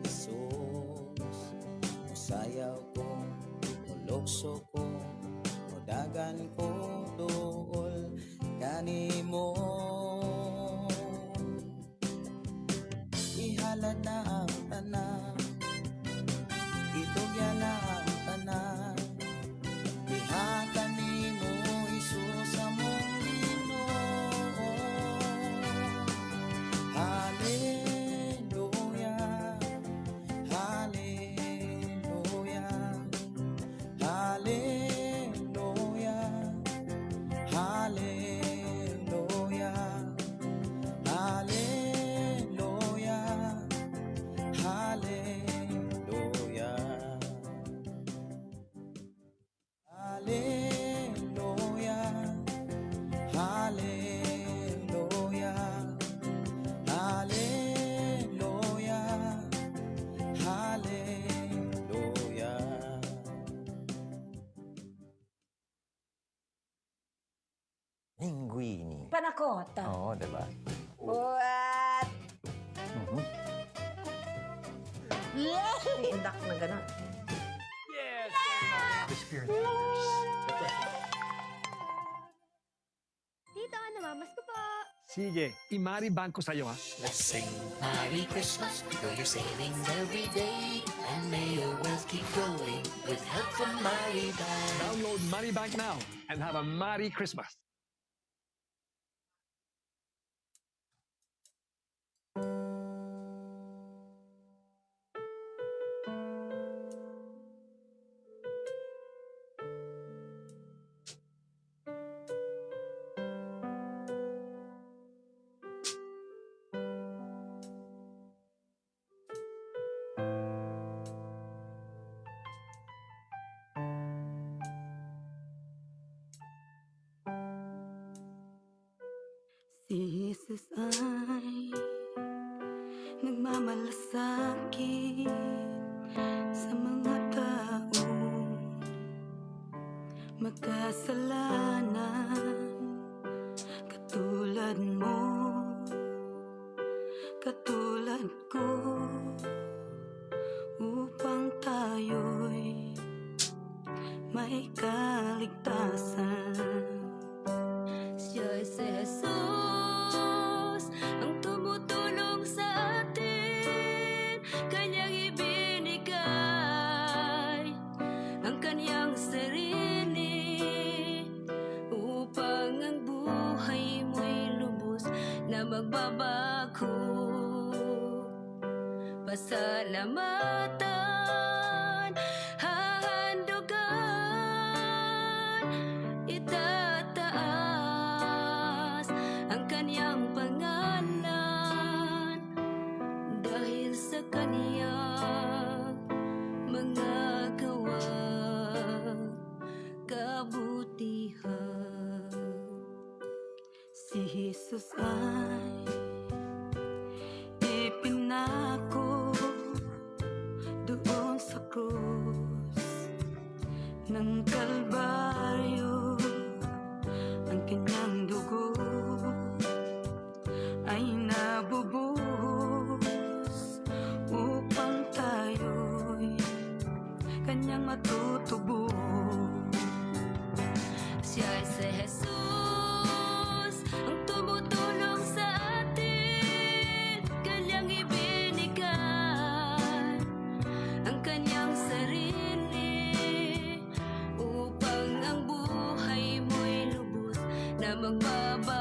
Jesus. Musayaw ko, mulukso ko, mudagan ko dool kanimo. Ihalad na ang tanan, itugyan na ang tanan. Diha kanimo Hesus among Ginoo. Hallelujah, hallelujah, hallelujah, hallelujah, hallelujah, hallelujah. Hallelujah, hallelujah, hallelujah, hallelujah. Linguini. Panakota. Oo, di ba? What? Indak na gano'n. Tito, namamas ko po. Sige, imariban ko sa'yo ha. Let's sing Merry Christmas, though your savings every day, and may your wealth keep growing with help from Mary Bank. Download Money Bank now and have a Merry Christmas. Si Jesus ay nagmamalasakit sa mga taong makasalanan, katulad mo, katulad ko, upang tayo'y may kaligtasan. Siya'y si Jesus ang tumutulong sa atin, kanyang ibinigay ang kanyang sarili upang ang buhay mo'y lubos na magbabago. Pasalamatan, hahandugan, itataas ang kanyang pangalan dahil sa kaniyang mga gawa, kabutihan. Si Jesus ay ipinako doon sa krus ng Kalbaryo. Ang kanyang dugo ay nabubuhos upang tayo'y kanyang matutubo. Siya'y si Jesus ang tumutulong sa atin, kanyang ibinigay ang kanyang sarili upang ang buhay mo'y lubos na magbaba